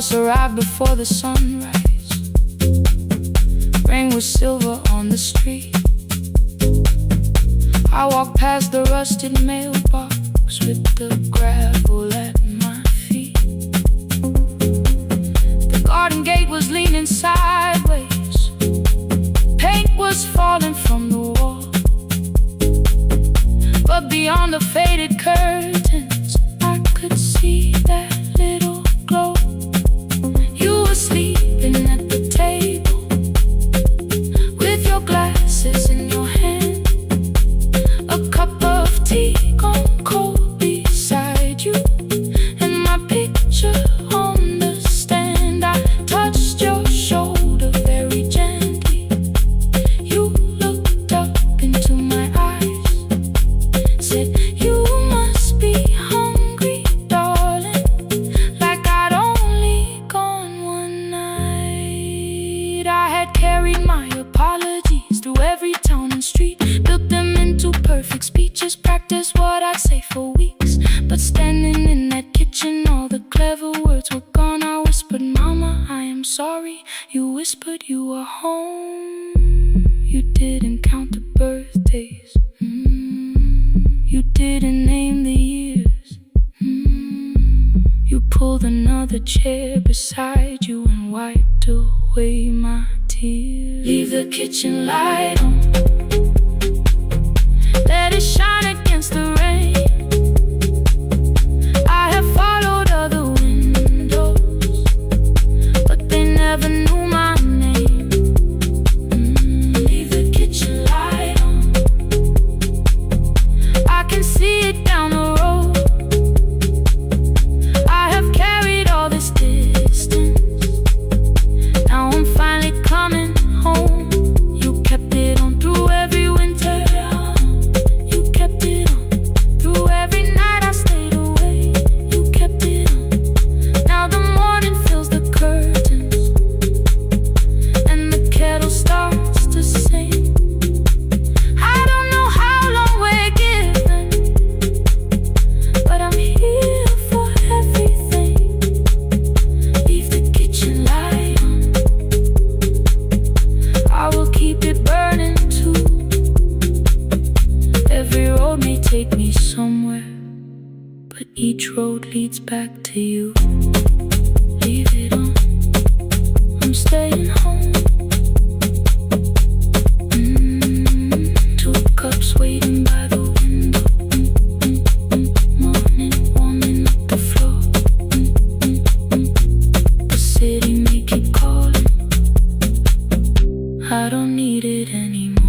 bus arrived before the sunrise. Rain was silver on the street. I walked past the rusted mailbox with the gravel at my feet. The garden gate was leaning sideways. Paint was falling from the wall. But beyond the faded curtains, I could see that little glow. You were sleeping at the table with your glasses in your hand, a cup of tea gone cold beside you, and my picture on the stand. I touched your shoulder very gently. You looked up into my eyes, said, "You must be hungry, darling," like I'd only gone one night. I had carried my apologies through every town and street, built them into perfect speeches, practiced what I'd say for weeks. But standing in that kitchen, all the clever words were gone. I whispered, "Mama, I am sorry." You whispered, "You were home." You didn't count the birthdays. You didn't name the years. You pulled another chair beside you and wiped away my tears. Leave the kitchen light on, let it shine against the rain. I have followed other windows, but they never knew my name. Leave the kitchen light on, I can see it down the road. I have carried all this distance, now I'm finally coming home. You kept it on through every winter. You kept it on through every night I stayed away. You kept it on. Now the morning fills the curtains and the kettle starts to sing. I don't know how long we're given, but I'm here for everything. Leave the kitchen light on, I will keep it burning too. Every road may take me somewhere, but each road leads back to you. Leave it on, I'm staying home. Two cups waiting by the window. Morning warming up the floor. The city may keep calling, I don't need it anymore.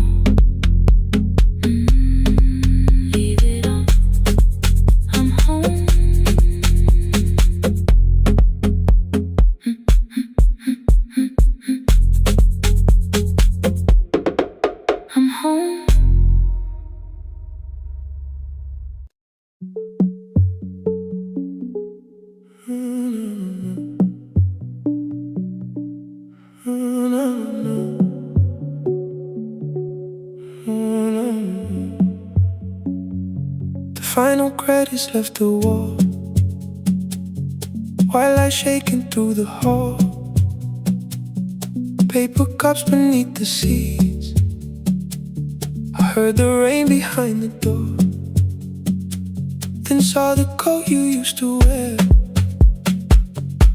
Leave it on, I'm home. I'm home. The final credits left the wall, white light shaking through the hall. Paper cups beneath the seats. I heard the rain behind the door, then saw the coat you used to wear.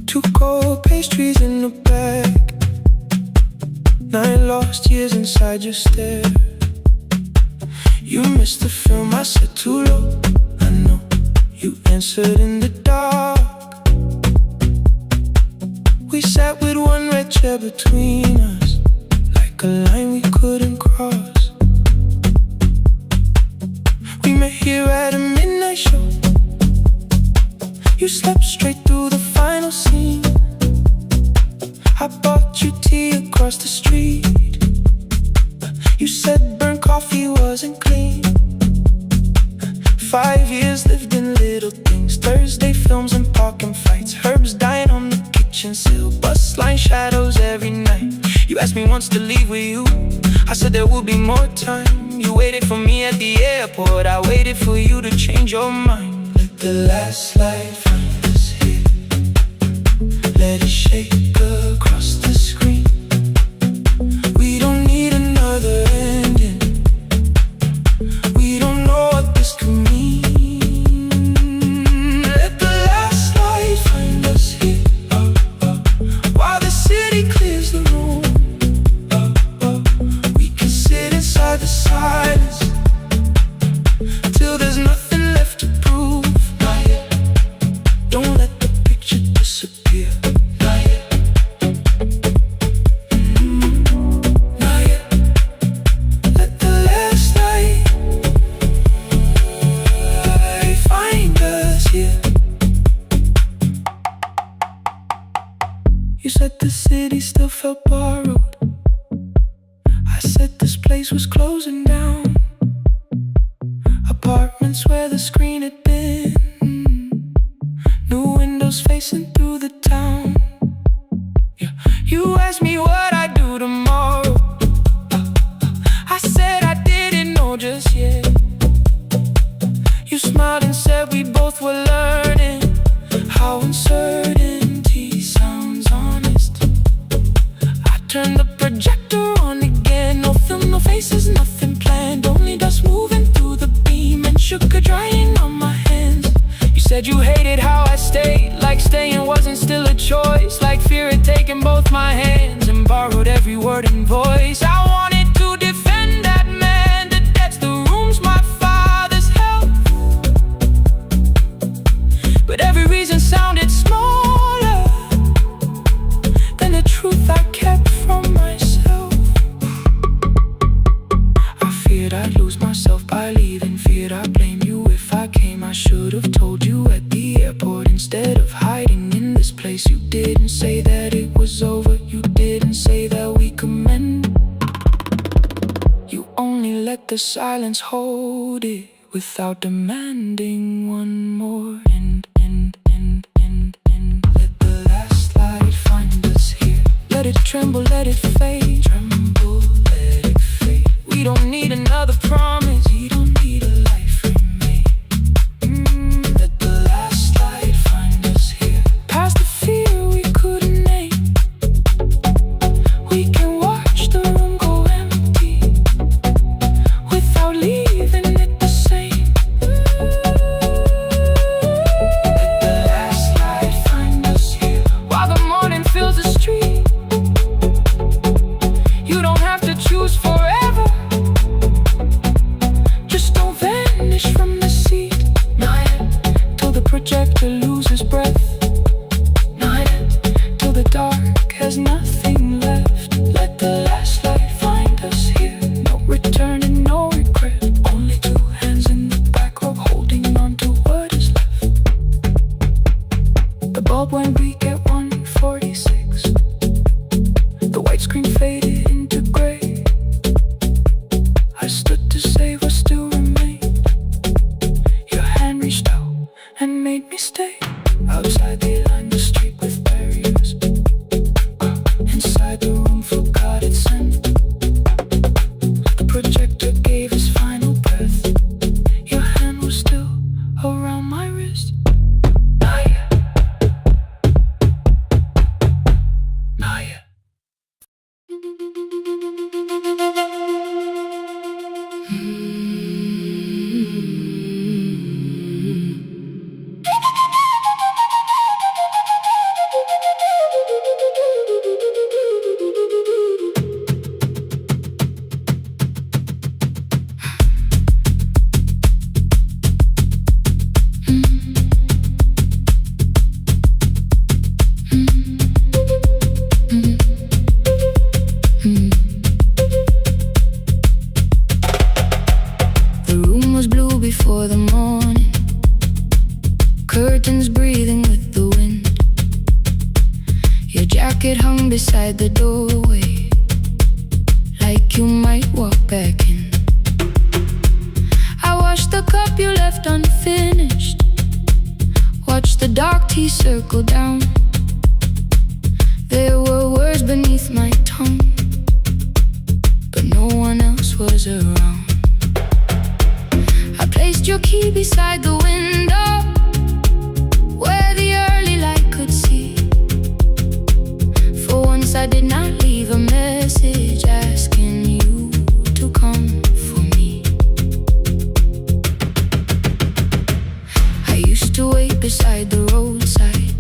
Two cold pastries in a bag, 9 lost years inside your stare. You missed the film, I said too low. I know, you answered in the dark. We sat with one red chair between us, like a line we couldn't cross. We met here at a midnight show. You slept straight through the final scene. I bought you tea across the street. You said burnt coffee wasn't clean. 5 years lived in little things, Thursday films and parking fights, herbs dying on the kitchen sill, bus line shadows every night. You asked me once to leave with you, I said there would be more time. You waited for me at the airport, I waited for you to change your mind. Let the last light find us here. let it shake across the screen. We don't need another ending. We don't know what this could mean. Let the last light find us here, while the city clears the room. We can sit inside the silence till there's nothing left to prove. Not yet. Don't let the picture disappear. Not yet. Not yet. Let the last light find us here. You said the city still felt borrowed. I said this place was closing down. Apartments where the screen had been, new windows facing through the town. Yeah. You asked me what I'd do tomorrow. I said I didn't know just yet. You smiled and said we both were learning how uncertainty sounds honest. I turned the projector on again. No film, no faces, nothing planned. Only dust moving through the beam and sugar drying on my hands. You said you hated how I stayed, like staying wasn't still a choice, like fear had taken both my hands and borrowed every word and voice. I wanted to defend that man. The debts, the rooms, my father's health, but every reason sounded smaller than the truth I kept from myself. I feared I'd lose myself by leaving, feared I'd blame you if I came. I should have told you at the airport instead of hiding in this place. You didn't say that it was over, you didn't say that we could mend. You only let the silence hold it without demanding one more end. Let the last light find us here. Let it tremble, let it fade. Tremble, let it fade. We don't need another promise. We don't need a life remade. Let the last light find us here. Past the fear we couldn't name. We can watch the room go empty without leaving it the same. Let the last light find us here, while the morning fills the street. You don't have to choose forever. Just don't vanish from the seat. Not yet. Till the projector loses breath. Not yet. Till the dark has nothing left. Let the last light find us here. No return and no regret. Only two hands in the back row holding on to what is left. The bulb went weak at 1:46. The white screen faded into gray. I stood to save what still remained. Your hand reached out and made me stay. Outside they lined the street with barriers. Inside the room forgot its scent. The projector gave his final breath. Your hand was still around my wrist. Not yet. Not yet. The room was blue before the morning, curtains breathing with the wind. Your jacket hung beside the doorway, like you might walk back in. I washed the cup you left unfinished, watched the dark tea circle down. There were words beneath my tongue, but no one else was around. I placed your key beside the window, where the early light could see. I did not leave a message asking you to come for me. I used to wait beside the roadside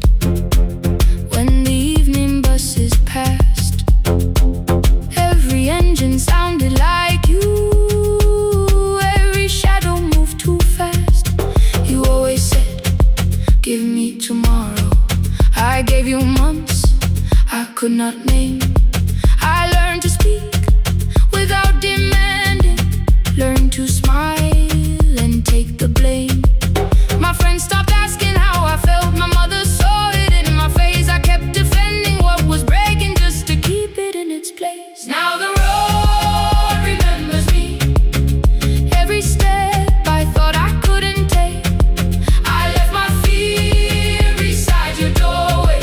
when the evening buses passed. Every engine sounded like you, every shadow moved too fast. You always said, give me tomorrow. I gave you months I could not name. I learned to speak without demanding, learned to smile and take the blame. My friends stopped asking how I felt, my mother saw it in my face. I kept defending what was breaking just to keep it in its place. Now the road remembers me, every step I thought I couldn't take. I left my fear beside your doorway,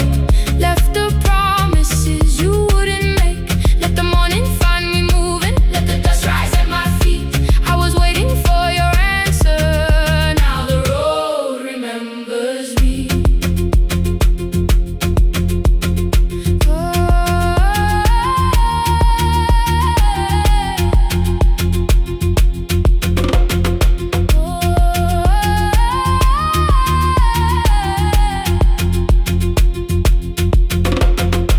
left the promises you wouldn't make. Let the morning find me moving, let the dust rise at my feet. I was waiting for your answer, now the road remembers me.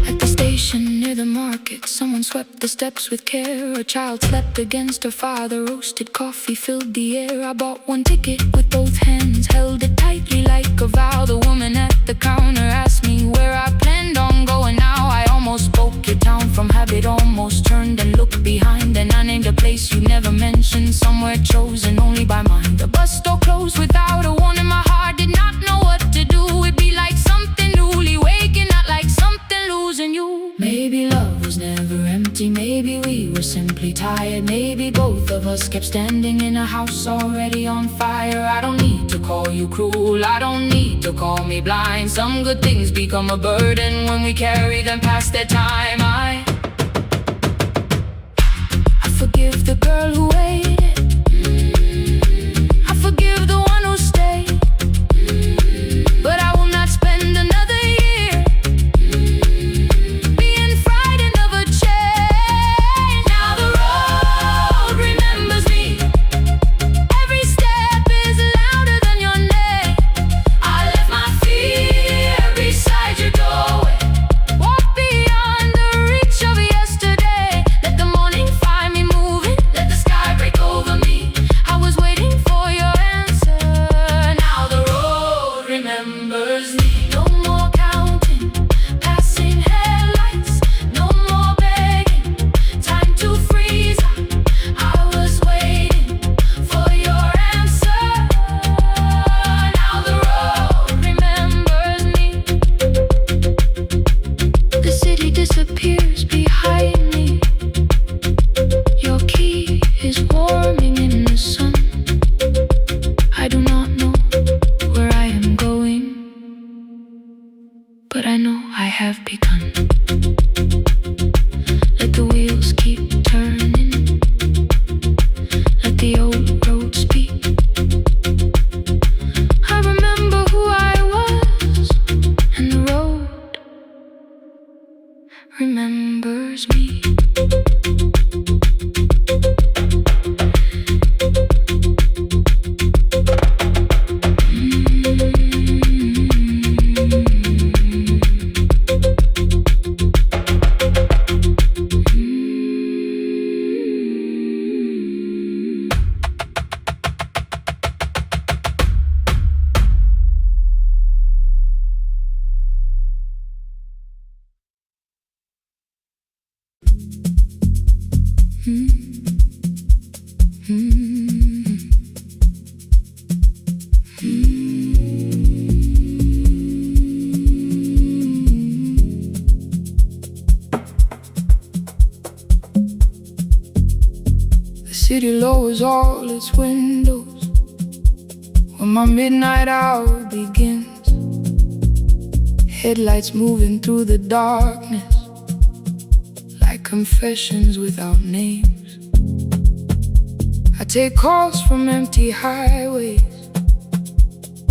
At the station near the market, someone swept the steps with care. A child slept against her father, roasted coffee filled the air. I bought one ticket with both hands, held it tightly like a vow. The woman at the counter asked me where I planned on going now. I almost spoke your town from habit, almost turned and looked behind. And I named a place you never mentioned, somewhere chosen only by mine. The bus door closed without a warning, my heart did not know what to do. It'd be like something newly waking, not like something losing you. Maybe love was never empty, maybe we were simply tired. Maybe both of us kept standing in a house already on fire. I don't need to call you cruel, I don't need to call me blind. Some good things become a burden when we carry them past their time. I forgive the girl who waited, I forgive the one who stayed, but I will not spend another year being frightened of a change. Now the road remembers me, every step is louder than your name. I left my fear beside your doorway, walk beyond the reach of yesterday. Let the morning find me moving, let the sky break over me. I was waiting for your answer, now the road remembers me. No more counting, passing headlights, no more begging, time to freeze up. I was waiting for your answer, now the road remembers me. The city disappears behind me, your key is warming in the sun. I do not know where I am going, but I know I have begun. Let the wheels keep turning, let the old road speak. I remember who I was, and the road remembers me. The city lowers all its windows when my midnight hour begins. Headlights moving through the darkness like confessions without names. I take calls from empty highways,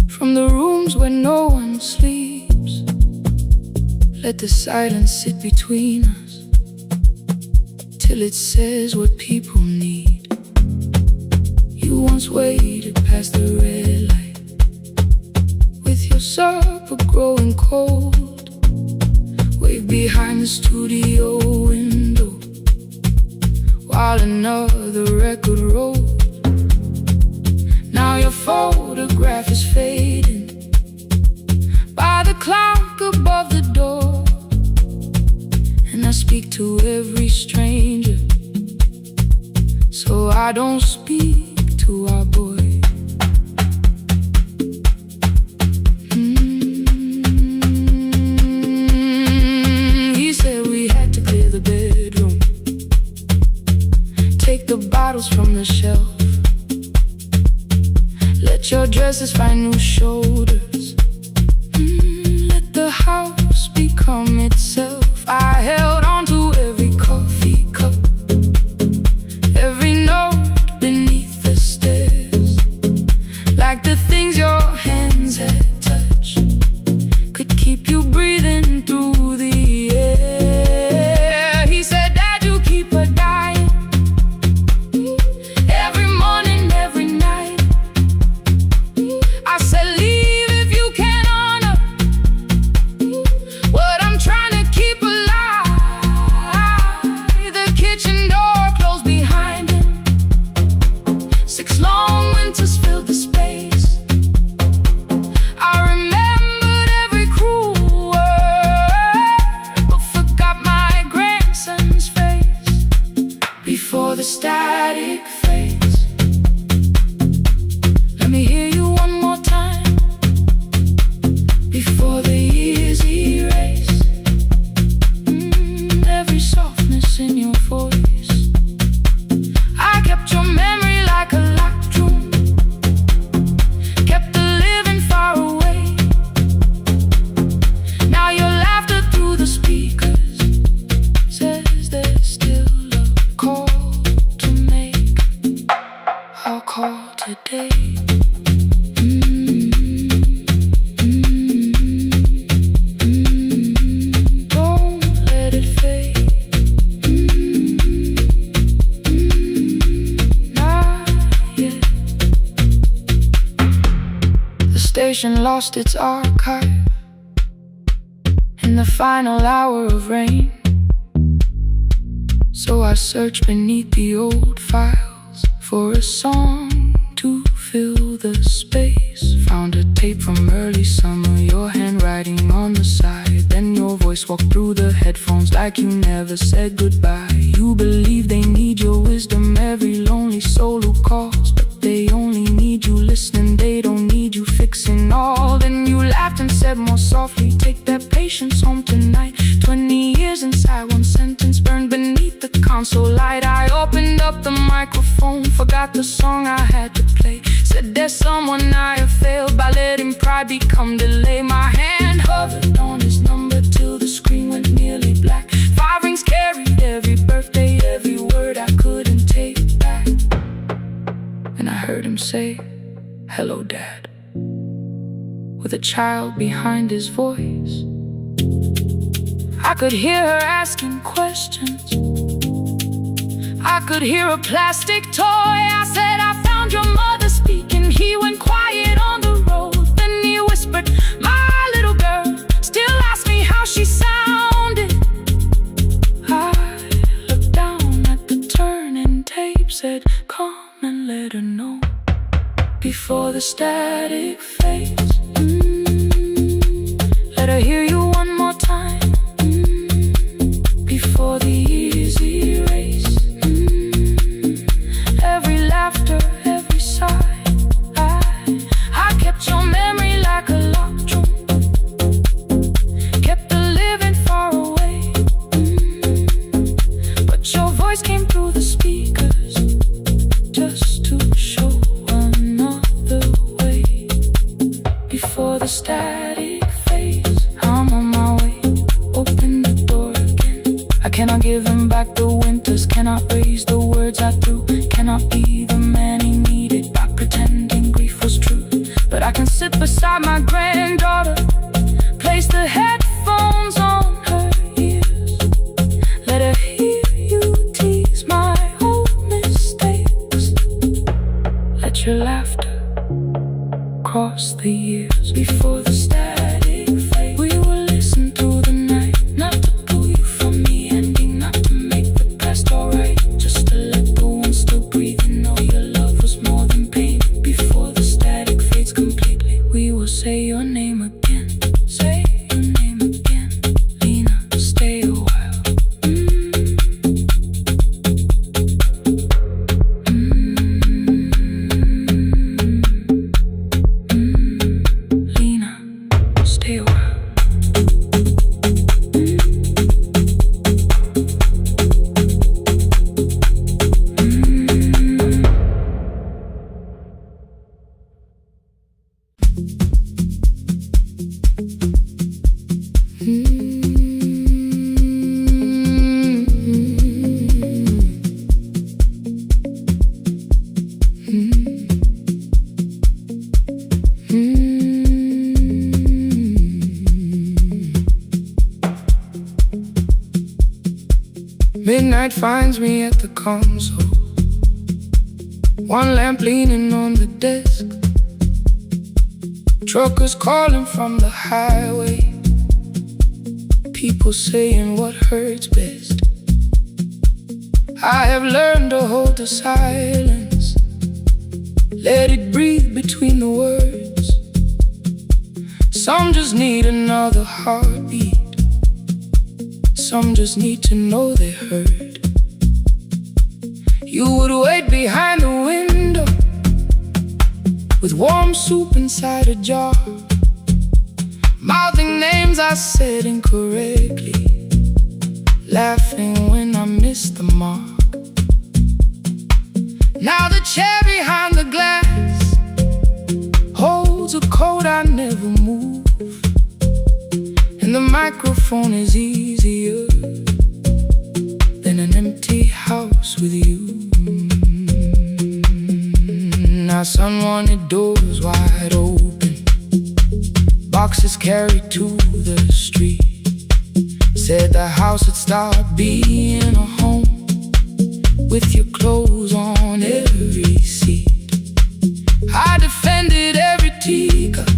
from the rooms where no one sleeps. Let the silence sit between us till it says what people need. You once waited past the red light with your supper growing cold. Wave behind the studio window while another record rolled. Now your photograph is fading by the clock above the door. And I speak to every stranger, so I don't speak to our boy. He said we had to clear the bedroom, take the bottles from the shelf, let your dresses find new shoulders, let the house become itself. I held on to every coffee cup, every note beneath the stairs, like the things your hands had touched could keep you breathing through the air. He said, Dad, you keep her dying every morning, every night. I said, leave if you can honor what I'm trying to keep alive. The kitchen door closed behind him, 6 long winters filled the space. I remembered every cruel word, but forgot my grandson's face. Before the static fades, let me hear you one more time. Before the years erase every softness in your voice, I kept your memory like a locked room, kept the living far away. Now your laughter through the speakers says there's still a call to make. I'll call today. Don't let it fade. Not yet. The station lost its archive in the final hour of rain, so I searched beneath the old files for a song to fill the space. Found a tape from early summer, your handwriting on the side. Then your voice walked through the headphones like you never said goodbye. You believe they need your wisdom, every lonely soul who calls, but they only need you listening, they don't need you fixing all. Then you laughed and said more softly, take that patience home tonight. 20 years inside one sentence burned beneath the console light. I opened up the microphone, forgot the song I had to play. Said there's someone I have failed by letting pride become delay. My hand hovered on his number till the screen went nearly black. 5 rings carried every birthday, every word I couldn't take back. And I heard him say, hello, Dad, with a child behind his voice. I could hear her asking questions, I could hear a plastic toy. I said, I found your mother speaking. He went quiet on the road, then he whispered, my little girl still asks me how she sounded. I looked down at the turning tape, said, come and let her know before the static fades. Let her hear you one more time. Before the years erase every laughter, every sigh. I kept your memory like a locked room, kept the living far away. But your voice came through the speakers just to show another way. Before the static fades, I'm on my way. Open the door again. I cannot give him back the winters, cannot raise the words I threw, cannot be the man he needed by pretending grief was true. But I can sit beside my granddaughter, place the headphones on, at your laughter across the years. Before the static fade, we will listen through the night, not to pull you from the ending, not to make the past alright, just to let the one still breathe and know your love was more than pain. Before the static fades completely, we will say your name again. Say your name again. Lena, stay a while. Midnight finds me at the console, one lamp leaning on the desk. Truckers calling from the highway, people saying what hurts best. I have learned to hold the silence, let it breathe between the words. Some just need another heartbeat, some just need to know they heard. You would wait behind the window with warm soup inside a jar, mouthing names I said incorrectly, laughing when I missed the mark. Now the chair behind the glass holds a coat I never move, and the microphone is easier than an empty house with you. Now son wanted doors wide open, boxes carried to the street. Said the house would start being a home with your clothes on every seat. I defended every teacup,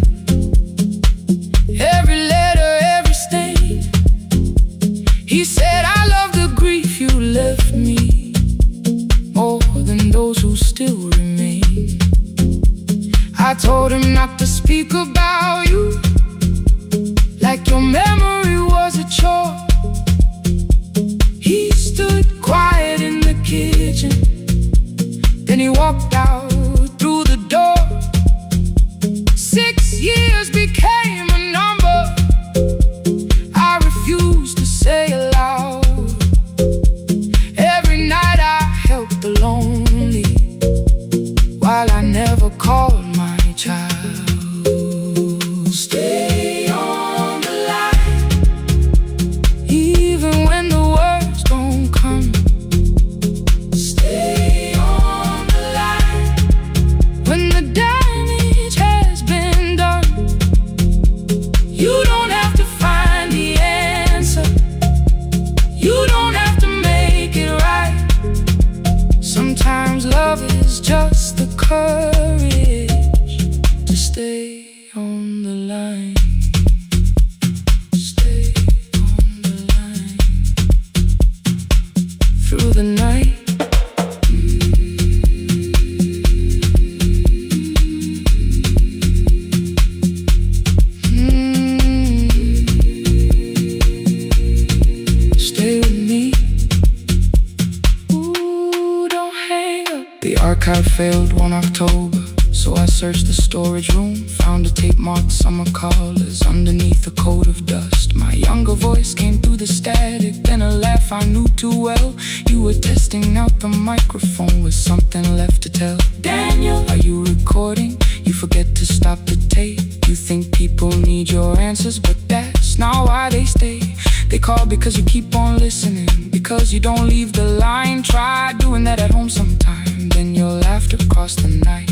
every letter, every stain. He said I love the grief you left me more than those who still remain. I told him not to speak about you like your memory was a chore. He stood quiet in the kitchen, then he walked out through the door. 6 years became a number I refused to say aloud. Every night I helped the lonely while I never called my child. Stay on the line, even when the words don't come. Stay on the line when the damage has been done. You don't have to find the answer, you don't have to make it right. Sometimes love is just the courage to stay on the line. Stay on the line through the night. Stay with me. Ooh, don't hang up. The archive failed one October, so I searched the storage room, found a tape marked summer callers underneath a coat of dust. My younger voice came through the static, then a laugh I knew too well. You were testing out the microphone with something left to tell. Daniel, are you recording? You forget to stop the tape. You think people need your answers, but that's not why they stay. They call because you keep on listening, because you don't leave the line. Try doing that at home sometime, then you'll laugh across the night.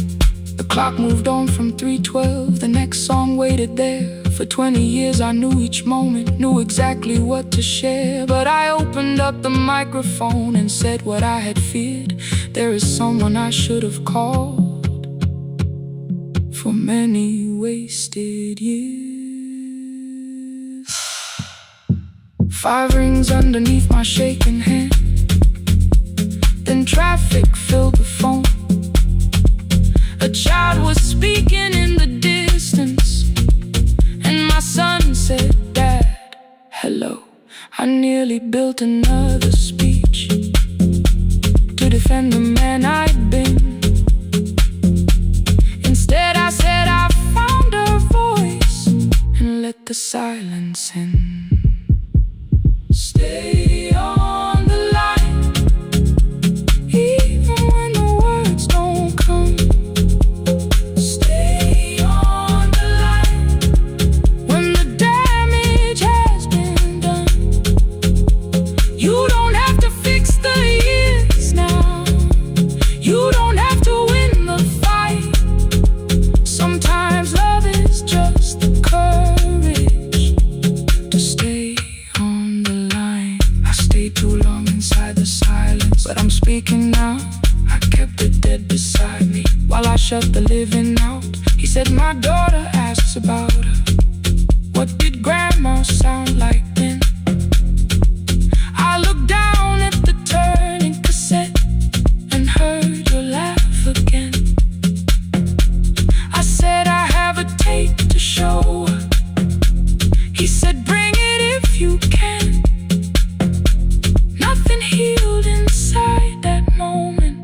The clock moved on from 3:12, the next song waited there. For 20 years I knew each moment, knew exactly what to share. But I opened up the microphone and said what I had feared. There is someone I should have called. for many wasted years. 5 rings underneath my shaking hand. Then traffic filled the phone. A child was speaking in the distance, and my son said, "Dad, hello." I nearly built another speech to defend the man I'd been. Instead I said I found a voice and let the silence in. Stay on the line, even when the words don't come. Stay on the line when the damage has been done. You don't have to fix the years now. You don't have to win the fight. Sometimes love is just the courage to stay on the line. I stayed too long inside the silence, but I'm speaking now. I kept it dead beside me while I shut the living out. He said, "My daughter asks about her. What did grandma sound like then?" I looked down at the turning cassette and heard your laugh again. I said, "I have a tape to show her." He said, "Bring it if you can." Nothing healed inside that moment,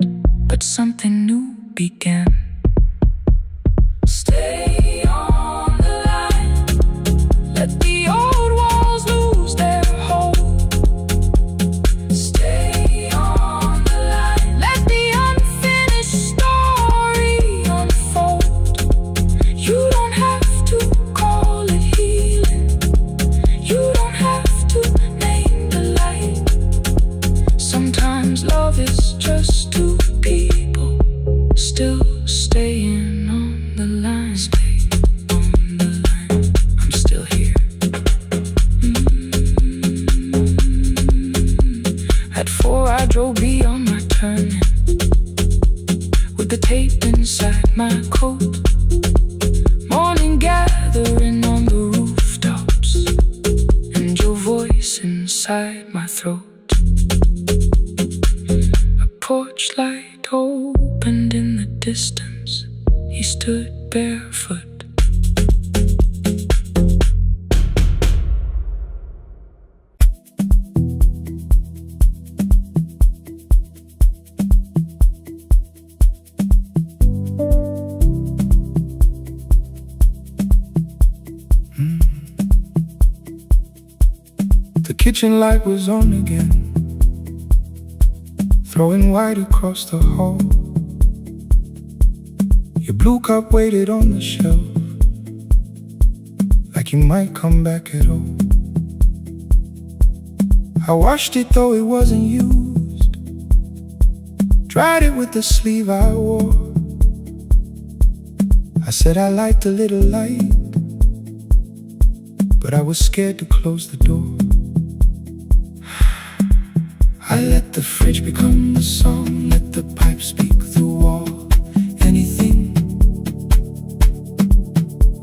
but something new began. Stay on the line. Let the old walls lose their hold. Stay on the line. Let the unfinished story unfold. You don't have to call it healing. You don't have to name the light. Sometimes love is just 2 people still staying on the line. Stay on the line. I'm still here. At 4 I drove beyond my turning with the tape inside my coat. Morning gathering on the rooftops and your voice inside my throat. A porch light opened in the distance. He stood barefoot. The kitchen light was on again, throwing white across the hall. Your blue cup waited on the shelf, like you might come back at all. I washed it though it wasn't used, dried it with the sleeve I wore. I said I liked a little light, but I was scared to close the door. I let the fridge become the song, let the pipe speak the wall. Anything.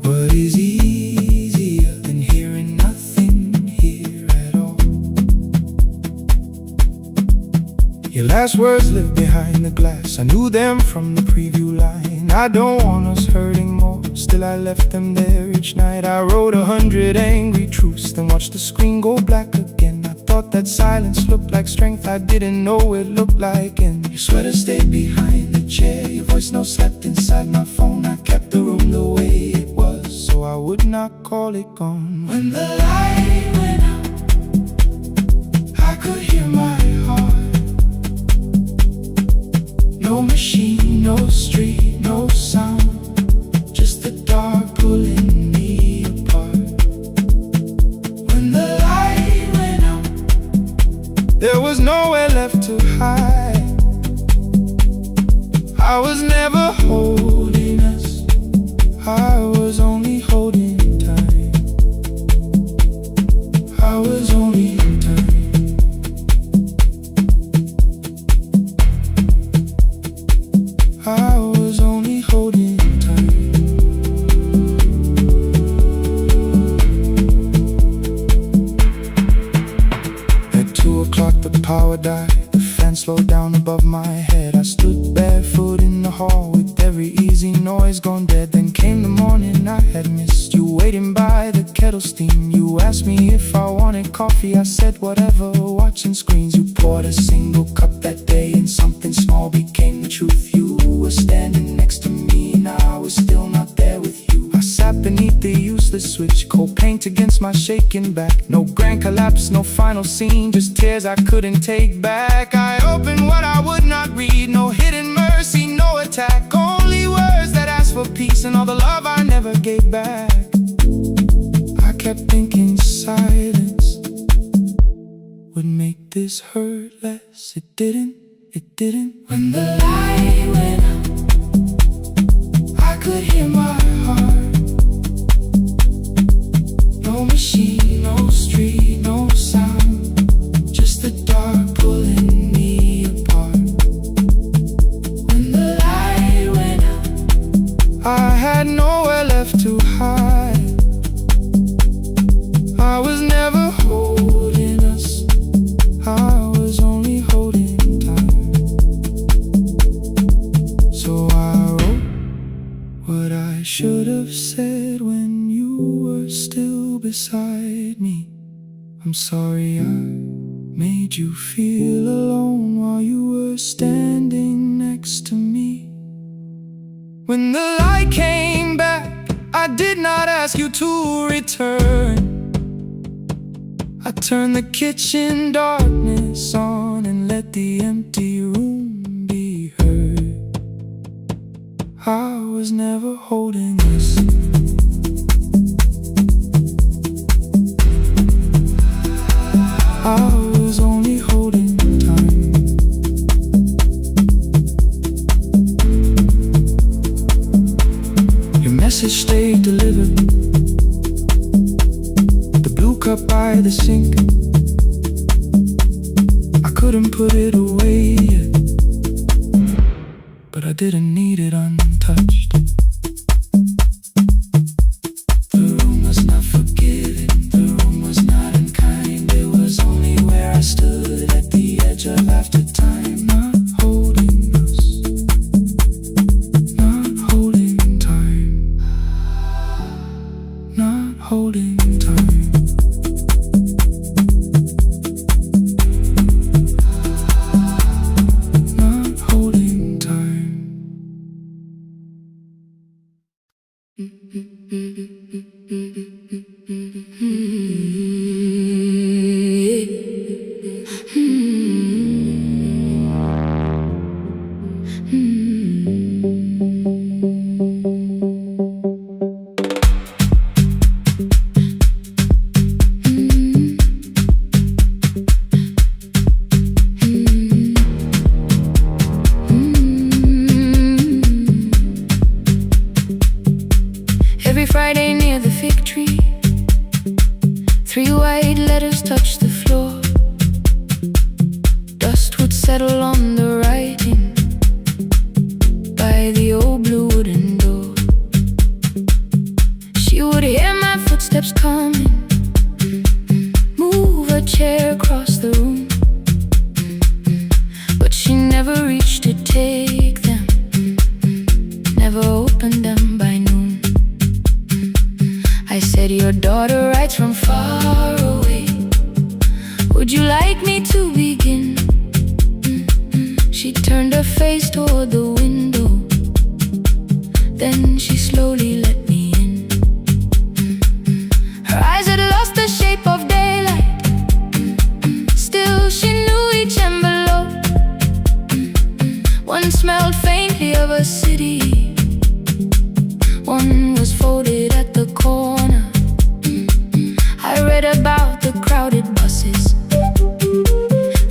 What is easier than hearing nothing here at all? Your last words live behind the glass. I knew them from the preview line. I don't want us hurting more, still I left them there each night. I wrote 100 angry truths, then watched the screen go black again. I thought that silence looked like strength, I didn't know it looked like. And your sweater stayed behind the chair, your voice note slept inside my phone. I kept the room the way it was, so I would not call it gone. When the light went out, I could hear my heart. No machine, no street, no sound, just the dark pulling me apart. When the light went out, there was nowhere left to hide. I was never holding us, I was only holding time. I was only time. I was died, the fan slowed down above my head. I stood barefoot in the hall with every easy noise gone dead. Then came the morning I had missed you, waiting by the kettle steam. You asked me if I wanted coffee, I said whatever, watching screens. You poured a single cup that day and something small became the truth. You were standing next to me and I was still not there with you. I sat beneath the useless switch, cold paint against my shaking back. No grand collapse, no final scene, just tears I couldn't take back. I opened what I would not read, no hidden mercy, no attack. Only words that asked for peace and all the love I never gave back. I kept thinking silence would make this hurt less. It didn't. When the light went out, I could hear my heart. No machine, no street, no sound, just the dark pulling me apart. When the light went out, I had nowhere left to hide. I was never holding us, I was only holding time. So I wrote what I should have said when you were still beside me. I'm sorry I made you feel alone while you were standing next to me. When the light came back, I did not ask you to return. I turned the kitchen darkness on and let the empty room be heard. I was never holding us, I was only holding time. Your message stayed delivered, the blue cup by the sink. I couldn't put it away yet, but I didn't need it untouched. The room was not forgiving, the room was not unkind. It was only where I stood at the edge of after time. Not holding us, not holding time, not holding time. Not holding time. Every Friday near the fig tree, 3 white letters touched the floor. Dust would settle on the writing by the old blue wooden door. She would hear my footsteps coming, move a chair across the room, but she never reached to take them, never opened them by noon. I said, your daughter writes from far away, would you like me to begin? She turned her face toward the window, then she slowly let me in. Her eyes had lost the shape of daylight, still she knew each envelope. One smelled faintly of a city, one was folded at the corner. I read about the crowded buses,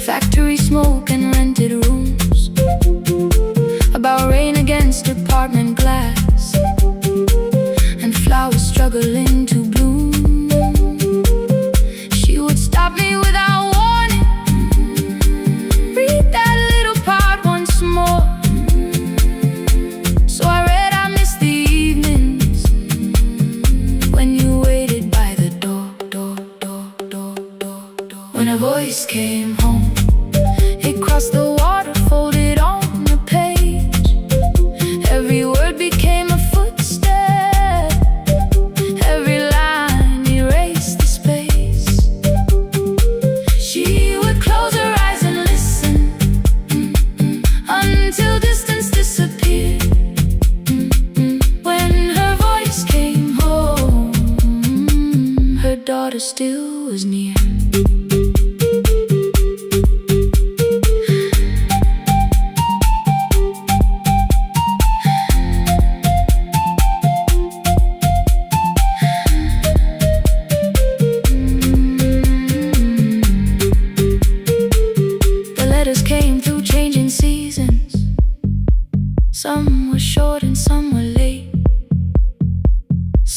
factory smoke and rented rooms, about rain against apartment glass, and flowers struggling to bloom. She would stop me without warning, read that little part once more,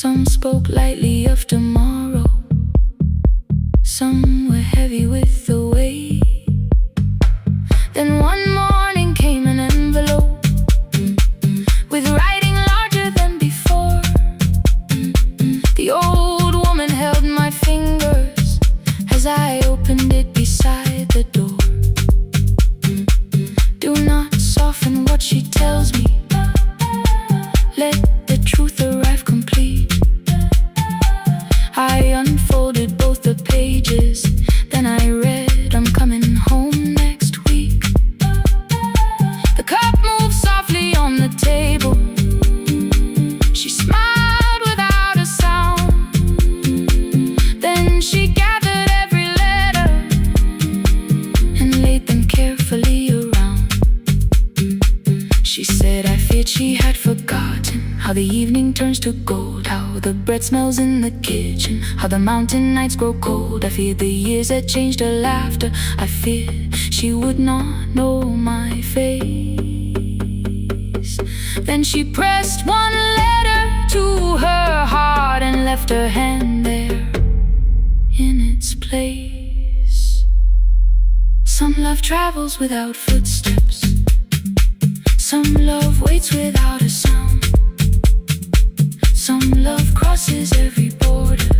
Some spoke lightly of tomorrow, some were heavy with the weight. Then one morning came an envelope with writing larger than before. The old woman held my fingers as I opened it beside the door. Do not soften what she tells me, let the truth arrive complete. I unfolded both the pages, then I read, I'm coming home next week. The cup moved softly on the table. She smiled without a sound. Then she gathered every letter and laid them carefully around. She said I feared she had forgotten how the evening turns to gold, how the bread smells in the kitchen, how the mountain nights grow cold. I feared the years had changed her laughter. I feared she would not know my face. Then she pressed one letter to her heart and left her hand there in its place. Some love travels without footsteps, some love waits without a sound. Some love crosses every border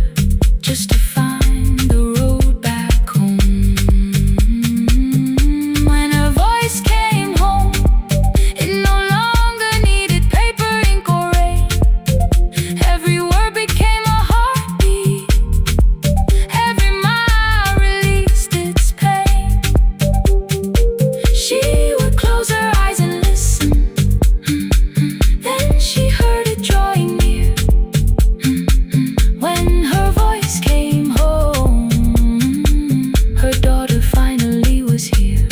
just to find the road back home. When her voice came home, it no longer needed paper, ink, or rain. Every word became a heartbeat, every mile released its pain. She would close her eyes and listen, then she heard it drawing near. When her voice came home, her daughter finally was here.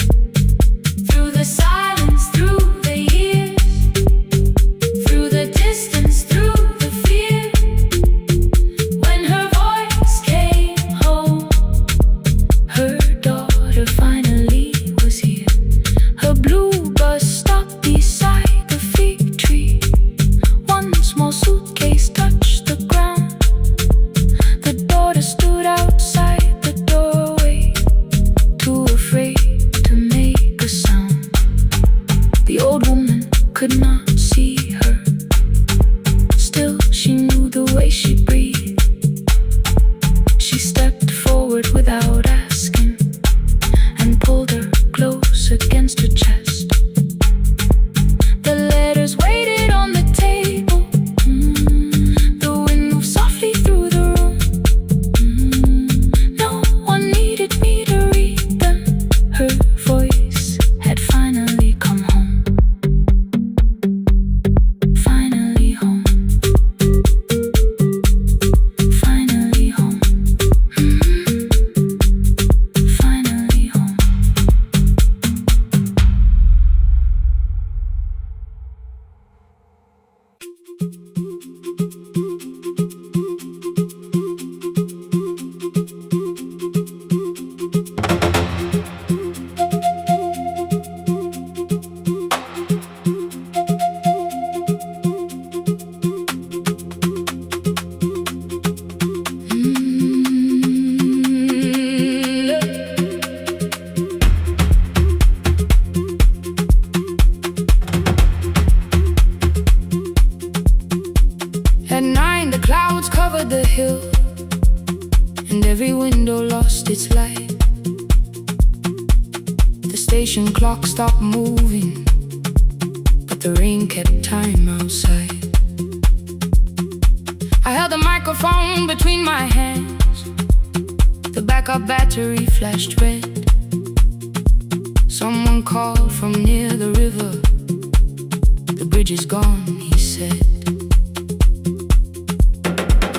Through the silence, through the years, through the distance, through the fear. When her voice came home, her daughter finally was here. Her blue bus stopped beside the fig tree. One small suitcase touched the ground. The daughter stood outside the doorway, too afraid to make a sound. The old woman could not see her, still she knew the way she breathed. She stepped forward without asking and pulled her close against her chest. The letters waited on the table. The wind moved softly through the room. No one needed me to read them. Her voice had finally come home. Finally home. Finally home. Finally home. At 9, the clouds covered the hill, and every window lost its light. The station clock stopped moving, but the rain kept time outside. I held the microphone between my hands. The backup battery flashed red. Someone called from near the river. The bridge is gone, he said.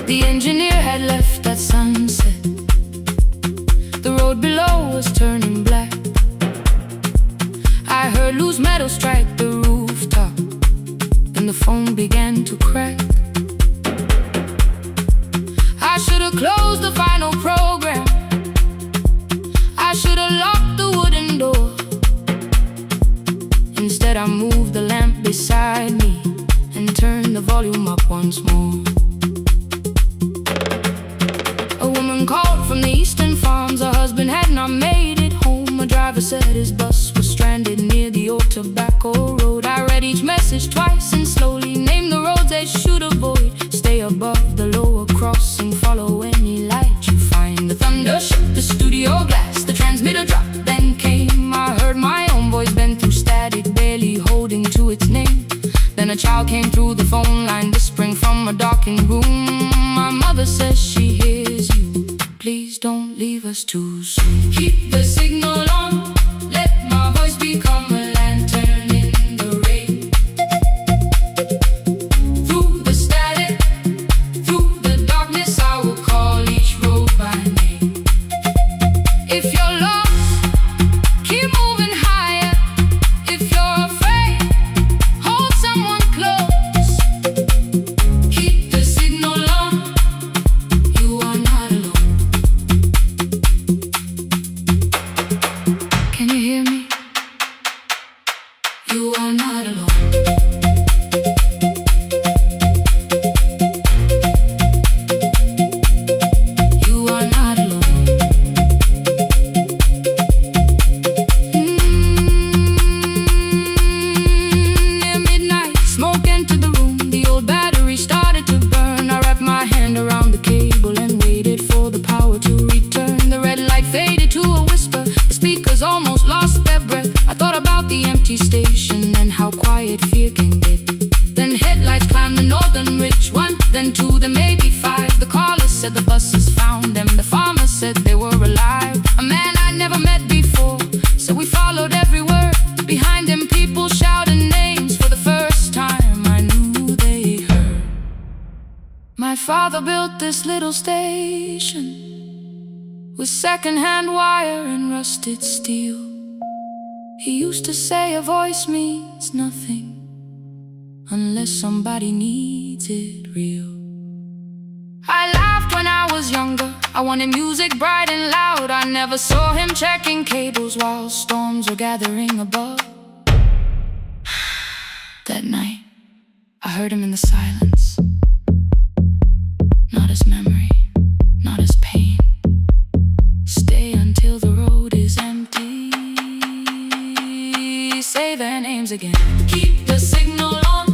The engineer had left at sunset. The road below was turning black. I heard loose metal strike the rooftop, and the phone began to crack. I should have closed the final program. I should have locked the wooden door. Instead I moved the lamp beside me and turned the volume up once more. from the eastern farms. Her husband had not made it home. A driver said his bus was stranded near the old tobacco road. I read each message twice and slowly named the roads they should avoid. Stay above the lower crossing, follow any light you find. The thunder shook the studio glass, the transmitter dropped, then came. I heard my own voice bend through static, barely holding to its name. Then a child came through the phone line, whispering from a darkened room. My mother says she hears you. Please don't leave us too soon. Keep the signal on, let my voice become a lantern in the rain. Through the static, through the darkness, I will call each road by name. If you're lost, keep moving higher. If you're afraid, hold someone close. Keep the signal on, you are not alone. Can you hear me? You are not alone. You are not alone. Near midnight, smoke entered the room. The old battery started to burn. I wrapped my hand around the cable and waited for the power to return. The red light faded to a whisper. The speakers almost lost their breath. I thought about the empty station and how quiet fear can get. Then headlights climbed the northern ridge, one, then two, then maybe five. The caller said the buses found them. The farmer said they were alive. A man I'd never met before, so we followed every word. Behind them people shouted names. For the first time I knew they heard. My father built this little station with second-hand wire and rusted steel. He used to say a voice means nothing unless somebody needs it real. I laughed when I was younger. I wanted music bright and loud. I never saw him checking cables while storms were gathering above. That night, I heard him in the silence. Not as memory, not as pain. Stay until the road is empty. Say their names again. Keep the signal on,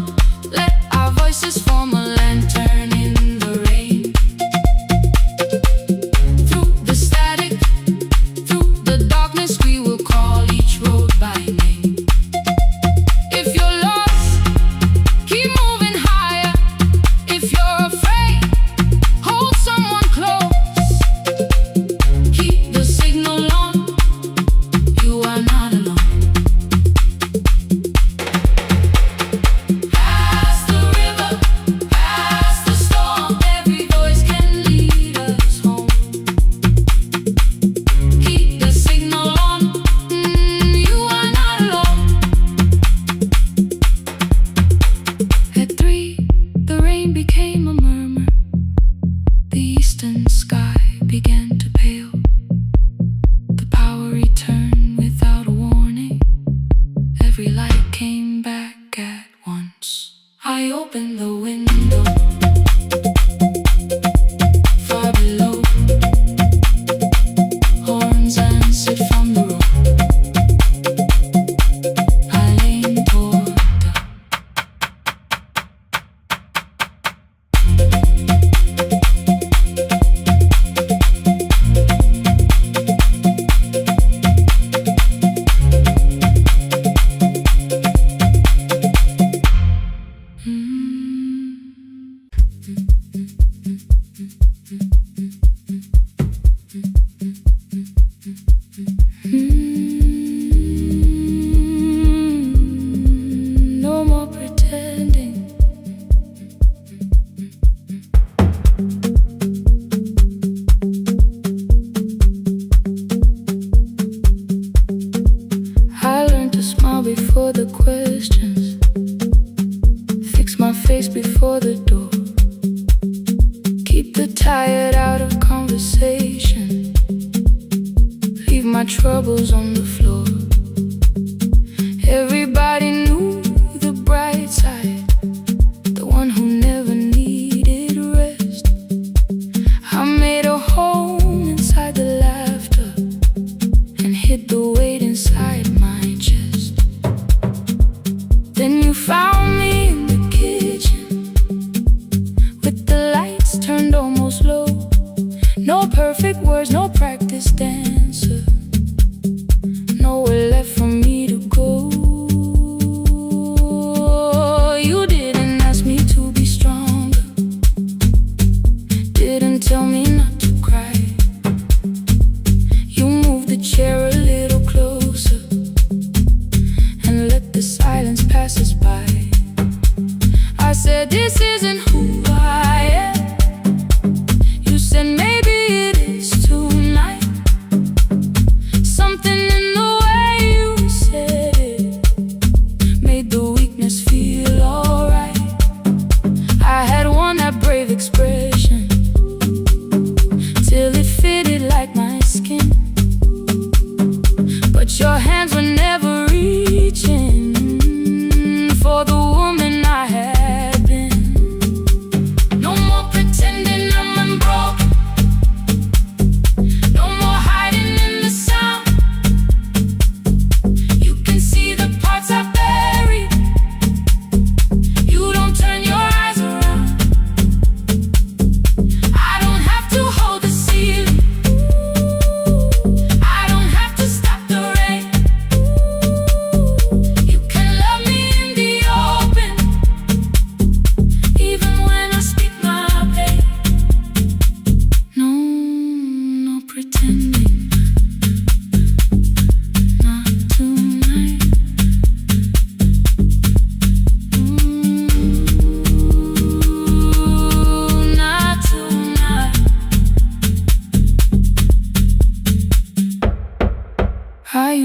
let our voices form a lantern in the rain. Through the static, through the darkness, we will call each road by name. If you're lost, keep moving higher. If you're afraid, hold someone close. Keep the signal on, you are not alone. Past the river, past the storm, every voice can lead us home. Keep the signal on, you are not alone. At 3, the rain became a murmur. The eastern sky began to pale. The power returned without a warning. Every light came back at once. I opened the window. Far below, horns answered from the road. I leaned toward the no more pretending. I learned to smile before the questions, fix my face before the door, keep the tired out of conversation, leave my troubles on the floor. Everybody knew the bright side, the one who never needed rest. I made a home inside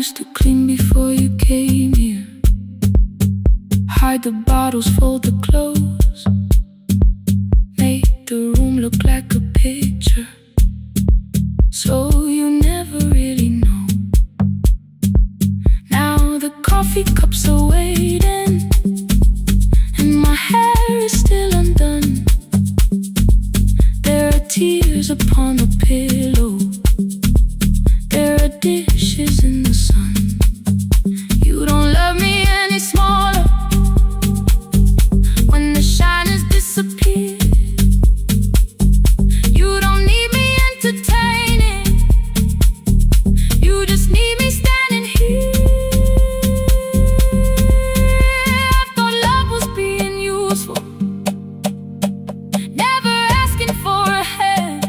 used to clean before you came here. Hide the bottles, fold the clothes, make the room look like a picture, so you never really know. Now the coffee cups are waiting, and my hair is still undone. There are tears upon the pillow, there are dishes in the sun. You don't love me any smaller when the shine has disappeared. You don't need me entertaining, you just need me standing here. I thought love was being useful, never asking for a hand,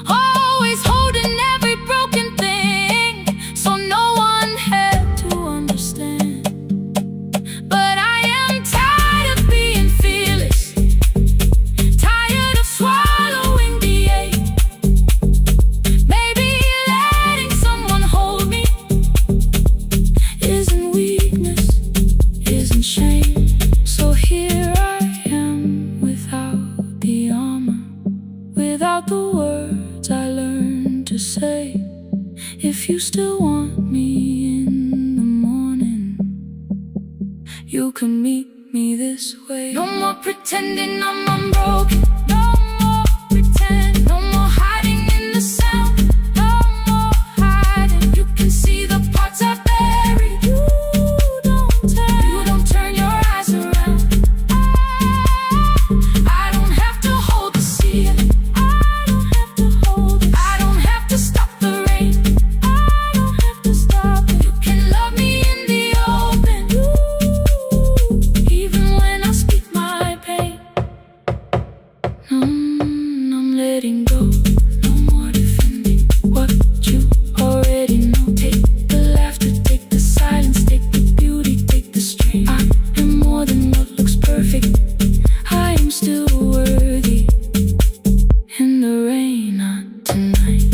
always holding every broken thing, so no one had to understand. But I am tired of being fearless, tired of swallowing the ache. Maybe letting someone hold me isn't weakness, isn't shame. So here I am without the armor, without the words I learned to say. If you still want me in the morning, you can meet me this way. No more pretending I'm unbroken, no more pretend, no more hiding in the sound, no more hiding. You can see the parts I buried. You don't turn your eyes around. I don't have to hold the ceiling, I don't have to hold it, I don't have to stop the rain, I don't have to stop it. You can love me in the open, even when I speak my pain. I'm letting go, no more defending what you already know. Take the laughter, take the silence, take the beauty, take the strain. I am more than what looks perfect, I am still worthy. In the rain, not tonight,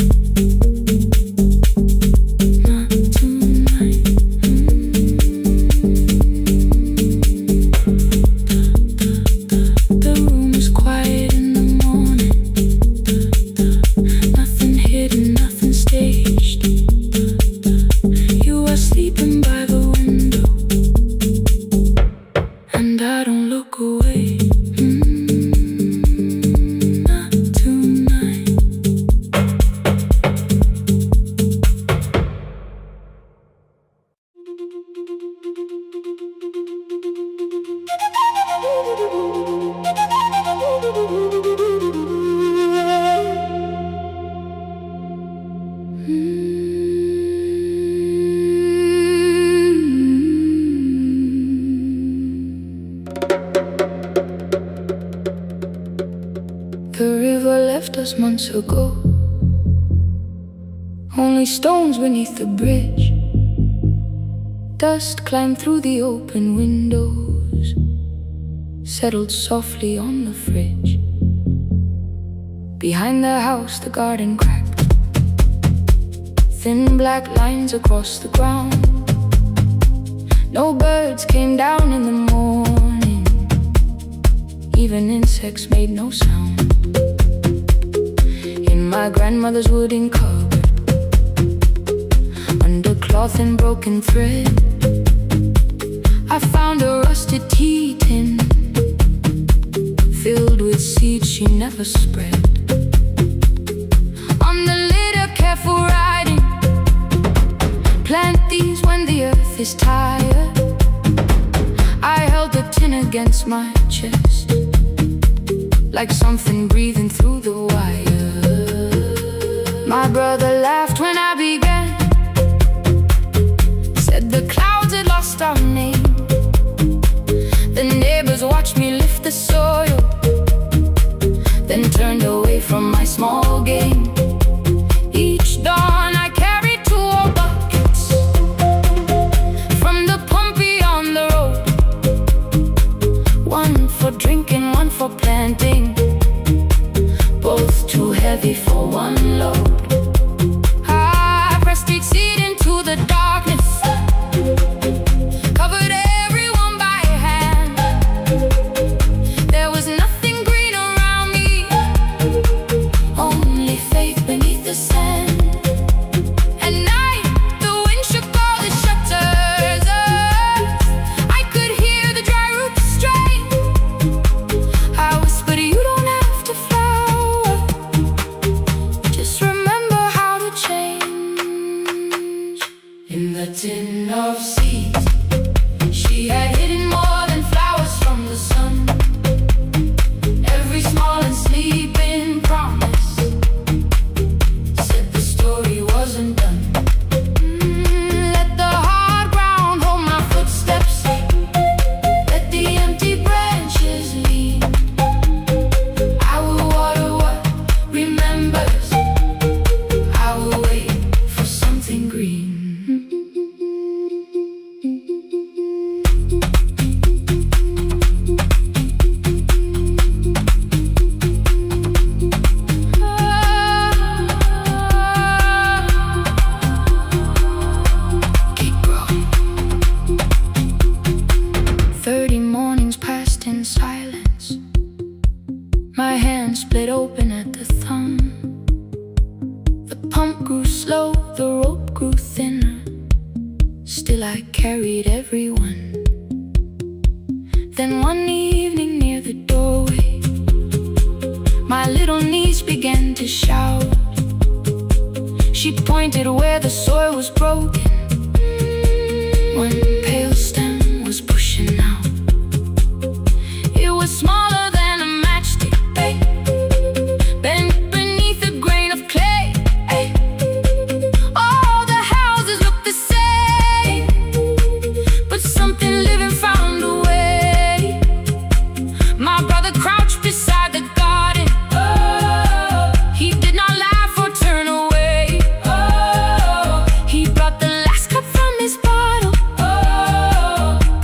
not tonight. The room is quiet in the morning, nothing hidden, nothing staged. You are sleeping by the window, and I don't look away. Not tonight. The river left us months ago, only stones beneath the bridge. Dust climbed through the open windows, settled softly on the fridge. Behind the house the garden cracked, thin black lines across the ground. No birds came down in the morning, even insects made no sound. In my grandmother's wooden cupboard, under cloth and broken thread, I found a rusted tea tin filled with seeds she never spread. On the lid a careful writing, plant these when the earth is tired. I held the tin against my chest, like something breathing through the wire. My brother laughed when I began, said the clouds had lost our name. The neighbors watched me lift the soil, then turned away from my small game. Each dawn I carried 2 old buckets from the pump beyond the road, one for drinking, one for planting, both too heavy for one load. I pressed each seed into My hand split open at the thumb. The pump grew slow, the rope grew thinner. Still I carried everyone. Then one evening near the doorway, my little niece began to shout. She pointed where the soil was broken. One pale stem was pushing out. It was smaller than a matchstick, babe, bent beneath a grain of clay. All the houses looked the same, but something living found a way. My brother crouched beside the garden. He did not laugh or turn away. He brought the last cup from his bottle,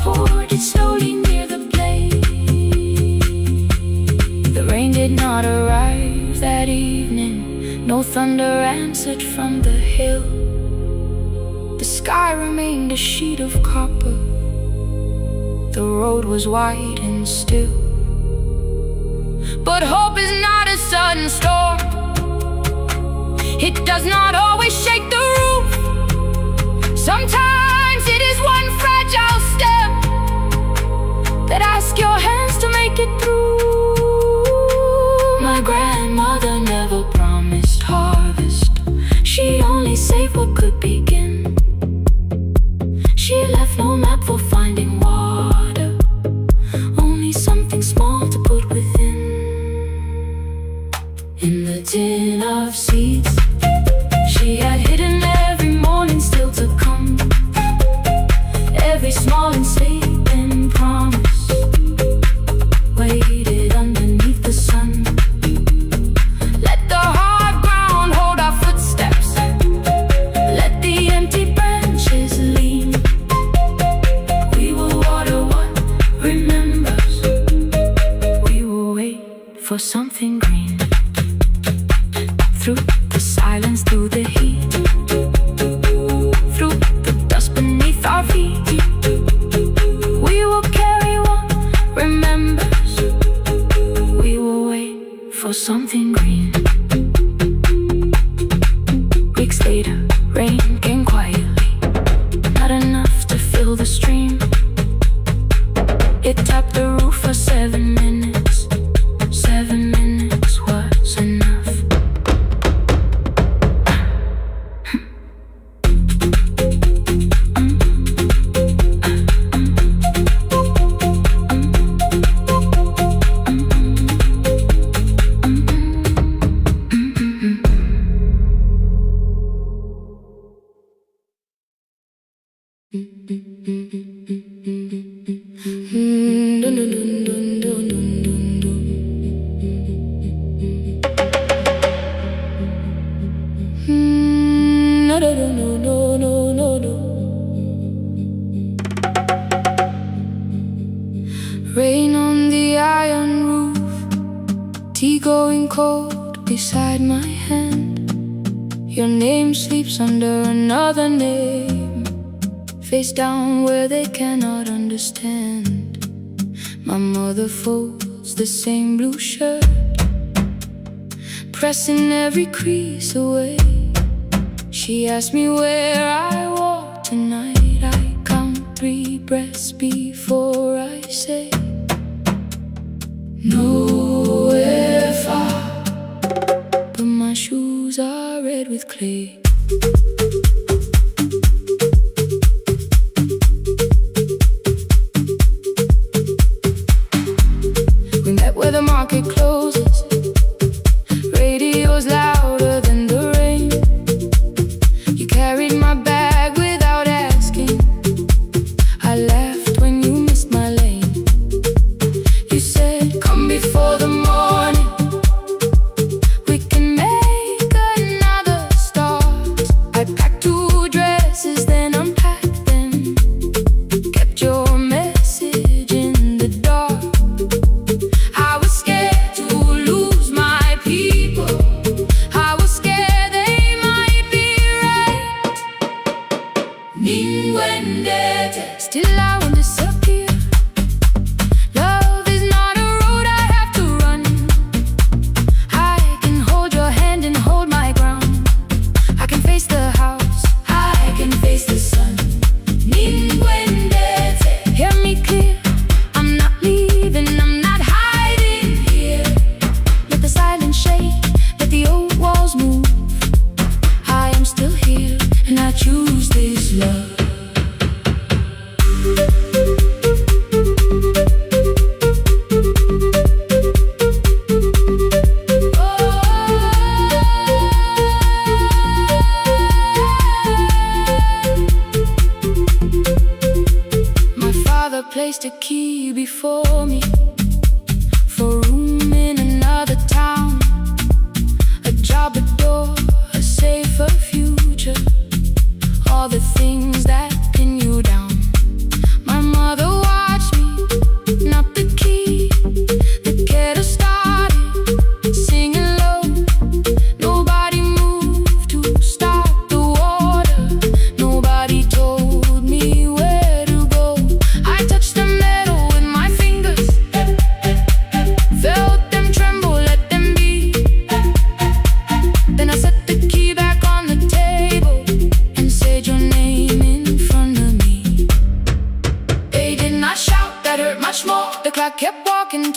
poured it slowly near the blaze. The rain did not arrive that evening. No thunder answered from the hill. The sky remained a sheet of copper. The road was wide and still. But hope is not a sudden storm. It does not always shake the roof. Sometimes it is one fragile step that asks your hands to make it through. My grandmother never promised harvest. She only saved what could begin. She left no map for finding water, only something small to put within. In the tin of seeds she had hidden every morning still to come. Every small enslaving promise waited underneath the sun. Let the hard ground hold our footsteps. Let the empty branches lean. We will water what remembers. We will wait for something green. Through the silence, through the heat, through the dust beneath our feet, we will carry what remembers. We will wait for something green. Weeks later, rain came quietly, not enough to fill the stream. It tapped the roof for 7 minutes. 7 minutes was enough. Rain on the iron roof, tea going cold beside my hand. Your name sleeps under another name, face down where they cannot understand. My mother folds the same blue shirt, pressing every crease away. She asks me where I walk tonight. I count 3 breaths before I say nowhere far, but my shoes are red with clay. We met where the market closes. Radio's louder than the rain. You carried my bag without asking. I laughed when you missed my lane. You said, come before the morning, we can make another start. I packed 2 dresses, then unpacked them, kept your message in the dark. I was scared to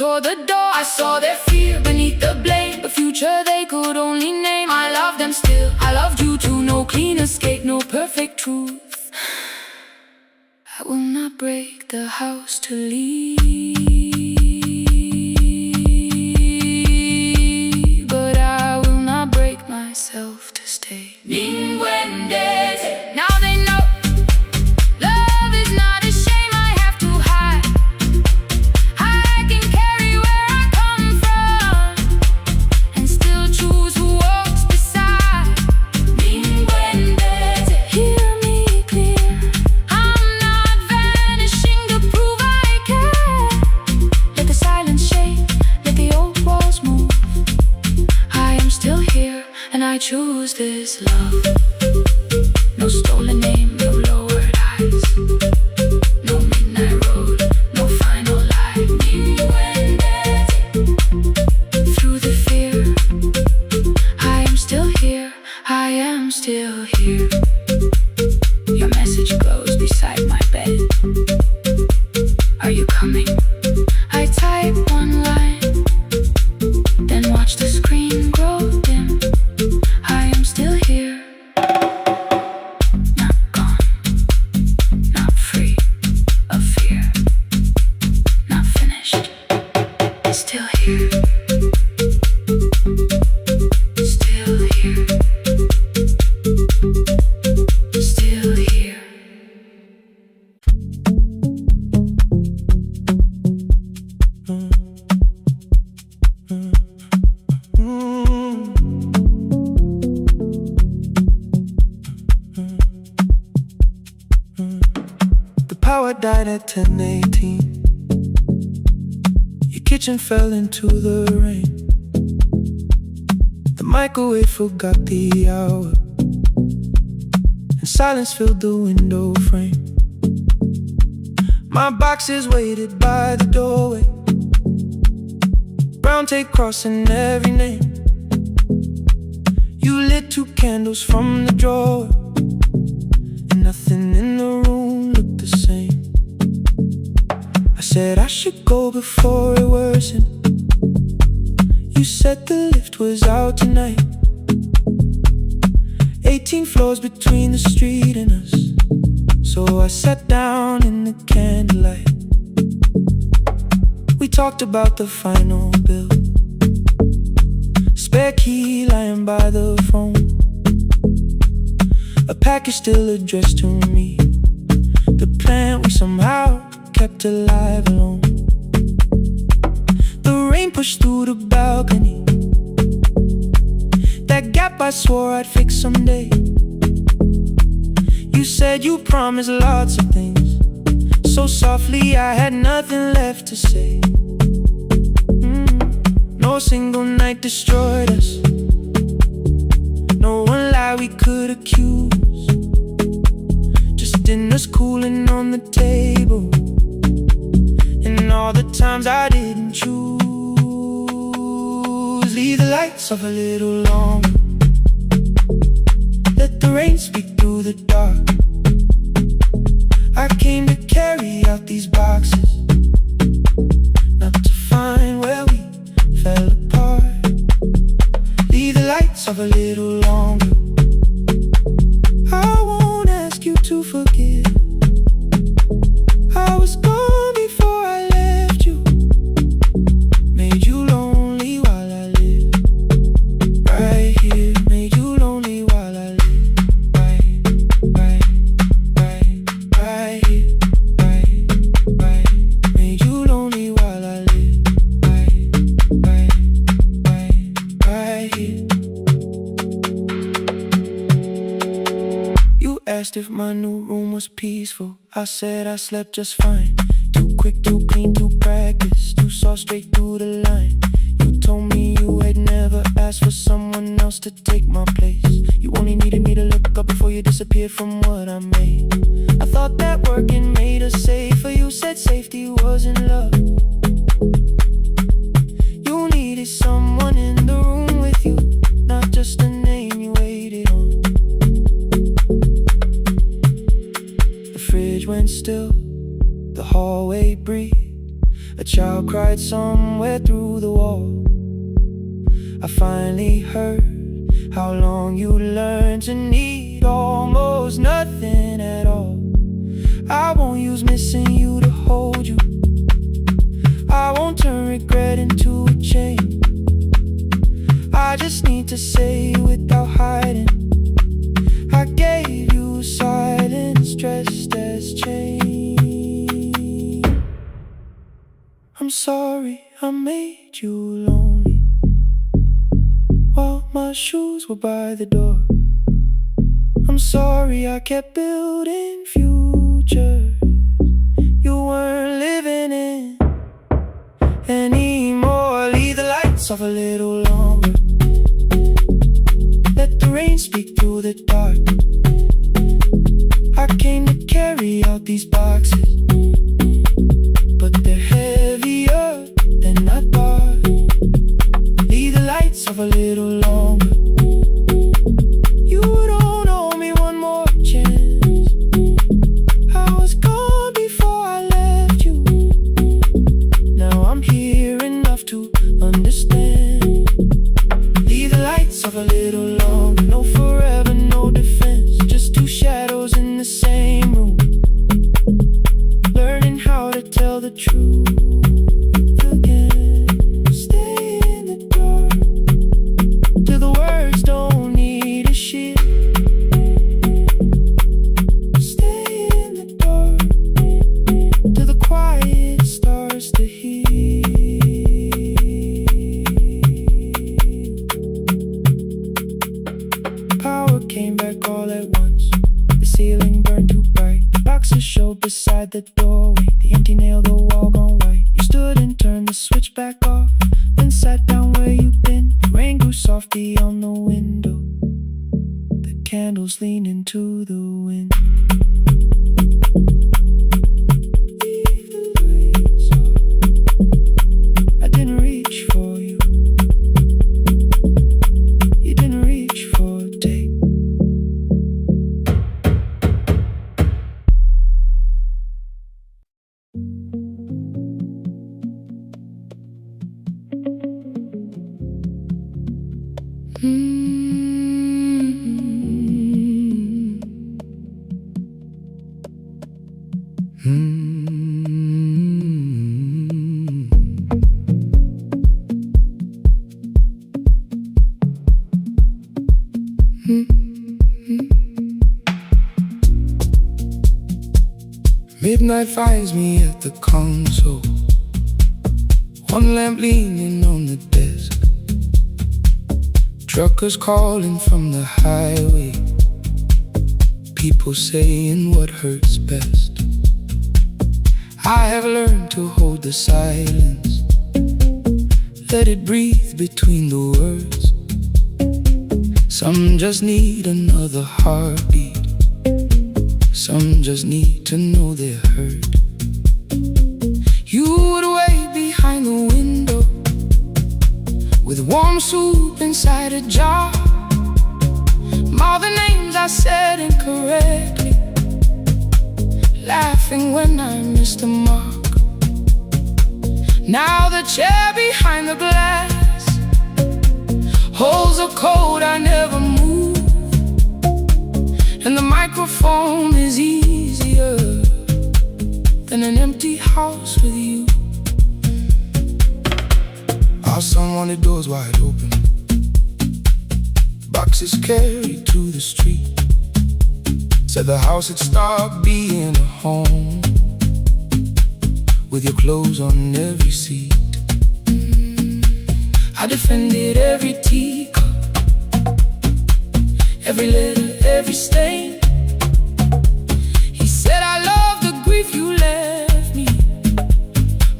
toward the door. I saw their fear beneath the blame, a future they could only name. I love them still, I loved you too. No clean escape, no perfect truth. I will not break the house to leave, but I will not break myself to stay. Now they know love is not a shame I have to hide. I can carry where I come from and still choose who walks beside. Hear me clear, I'm not vanishing to prove I care. Let the silence shake, let the old walls move. I am still here and I choose this love. No stolen name, no lowered eyes, no midnight road, no final lie. Through the fear, I am still here, I am still here. Your message glows beside my bed. Are you coming? I type one line, then watch the screen grow dim. I am still here, not gone, not free of fear, not finished, still here, still here, still here. The power died at 10:18. Your kitchen fell into the rain. The microwave forgot the hour, and silence filled the window frame. My boxes waited by the doorway, brown tape crossing every name. You lit 2 candles from the drawer, and nothing in the room looked the same. I said I should go before it worsened. You said the lift was out tonight. 18 floors between the street and us, so I sat down in the candlelight. We talked about the final bill, spare key lying by the phone, a package still addressed to me, the plant we somehow kept alive alone. The rain pushed through the balcony, that gap I swore I'd fix someday. You said you promised lots of things, so softly I had nothing left to say. No single night destroyed us, no one lie we could accuse, just dinners cooling on the table, and all the times I didn't choose. Leave the lights off a little longer, let the rain speak through the dark. I came to carry out these boxes, not to find where we fell apart. Leave the lights off a little longer, I won't ask you to forgive. I was gone before I left you, made you lonely while I lived right here, made you lonely while I lived right here, right, made you lonely while I lived right here. You asked if my new room was peaceful, I said I slept just fine. Too quick, too clean, too practiced, you saw straight through the line. You told me you had never asked for someone else to take my place. You only needed me to look up before you disappeared from what I made. I thought that working made us safer, you said safety wasn't love. You needed someone in the room with you, not just a name you waited on. The fridge went still, the hallway breathed, a child cried somewhere somewhere through the wall. I finally heard how long you learned to need almost nothing at all. I won't use missing you to hold you. I won't turn regret into a chain. I just need to say without hiding, I gave you silence dressed as change. I'm sorry I made you lonely while my shoes were by the door. I'm sorry I kept building futures you weren't living in anymore. Leave the lights off a little longer, let the rain speak through the dark. I came to carry out these boxes, but they're heavier than I thought. Leave the lights off a little longer. You don't owe me one more chance. I was gone before I left you. Now I'm here enough to understand. Leave the lights off a little longer. No forever, no defense, just two shadows in the same room, learning how to tell the truth again. Stay in the dark till the words don't need a shield. Stay in the dark till the quiet starts to heal. Power came back all at once. The ceiling burned too bright. The boxes showed beside the doorway. The empty nail, the wall gone white. You stood and turned the switch back off, then sat down where you'd been. The rain grew softly on the window. The candles leaned into the wind. Leave the lights off. I didn't reach for you. You didn't reach for a take. Midnight finds me at the console, one lamp leaning on the desk. Truckers calling from the highway, people saying what hurts best. I have learned to hold the silence, let it breathe between the words. Some just need another heartbeat, some just need to know they're heard. You would wait behind the window with warm soup inside a jar. All the names I said incorrectly, laughing when I missed the mark. Now the chair behind the glass holds a code I never moved, and the microphone is easier than an empty house with you. Our son wanted doors wide open, boxes carried to the street. Said the house had stopped being a home, with your clothes on every seat. I defended every teacup, every letter, every stain. He said I love the grief you left me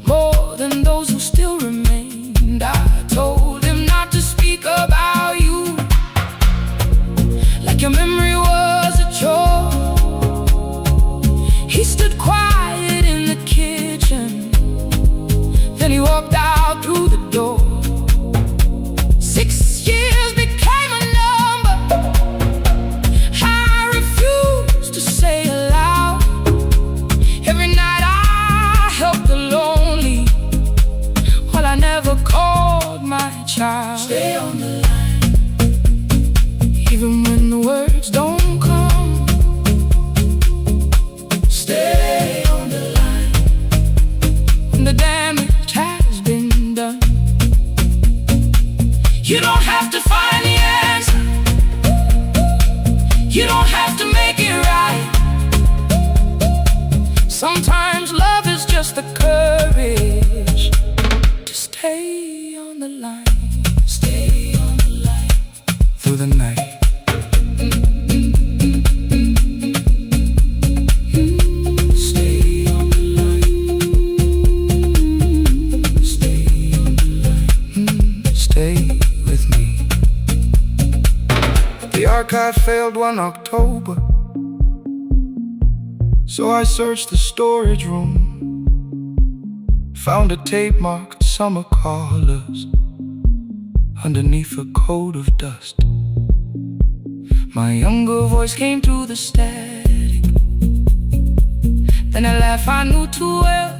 more than those who still remained. I told him not to speak about you like your memory was a chore. He stood quiet in the kitchen, then he walked out through the door. 6 years became a number I refused to say aloud. Every night I helped the lonely never called my child. Stay on the line, even when the words don't come. Stay on the line, when the damage has been done. You don't have to find the answer, you don't have to make it right. Sometimes love is just the courage to stay on the line. Stay on the line through the night. Stay on the line. Stay on the line. Stay with me. The archive failed one October, so I searched the storage room. Found a tape marked summer callers underneath a coat of dust. My younger voice came through the static. Then a laugh I knew too well.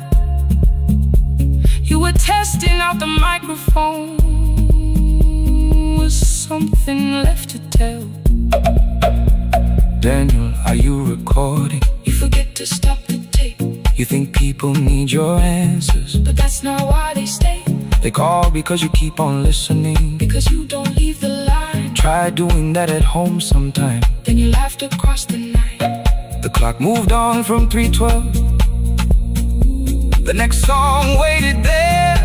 You were testing out the microphone. Was something left to tell? Daniel, are you recording? You forget to stop the tape. You think people need your answers, but that's not why they stay. They call because you keep on listening, because you don't leave the line. Try doing that at home sometime, then you laughed across the night. The clock moved on from 3:12. The next song waited there.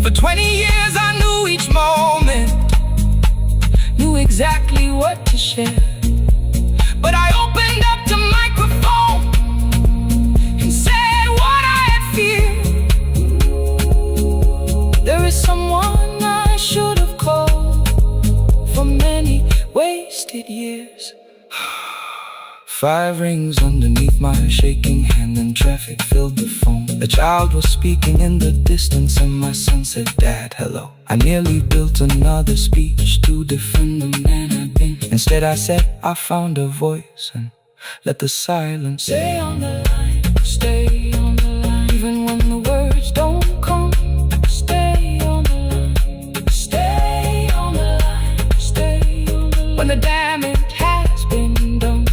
For 20 years I knew each moment, knew exactly what to share. But I opened up the microphone and said what I had feared. There is someone I should have called for many wasted years. 5 rings underneath my shaking hand, and traffic filled the phone. A child was speaking in the distance, and my son said, "Dad, hello." I nearly built another speech to defend the man I've been. Instead I said, I found a voice, and let the silence stay on the line. Stay on the line, even when the words don't come. Stay on the line. Stay on the line. Stay on the line, when the damage has been done.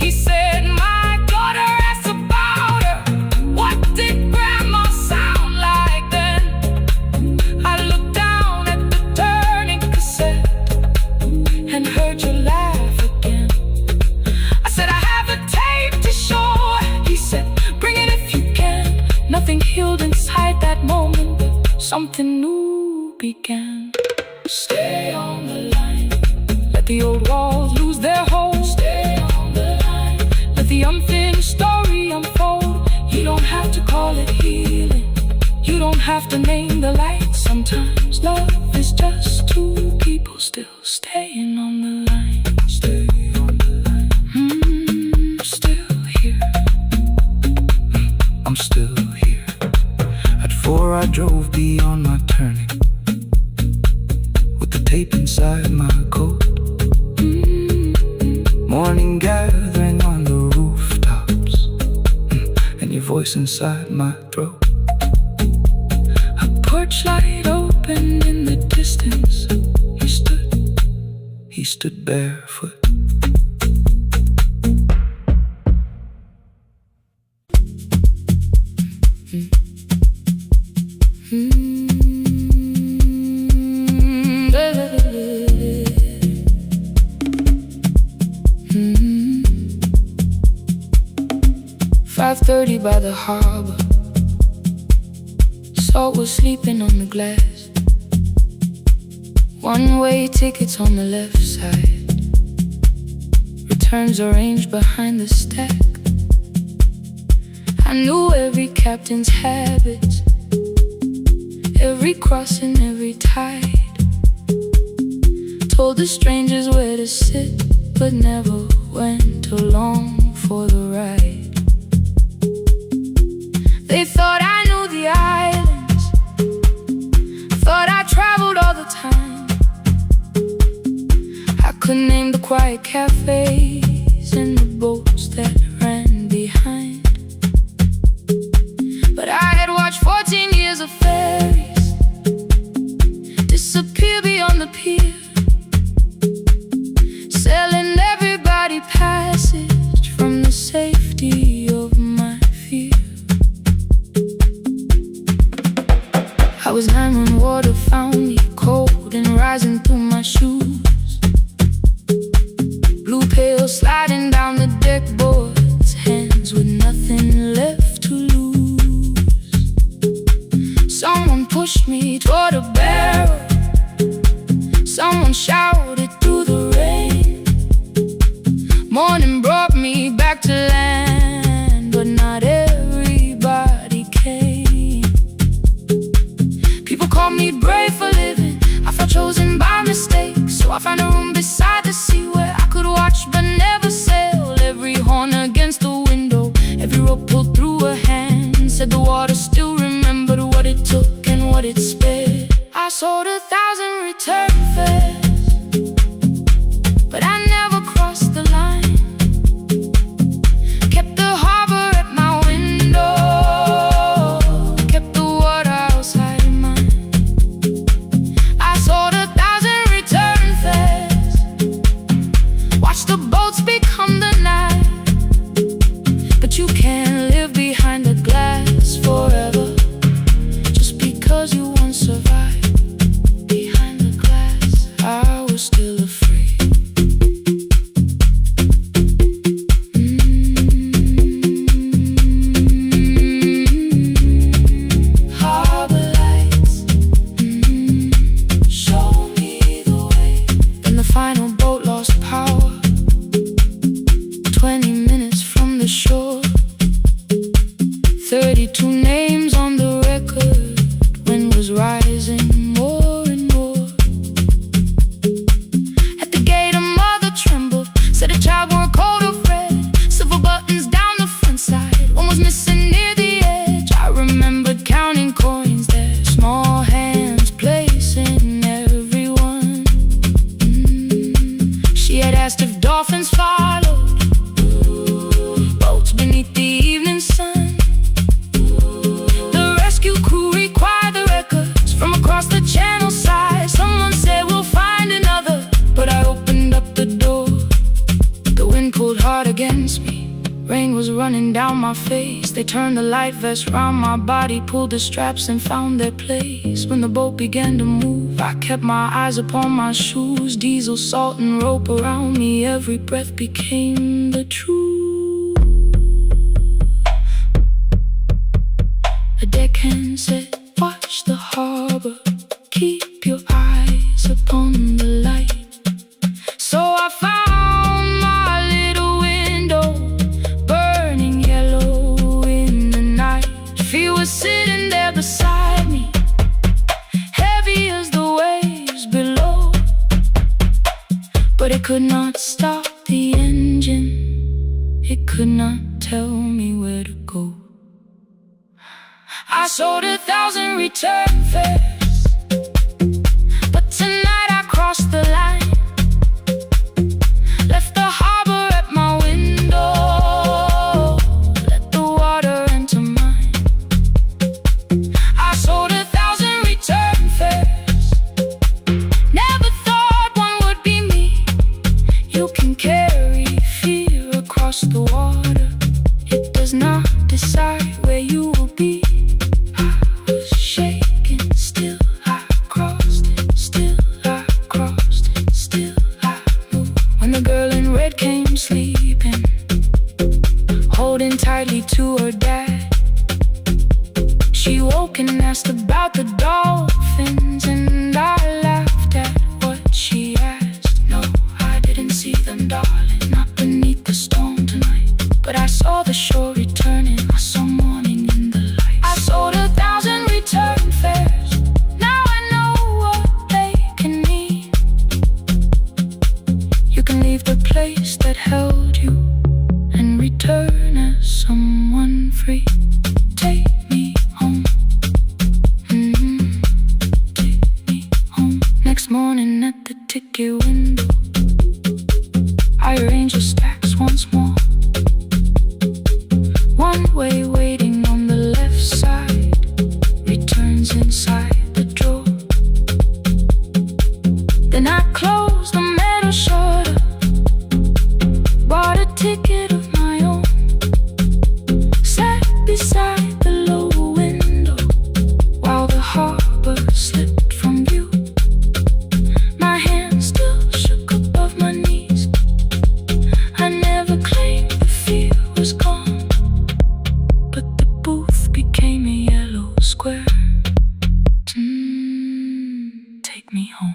He said, my daughter asked about her. What did grandma sound like then? I looked down at the turning cassette and heard you laugh again. I said, I have a tape to show. He said, bring it if you can. Nothing healed inside that moment, but something new began. Stay on the line, let the old walls lose their hold. Stay on the line, let the unfinished story unfold. You don't have to call it healing, you don't have to name the light. Sometimes love is just two people still staying on the line. Stay on the line. Still here. I'm still here. At 4 I drove beyond my turning, with the tape inside my coat. Morning gathering on the rooftops, and your voice inside my throat. A porch light opened in the distance. He stood barefoot. Mm-hmm. 5:30 by the harbor. Salt was sleeping on the glass. One-way tickets on the left side. Returns arranged behind the stack. I knew every captain's habits, every crossing, every tide. Told the strangers where to sit, but never went along for the ride. They thought I knew the islands, thought I traveled all the time. I could name the quiet cafes and the boats that ran behind. But I had watched 14 years of ferries, Warm water found me cold and rising through my shoes. Blue pail sliding down the deck boards, hands with nothing left to lose. Someone pushed me toward a barrel. Someone shouted through the rain. Morning brought me back to land, but not everybody came. People called me brave for living. I felt chosen by mistake, so I found a room beside the sea where I could watch but never sail. Every horn against the window, every rope pulled through a hand, said the water still remembered what it took and what it spared. I sold 1,000 return fares, but I never crossed the line. Kept the harbor at my window, kept the water outside of mine. I sold 1,000 return fares, watched the boats become the night. But you can't live behind the glass forever, just because you once survived. Behind the glass, I was still afraid. Harbor lights, show me the way. Then the final boat lost power, 20 minutes from the shore. 32 names on the record, wind was rising more and more. At the gate a mother trembled, said a child wore a coat of red, silver buttons down the front side, one was missing near the edge. I remembered counting coins there, small hands placing everyone. She had asked if dolphins followed, boats beneath the evening sun. The rescue crew required the records from across the channel side. Someone said we'll find another, but I opened up the door. The wind pulled hard against me, rain was running down my face. They turned the life vest round my body, pulled the straps and found their place. When the boat began to move, I kept my eyes upon my shoes. Diesel, salt and rope around me, every breath became the truth. A deckhand said, watch the harbor, keep your eyes upon the light. So I found my little window, burning yellow in the night. She was sitting there beside me, heavy as the waves below, but it could not stop the engine, it could not tell me where to go. I sold 1,000 return fares, but tonight I crossed the line. Left the harbor at my window, let the water enter mine. I sold 1,000 return fares, never thought one would be me. You can carry fear across the water, it does not decide where you will be. Still I crossed it, still I crossed it, still I moved. When the girl in red came sleeping, holding tightly to her dad, she woke and asked about the dolphins, and I laughed at what she asked. No, I didn't see them, darling, not beneath the storm tonight, but I saw the shore returning, I saw morning in the light. I sold 1,000 return fares, leave the place that held you and return as someone free. Take me home, take me home. Next morning at the ticket window, I arrange the stacks once more. One way waiting on the left side, returns inside the drawer. Then I close the metal shutter, bought a ticket of my own, sat beside the low window while the harbor slipped take me home.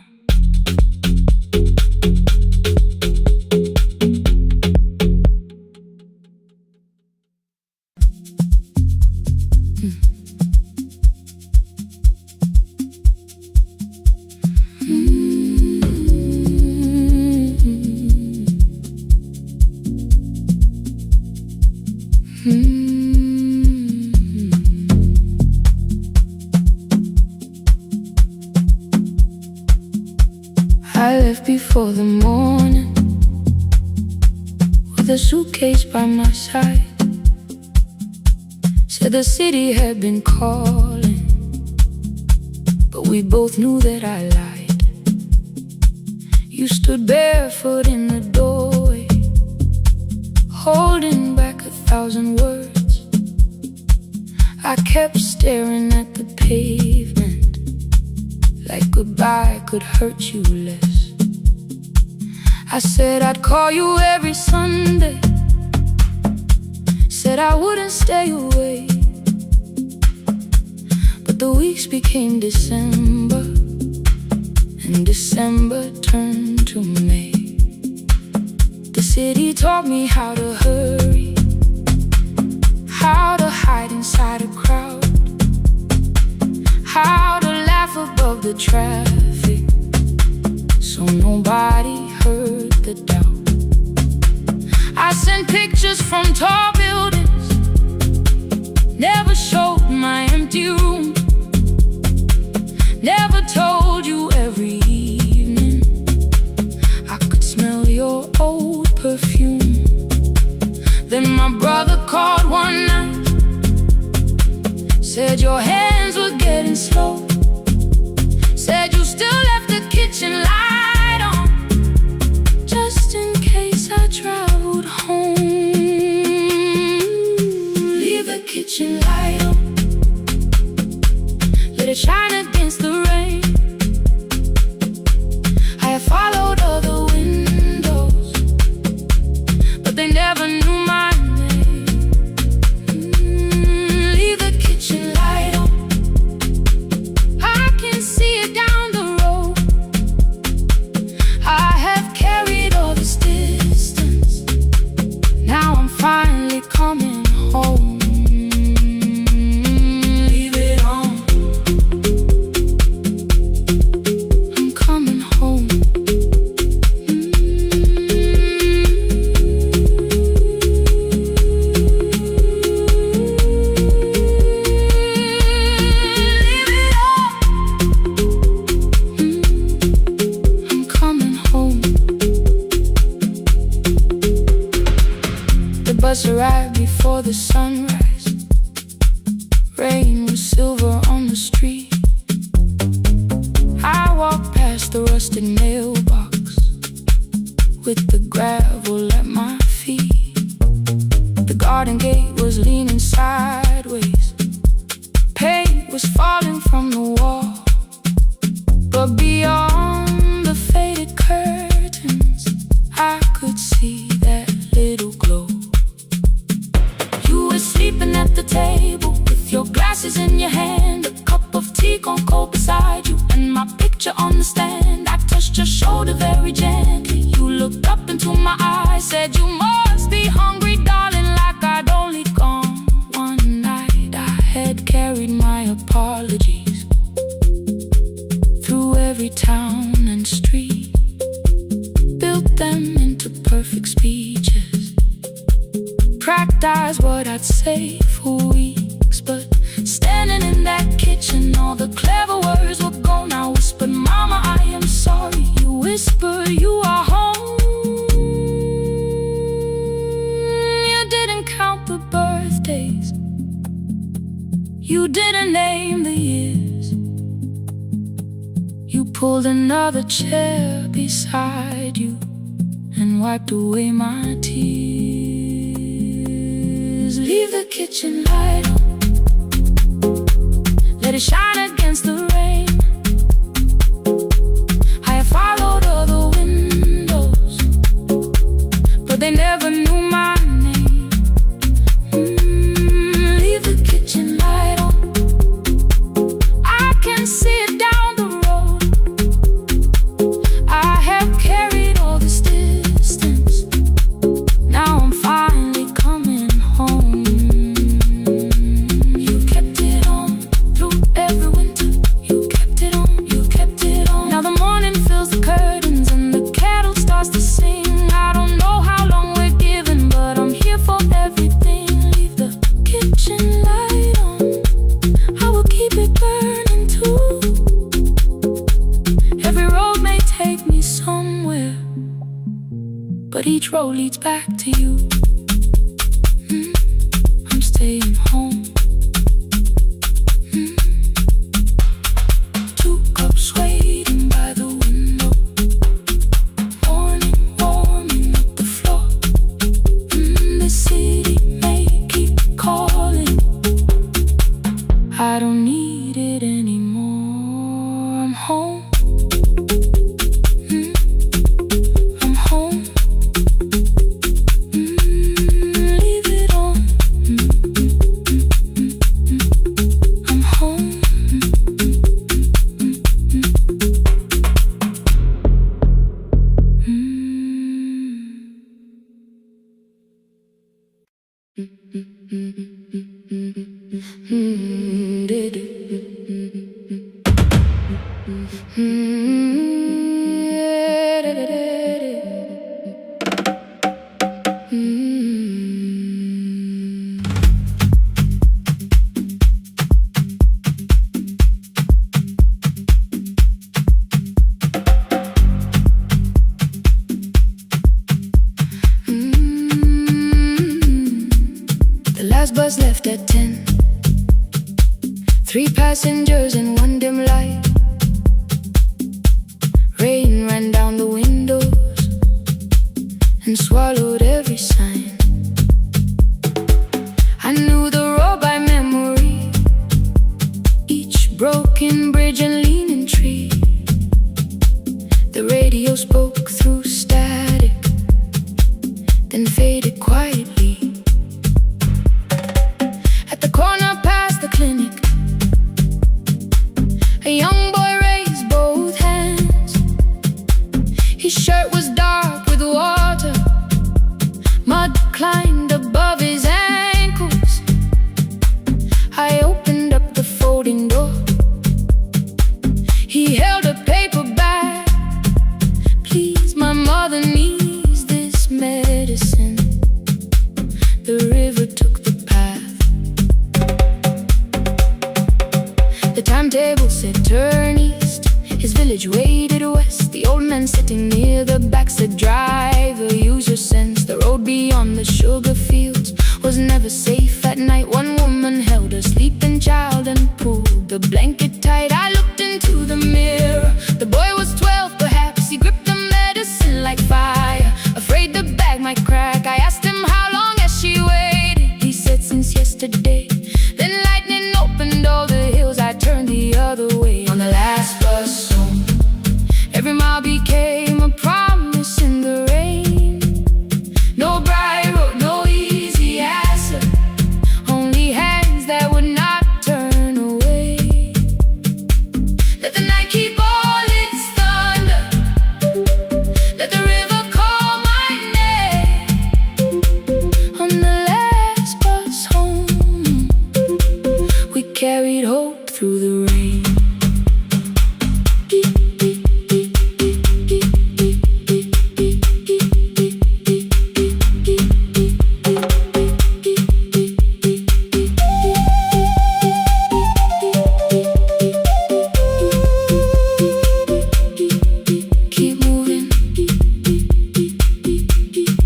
I left before the morning with a suitcase by my side. Said the city had been calling, but we both knew that I lied. You stood barefoot in the doorway, holding back 1,000 words. I kept staring at the pavement, like goodbye could hurt you less. I said I'd call you every Sunday, said I wouldn't stay away. But the weeks became December, and December turned to May. The city taught me how to hurry, how to hide inside a crowd, how to laugh above the traffic, so nobody heard the doubt. I sent pictures from tall buildings, never showed my empty room, never told you every evening I could smell your old perfume. Then my brother called one night, said your hands were getting slow, said you still left the kitchen light on, just in case I traveled home. Leave the kitchen light on, let it shine against the rain. I have followed other windows, but they never knew my name. Leave the kitchen light on, I can see it down the road. I have carried all this distance, now I'm finally coming home. Leave it on, I'm coming home. Leave it on, I'm coming home. The bus arrived before the sunrise. Rain was silver on the street. I walked past the rusted mailbox with the gravel at my feet. The garden gate was leaning sideways, paint was falling from the wall. But beyond the faded curtains, I could see that little glow. You were sleeping at the table with your glasses in your hand, a cup of tea gone cold beside you, and my picture on the stand. I touched your shoulder very gently. You looked up into my eyes, said you must be hungry, darling, like I'd only gone one night. I had carried my apologies through every town and street, built them into perfect speeches, practiced what I'd say for weeks. But standing in that kitchen, all the clever words were gone. I whispered, Mama, I am sorry. You whisper, you are home. You didn't count the birthdays, you didn't name the years. You pulled another chair beside you and wiped away my tears. Leave the kitchen light on, let it shine against the rain. I have followed other windows, but they never knew my name. Leave the kitchen light on, I can see it down the road. each road leads back to you. I'm staying home. 2 cups waiting by the window. Morning warming up the floor. The city may keep calling. I don't need it anymore. I'm home. I'm home. Leave it on. I'm home. The last bus left at 10. 3 passengers and 1 dim light. Rain ran down the windows and swallowed every sign. I knew the road by memory, each broken bridge and leaning tree. The radio spoke through static, then faded quietly. At the corner past the clinic, a young boy raised both hands. His shirt was dark with water. Mud climbed above his ankles. I opened up the folding door. He held a paper bag. Please, my mother needs this medicine. The river took the path. The timetable said turn east. His village waded west. The old man sitting near the back said, driver, use your sense. The road beyond the sugar fields was never safe at night. One woman held her sleeping child and pulled the blanket tight. I looked into the mirror. The boy was 12 perhaps. He gripped the medicine like fire, afraid the bag might crack. I asked him how long has she waited. He said since yesterday. Then lightning opened all the hills. I turned the other way on the last bus home. Every mile became a promise in the rain. No bright road, no easy answer. Only hands that would not turn away. Let the night keep all its thunder. Let the river call my name. On the last bus home, we carried hope through the rain. Keep moving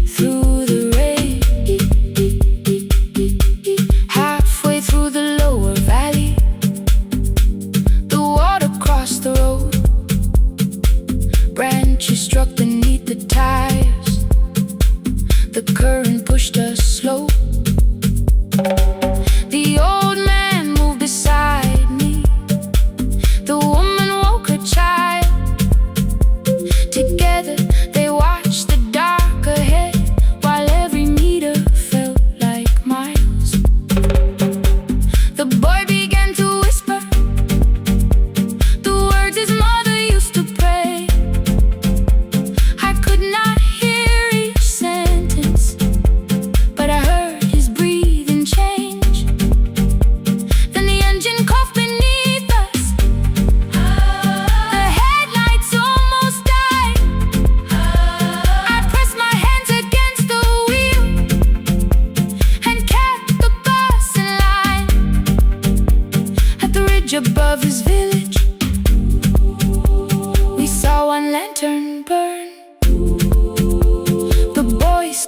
through the rain. Halfway through the lower valley, the water crossed the road. Branches struck beneath the tires. The current pushed us slow. The old man moved beside me. The woman woke her child. Together they watched the dark ahead, while every meter felt like miles. The boy began to whisper the words his mother used to pray. I could not hear each sentence, but I heard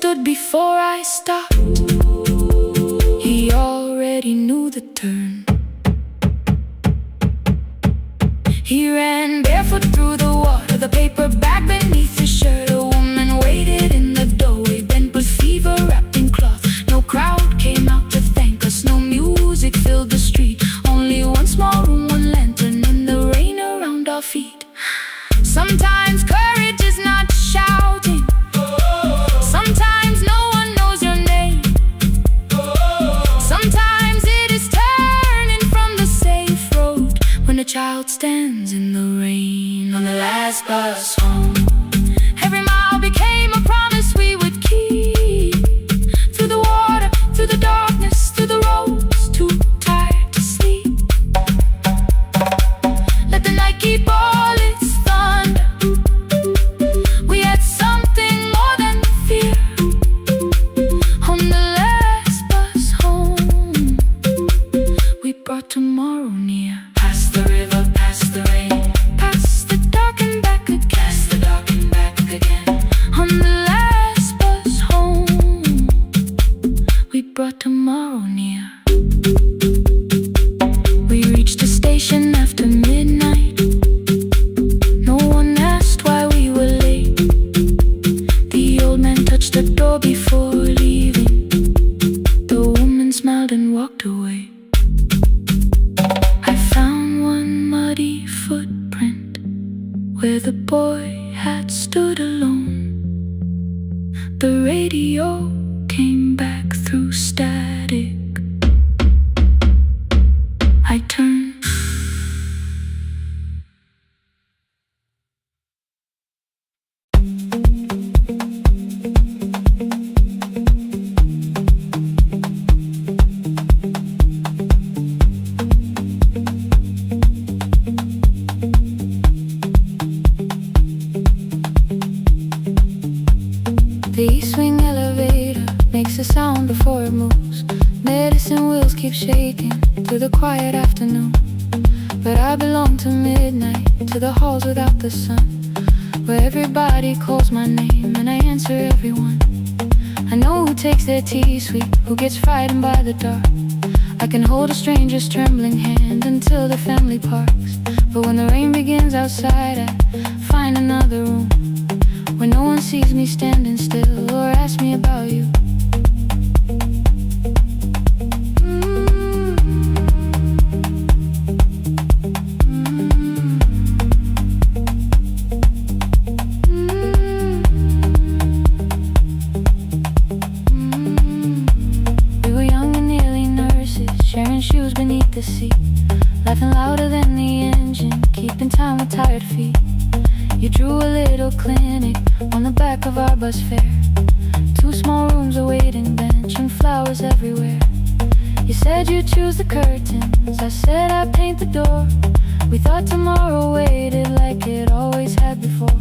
stood before I stopped. He already knew the turn. He ran barefoot through the water, the paper bag beneath his shirt. A woman waited in the doorway, bent with fever, wrapped in cloth. No crowd came out to thank us, no music filled the street. Only one small room, one lantern, and the rain around our feet. Sometimes courage is not shouting. Sometimes no one knows your name. Sometimes it is turning from the safe road when a child stands in the rain on the last bus home. Every mile became a promise we would keep. Through the water, through the darkness, through the roads, too tired to sleep. Let the night keep all its thunder. We had something more than fear. On the last bus home, we brought tomorrow near. Past the river, past the rain, past the dark and back again, past the dark and back again. On the last bus home, we brought tomorrow near. We reached the station after midnight. No one asked why we were late. The old man touched the door before leaving. The woman smiled and walked away. I found one muddy footprint where the boy had stood alone. The radio came back through static. I turned. The east wing elevator makes a sound before it moves. Medicine wheels keep shaking through the quiet afternoon. But I belong to midnight, to the halls without the sun, where everybody calls my name and I answer everyone. I know who takes their tea sweet, who gets frightened by the dark. I can hold a stranger's trembling hand until the family parks. But when the rain begins outside, I find another room where no one sees me standing still or asks me about you. We were young and nearly nurses, sharing shoes beneath the seat, laughing louder than the engine, keeping time with tired feet. You drew a little clinic on the back of our bus fare. 2 small rooms, a waiting bench, and flowers everywhere. You said you'd choose the curtains, I said I'd paint the door. We thought tomorrow waited like it always had before.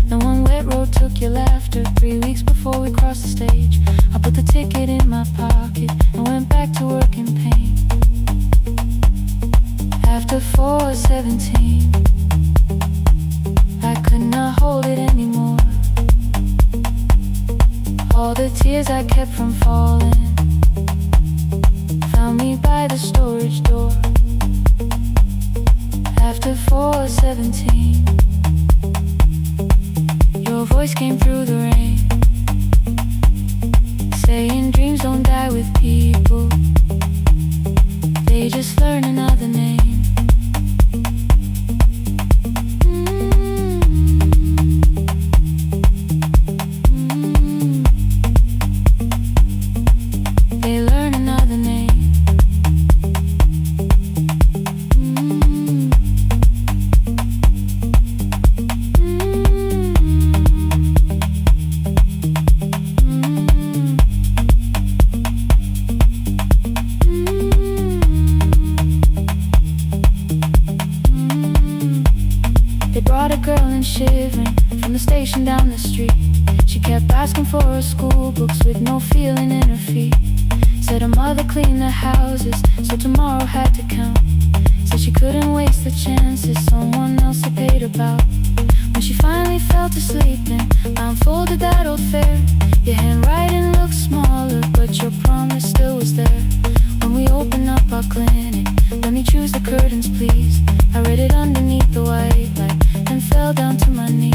Then one wet road took your laughter. 3 weeks before we crossed the stage, I put the ticket in my pocket and went back to work in pain. After 4:17, I could not hold it anymore. All the tears I kept from falling found me by the storage door. After 4:17, your voice came through the rain, saying dreams don't die with people, they just learn another name. They learn another name. They brought a girl in shivering from the station down the street. She kept asking for her school books with no feeling in her feet. Said her mother cleaned the houses, so tomorrow had to count. Said she couldn't waste the chances someone else had paid about. When she finally fell to sleep and I unfolded that old fare, your handwriting pardons, please. I read it underneath the white light and fell down to my knees.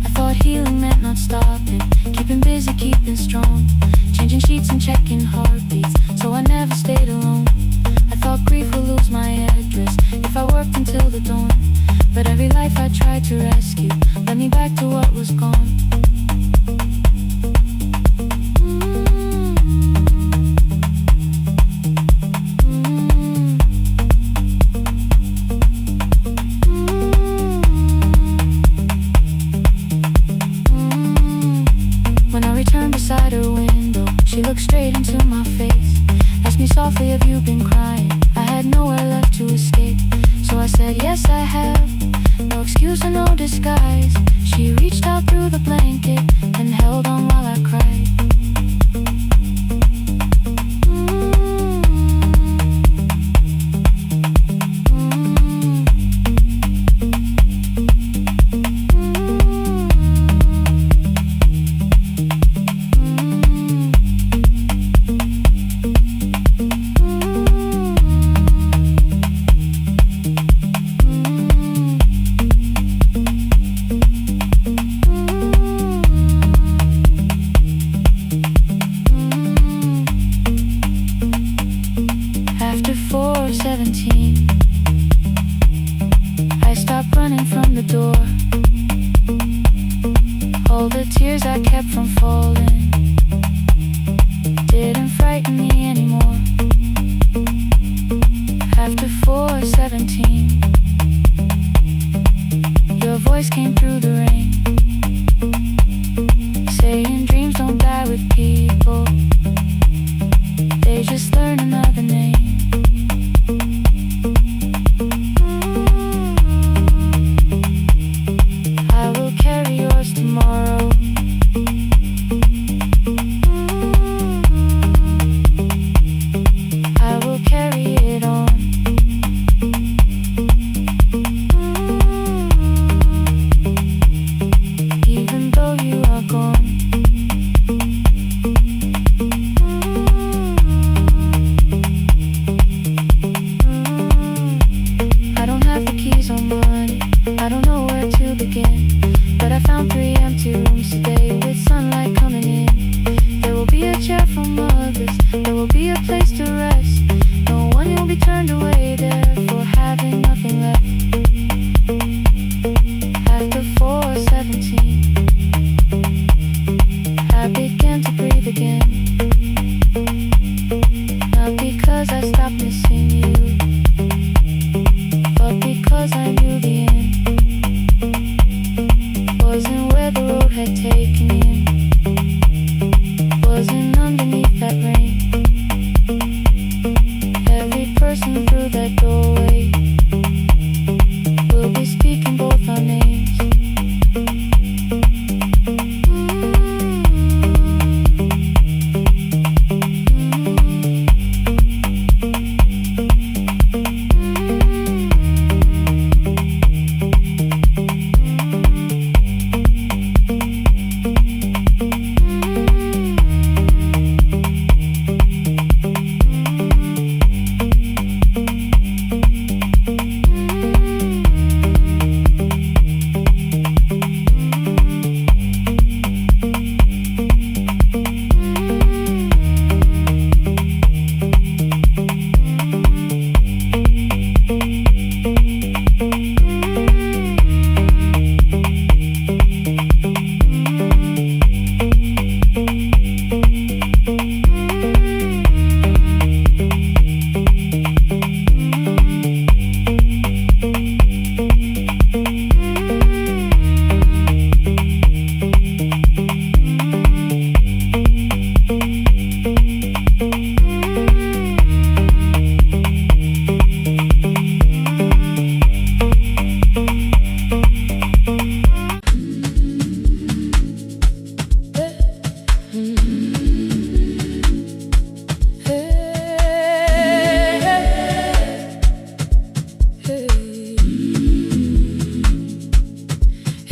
I thought healing meant not stopping, keeping busy, keeping strong, changing sheets and checking heartbeats, so I never stayed alone. I thought grief would lose my address if I worked until the dawn, but every life I tried to rescue led me back to what was gone. When I returned beside her window, she looked straight into my face, asked me softly, have you been crying? I had nowhere left to escape, so I said, yes I have, no excuse or no disguise. She reached out through the blanket and held on while I cried. After 4:17, I stopped running from the door. All the tears I kept from falling didn't frighten me anymore. After 4:17, your voice came through the rain, saying dreams don't die with people, they just learn another name. I will carry yours tomorrow. I will carry it on.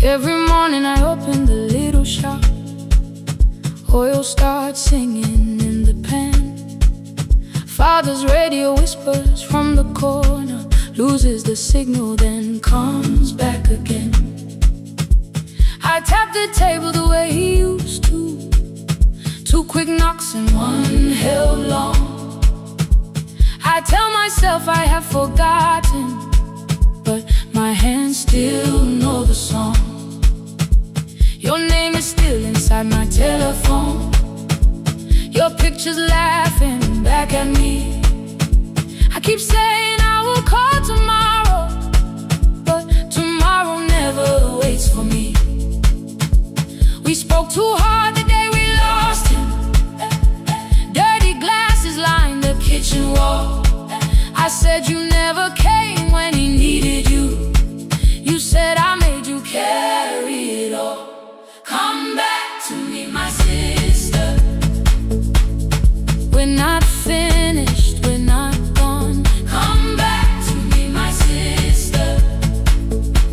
Every morning I open the little shop. Oil starts singing in the pan. Father's radio whispers from the corner, loses the signal, then comes back again. I tap the table the way he used to. 2 quick knocks and 1 held long. I tell myself I have forgotten, but my hands still know the song. Your name is still inside my telephone. Your picture's laughing back at me. I keep saying I will call tomorrow, but tomorrow never waits for me. We spoke too hard the day we lost him. Dirty glasses lined the kitchen wall. I said you never came when he needed you. You said I made you carry it all. Come back to me, my sister. We're not finished, we're not gone. Come back to me, my sister.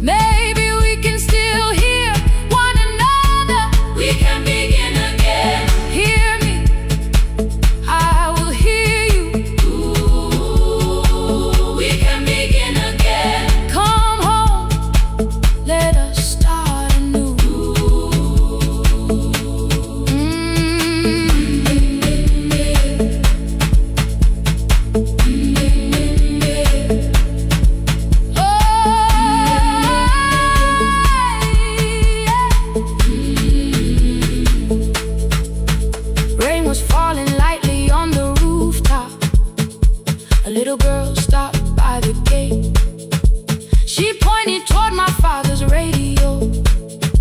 Maybe we can still hear one another. We can begin again. Hear me, I will hear you. Ooh, we can begin again. Come home, let us start anew. Rain was falling lightly on the rooftop. A little girl stopped by the gate. She pointed toward my father's radio,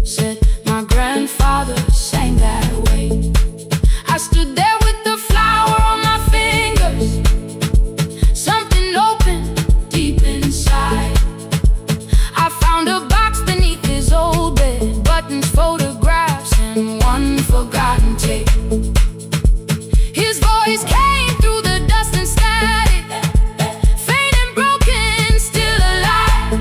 said my grandfather sang that way. I stood there with the flower on my fingers. Something opened deep inside. I found a box beneath his old bed, buttons, photographs, and 1 forgotten tape. His voice came through the dust and static, faint and broken, still alive.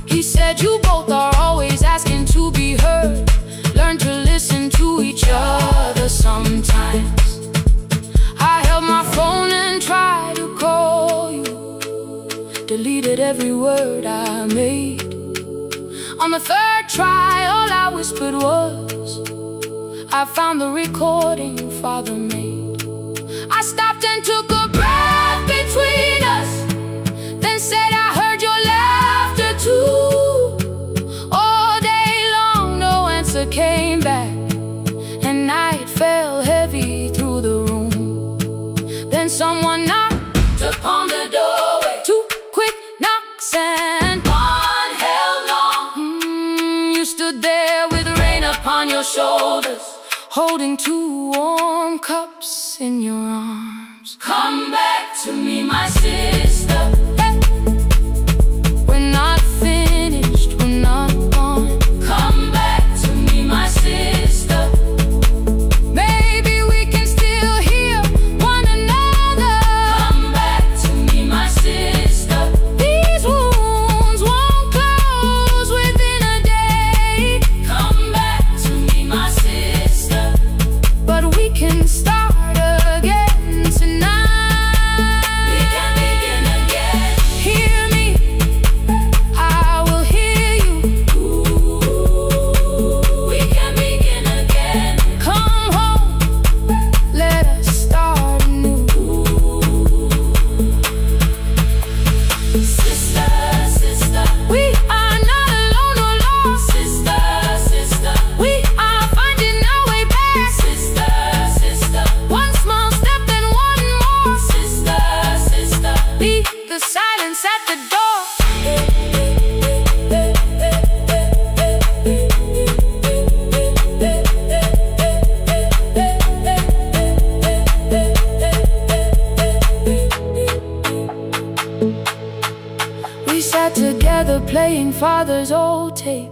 He said you both are always asking to be heard. Learn to listen to each other sometimes. I held my phone and tried to call you, deleted every word I made. On the 3rd try, all I whispered was, I found the recording Father made. I stopped and took a breath between us, then said I heard your laughter too. All day long no answer came back, and night fell heavy through the room. Then someone knocked upon the doorway. 2 quick knocks and 1 held long. You stood there with rain upon your shoulders, holding 2 warm cups in your arms. Come back to me, my sister. Hey. We're not finished, we're not gone. Come back to me, my sister. Maybe we can still hear one another. Come back to me, my sister. These wounds won't close within a day. Come back to me, my sister. But we can start again tonight. We can begin again. Hear me, I will hear you. Ooh, we can begin again. Come home, let us start anew. Sister, sister, we are not alone or lost. Sister, sister, we are finding our way back. Sister, sister, 1 small step and 1 more. Sister, sister, leave the silence at the door. We sat together playing Father's old tape,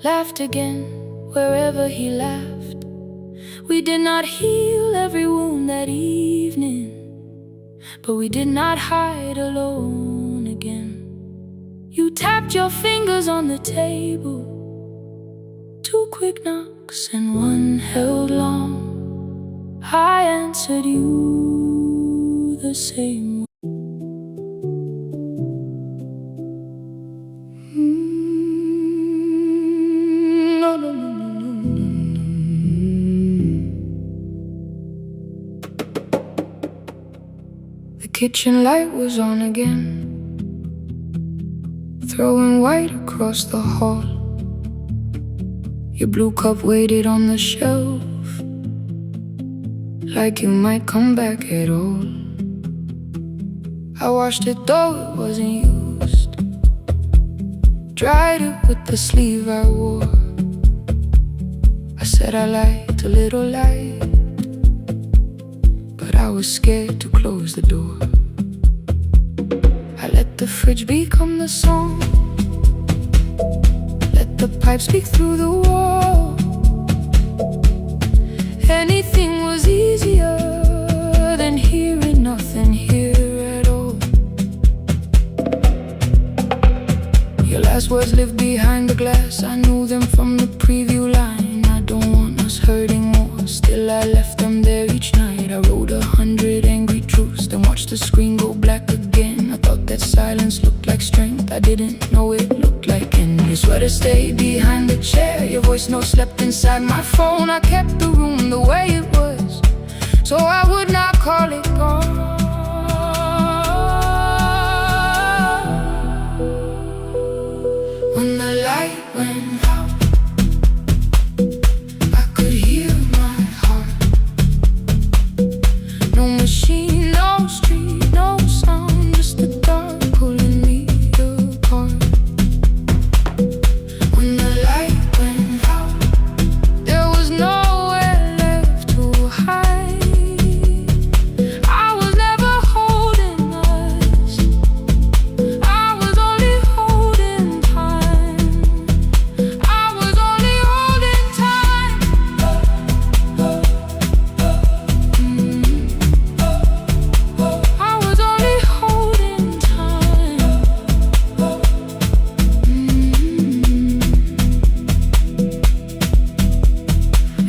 laughed again wherever he laughed. We did not heal every wound that evening, but we did not hide alone again. You tapped your fingers on the table, 2 quick knocks and 1 held long. I answered you the same way. No, no, no, no, no, no, no. The kitchen light was on again, throwing white across the hall. Your blue cup waited on the shelf, like you might come back at all. I washed it though it wasn't used, dried it with the sleeve I wore. I said I liked a little light, but I was scared to close the door. I let the fridge become the song, let the pipe speak through the wall. Anything was easier than hearing nothing here at all. Your last words lived behind the glass, I knew them from the preview line. I don't want us hurting more, still I left them there each night. I wrote 100 angry truths, then watched the screen go black again. I thought that silence looked like strength, I didn't know it looked like end. Your sweater stayed behind the chair, your voice note slept inside my phone. I kept the room the way it was, so I would not call it gone. When the light went out, I could hear my heart. No machine, no street, no sound, just the dark pulling me apart. When the light went out, there was nowhere left to hide. I was never holding us, I was only holding time. I was only holding time. I was only holding time.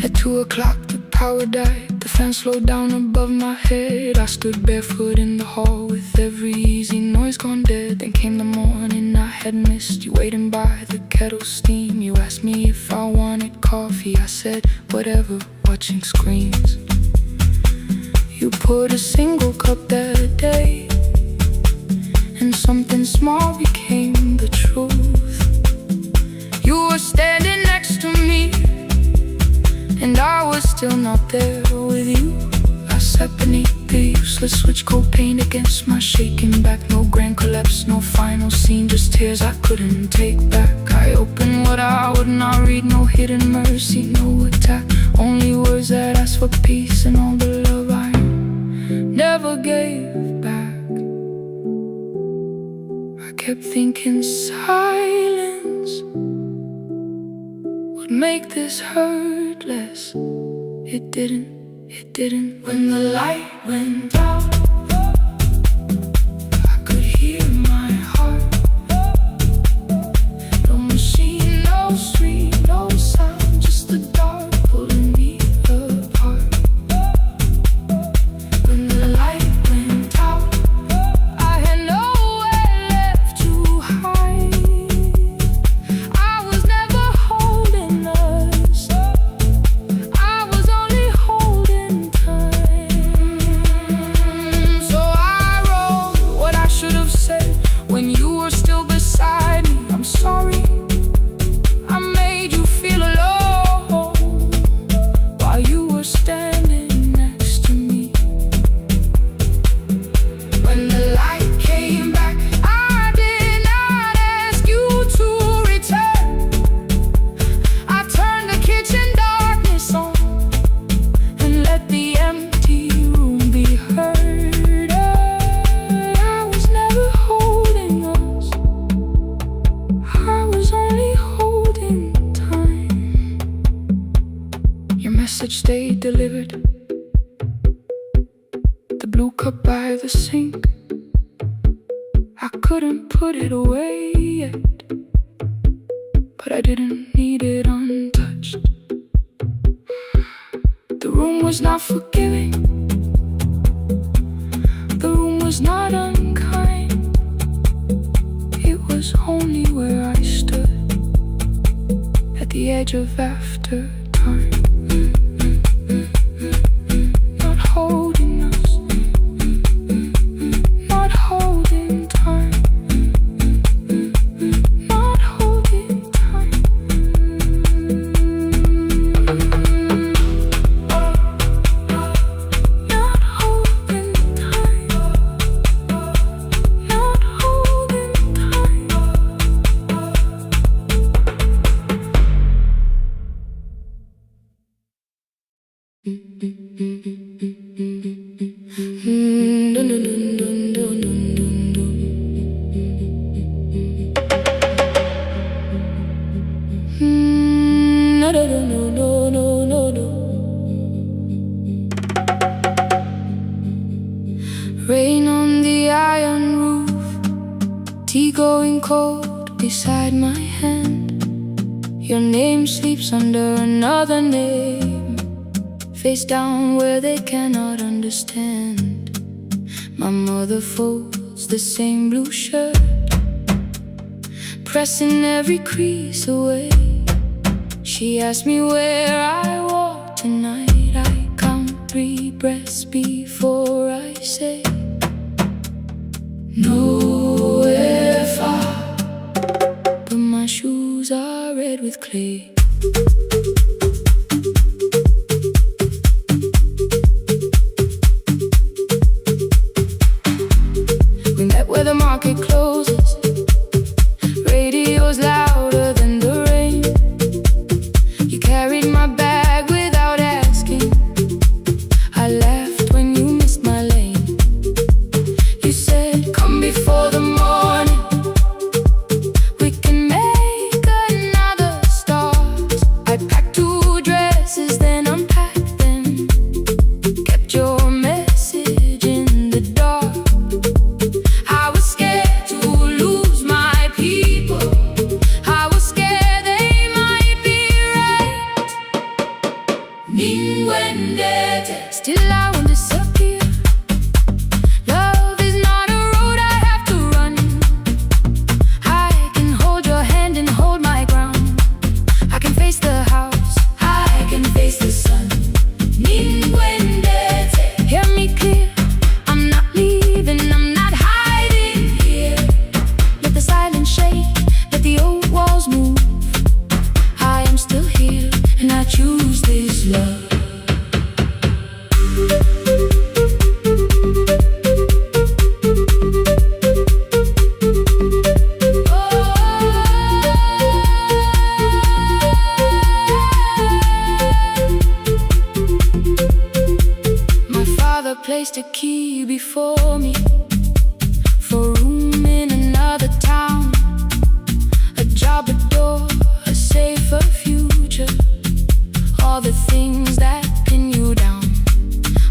At 2 o'clock the power died, the fan slowed down above my head. I stood barefoot in the hall with every easy noise gone dead. Then came the morning I had missed, you waiting by the kettle steam. You asked me if I wanted coffee, I said whatever, watching screens. You poured a single cup that day, and something small became the truth. You were standing next to me, and I was still not there with you. I sat beneath the useless switch, cold paint against my shaking back. No grand collapse, no final scene, just tears I couldn't take back. I opened what I would not read, no hidden mercy, no attack, only words that asked for peace and all the love I never gave back. I kept thinking silence would make this hurt less. It didn't, it didn't. When the light went out, I could hear my heart. No machine, no street, no sound, just the dark pulling me apart. When the light went out, I had nowhere left to hide. I was never holding us, I was only holding time. So I wrote what I should have said when you were still beside me. I'm sorry, I made you feel alone while you were standing next to me. When the light came back, I did not ask you to return. I turned the kitchen darkness on and let the empty room be heard. I was never holding us, I was only holding time. Your message stayed delivered, the blue cup by the sink. I couldn't put it away yet, but I didn't need it untouched. touched. The room was not forgiving. The room was not unkind. It was only where I stood at the edge of after time. Not holding us, not holding time, not holding time. Not holding time, not holding time. Dun, dun, dun, dun, dun, dun, dun, dun. No, no, no, no, no, no, no. Rain on the iron roof, tea going cold beside my hand. Your name sleeps under another name, face down where they cannot understand. My mother folds the same blue shirt, pressing every crease away. She asks me where I walk tonight. I count 3 breaths before I say nowhere far, but my shoes are red with clay. We met where the market closes. Radio's louder than the rain. You carried my bag without asking. I laughed when you missed my lane. You said, come before the morning, we can make another start. I packed 2 dresses, then unpacked them, kept your message in the dark. I was scared to lose my people. I was scared they might be right. Ninguendete, still I won't disappear. Love is not a road I have to run. I can hold your hand and hold my ground. I can face the house, I can face the sun. Ninguendete, hear me clear. I'm not leaving, I'm not hiding here. Let the silence shake, let the old walls move. I am still here, and I choose this love. My father placed a key before me for room in another town, a job, a door, a safer future, all the things that pin you down.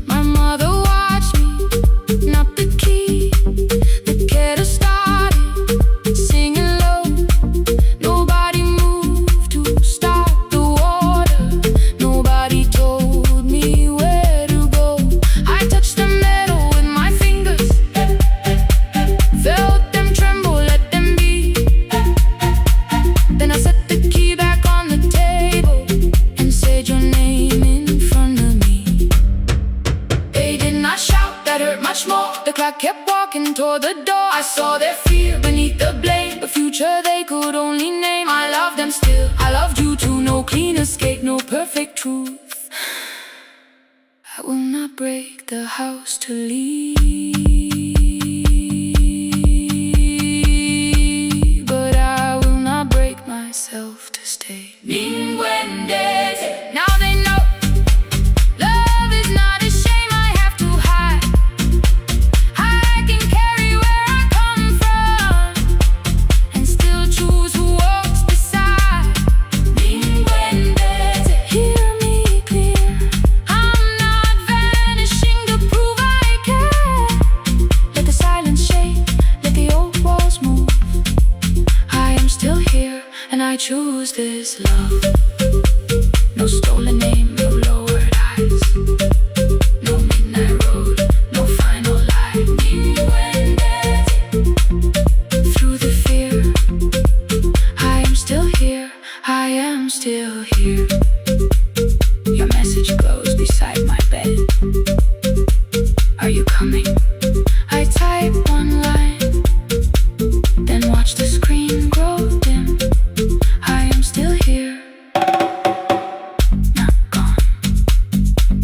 My mother watched me, not the key, the kettle started singing low. Nobody moved to stop the water, nobody told me where to go. I touched the metal with my fingers, felt them tremble, let them be. Then I set the key back on the table and said your name in front of me. They did not shout, that hurt much more. The clock kept walking toward the door. I saw their fear beneath the blame, a future they could only name. I loved them still, I loved you too. No clean escape, no perfect truth. I will not break the house to leave, but I will not break myself to stay. Ninguendete, now they know love is not a shame I have to hide. I can carry where I come from and still choose who walks beside. Ninguendete, hear me clear. I'm not vanishing to prove I care. Let the silence shake, let the old walls move. I am still here, and I choose this love. No stolen name, no lowered eyes, no midnight road, no final lie. Through the fear, I am still here, I am still here. Your message glows beside my bed. Are you coming? I type one line, then watch the screen grow dim. I am still here, not gone,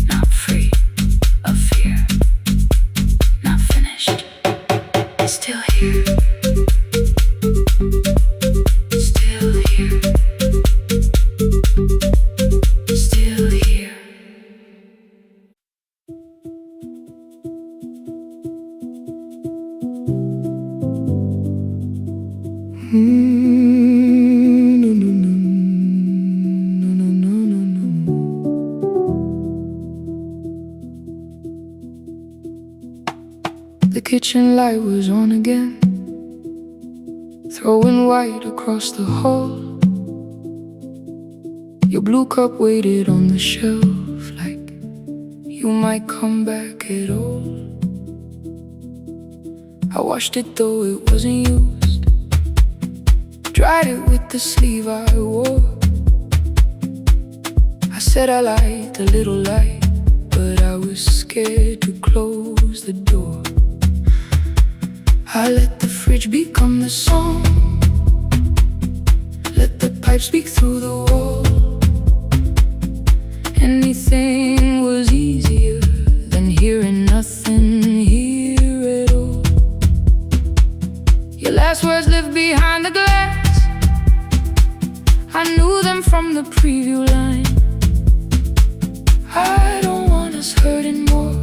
not free of fear, not finished, still here, still here, still here. The kitchen light was on again, throwing white across the hall. Your blue cup waited on the shelf, like you might come back at all. I washed it though it wasn't used, dried it with the sleeve I wore. I said I liked a little light, but I was scared to close the door. I let the fridge become the song, let the pipe speak through the wall. Anything was easier than hearing nothing here at all. Your last words lived behind the glass, I knew them from the preview line. I don't want us hurting more,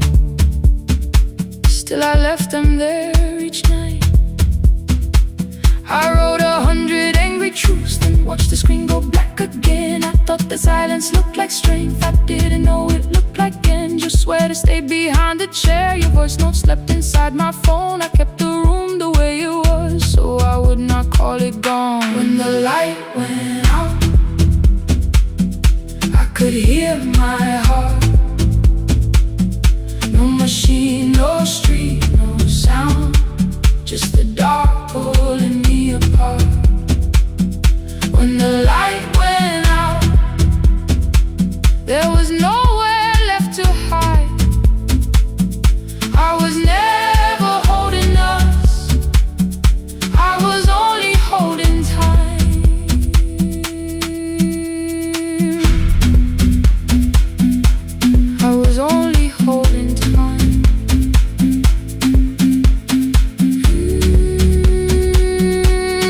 still I left them there each night. I wrote 100 angry truths, then watched the screen go black again. I thought the silence looked like strength, I didn't know it looked like end. You swear to stay behind the chair, your voice note slept inside my phone. I kept the room the way it was, so I would not call it gone. When the light went out, I could hear my heart. No machine, no street, no sound, just the dark pulling me apart. When the light went out, there was nowhere left to hide. I was never holding us, I was only holding time. I was only holding time.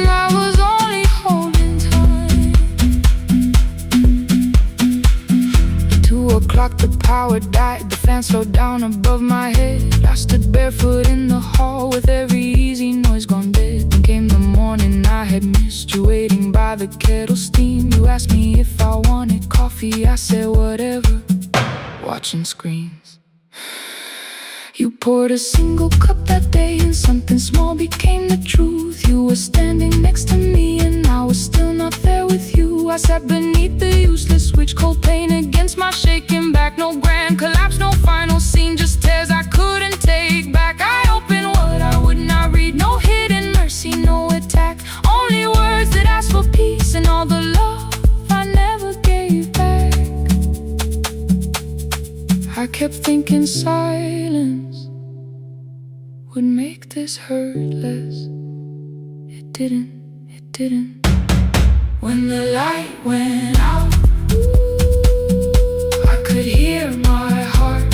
I was only holding time. At 2 o'clock the power died, the fan slowed down above my head. I stood barefoot in the hall with every easy noise gone dead. Then came the morning I had missed, you waiting by the kettle steam. You asked me if I wanted coffee, I said whatever, watching screens. You poured a single cup that day and something small became the truth. You were standing next to me and I was still not there with you. I sat beneath the useless switch, cold pain against my shaking back. No grand collapse, no final scene, just tears I couldn't take back. I opened what I would not read, no hidden mercy, no attack. Only words that asked for peace and all the love I never gave back. I kept thinking silence would make this hurt less. It didn't, it didn't. When the light went out, I could hear my heart.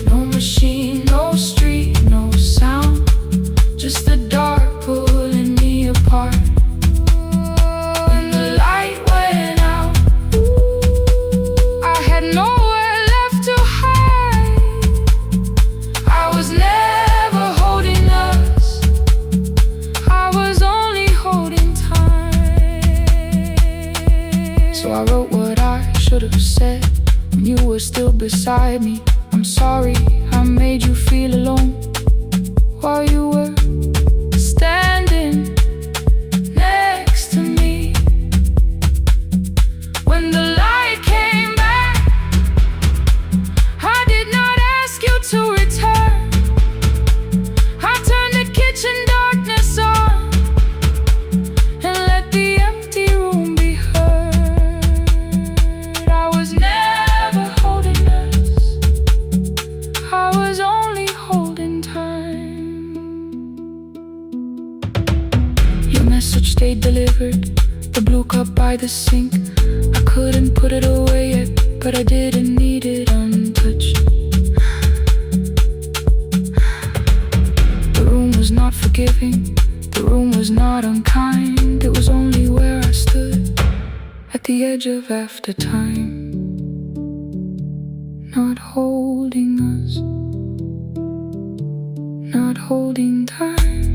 No machine, no street, no sound, just the dark pulling me apart. When the light went out, I had nowhere left to hide. I was never holding us, I was only holding time. So I wrote what I should have said when you were still beside me. I'm sorry I made you feel alone while you were standing next the blue cup by the sink. I couldn't put it away yet, but I didn't need it untouched. The room was not forgiving, the room was not unkind. It was only where I stood at the edge of after time, not holding us, not holding time.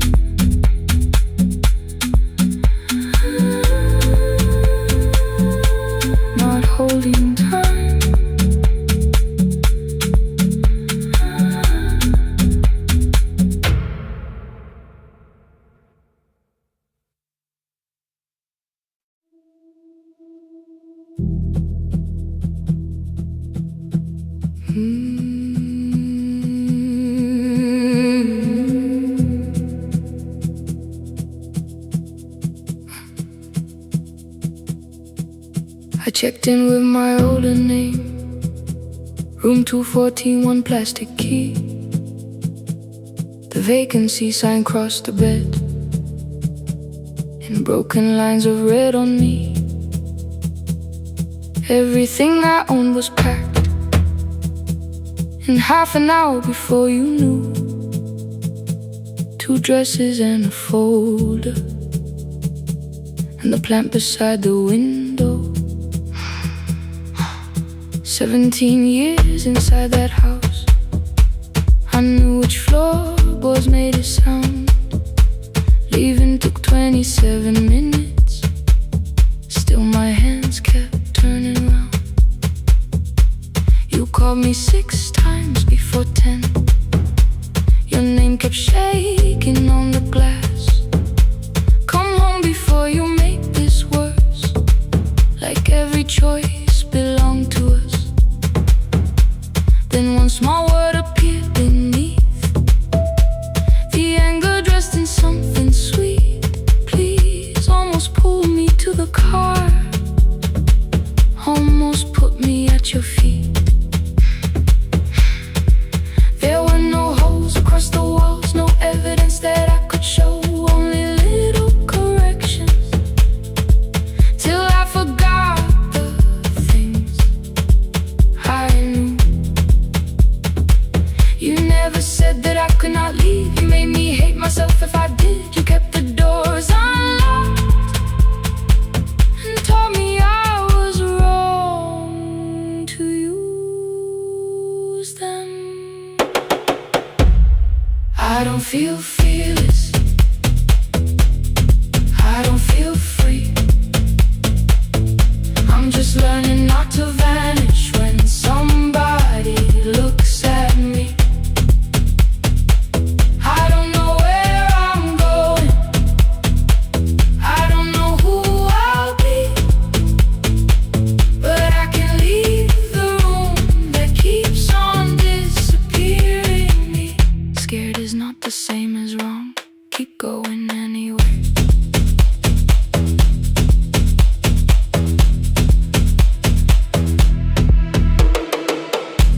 Not holding time. I checked in with my older name, room 214, one plastic key. The vacancy sign crossed the bed in broken lines of red on me. Everything I owned was packed in half an hour before you knew. 2 dresses and a folder, and the plant beside the window. 17 years inside that house, I knew which floorboards made a sound. Leaving took 27 minutes, still my hands kept turning round. You called me 6 times before 10. Your name kept shaking on the glass. Come home before you make this worse, like every choice belonged to us. Then one small word appeared beneath, the anger dressed in something sweet. Please, almost pulled me to the car, almost put me at your feet. There were no holes across the walls, no evidence that I could show, only little corrections, till I forgot the things I knew. You never said that I could not leave. You made me hate myself if I did. You kept the doors unlocked and told me I was wrong to use them. I don't feel fearless, I don't feel free. I'm just learning not to vanish when somebody looks at me. I don't know where I'm going, I don't know who I'll be, but I can leave the room that keeps on disappearing me. Scared is not the same as wrong, keep going anyway.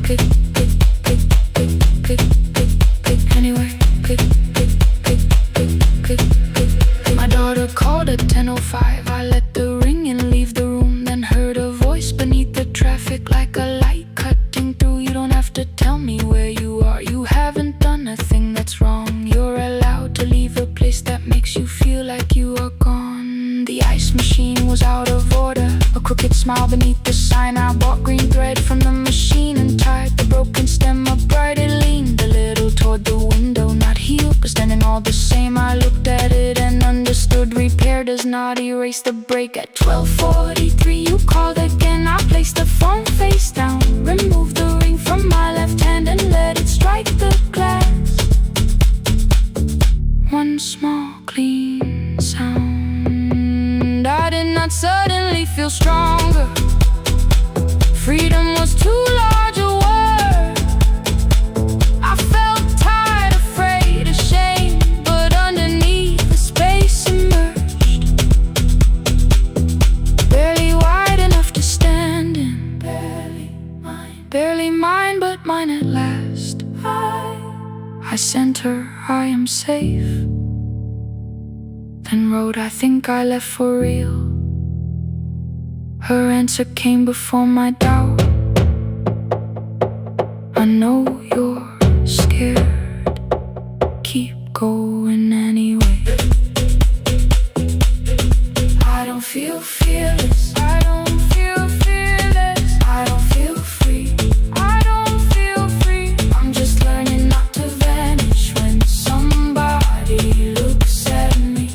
Pick, pick, pick, pick, pick, pick, pick, anyway. Pick, pick, pick, pick, pick, pick, pick. My daughter called at 10:05. I let the ring and leave the room, then heard a voice beneath the traffic like a light cutting through. You don't have to tell me where you are, you haven't done a thing that's wrong. You're allowed to leave a place that makes you feel like you are gone. The ice machine was out of order, a crooked smile beneath the sign. I bought green thread from the machine and tied the broken stem upright. It leaned a little toward the window, not healed but standing all the same. I looked at it and understood repair does not erase the break. At 12:43 you called again. I placed the phone face down, removed the ring from my left hand and let it strike the glass. One small clean sound. I did not suddenly feel stronger. Freedom was too large a word. I felt tired, afraid, ashamed, but underneath the space emerged, barely wide enough to stand in. Barely mine, but mine at last. I sent her, I am safe. and wrote, "I think I left for real." Her answer came before my doubt. "I know you're scared, keep going anyway." I don't feel fearless, I don't feel fearless, I don't feel free, I don't feel free. I'm just learning not to vanish when somebody looks at me.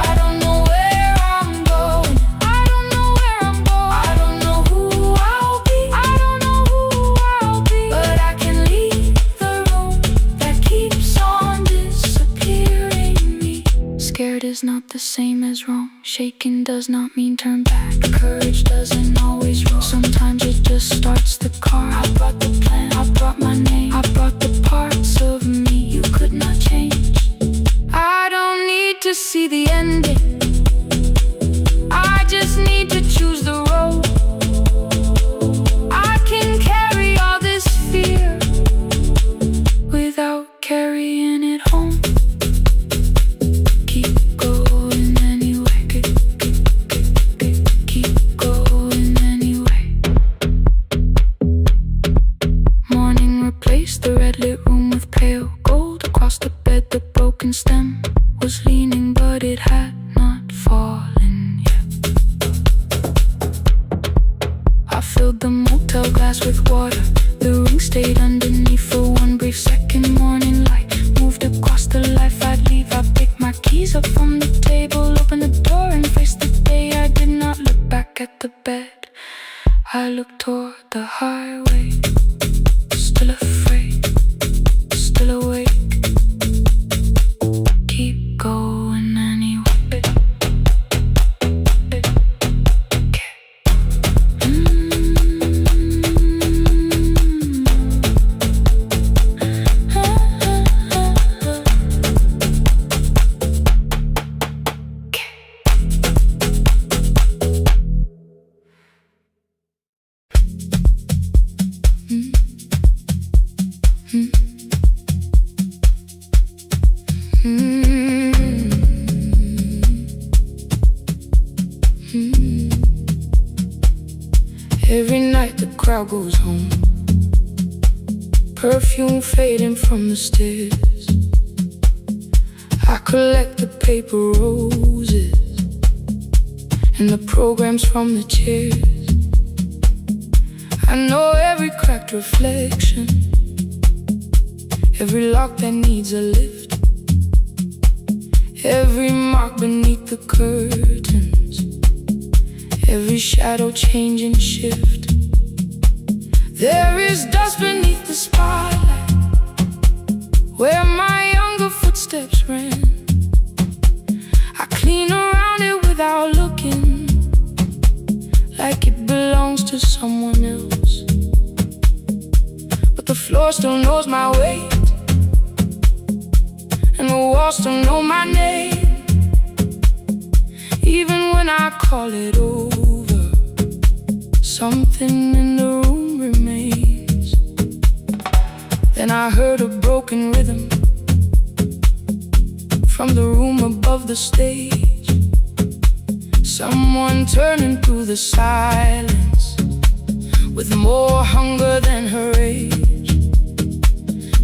I don't know where I'm going, I don't know where I'm going, I don't know who I'll be, I don't know who I'll be. But I can leave the room that keeps on disappearing me. Scared is not the same as wrong. Shaken does not mean turn back. Courage doesn't always roll. Sometimes it just starts the car. I brought the plan, I brought my name, I brought the parts of me you could not change. I don't need to see the ending, I just need to choose the road. I can carry all this fear without carrying it home. Keep going anyway, keep going anyway. Morning replaced the red lit room with pale gold. Across the bed the broken stem was leaning, but it had not fallen yet. I filled the motel glass with water. The ring stayed underneath for one brief second. Morning light moved across the life I'd leave. I picked my keys up from the table, opened the door and faced the day. I did not look back at the bed, I looked toward the highway. Still afraid, still awake, keep going anyway. Every night the crowd goes home, perfume fading from the stairs. I collect the paper roses and the programs from the chairs. I know every cracked reflection, every lock that needs a lift, every mark beneath the curtains, every shadow change and shift. There is dust beneath the spotlight where my younger footsteps ran. I clean around it without looking, like it belongs to someone else. But the floor still knows my weight, and the walls still know my name. Even when I call it over, something in the room remains. Then I heard a broken rhythm from the room above the stage. Someone turning through the silence with more hunger than her age.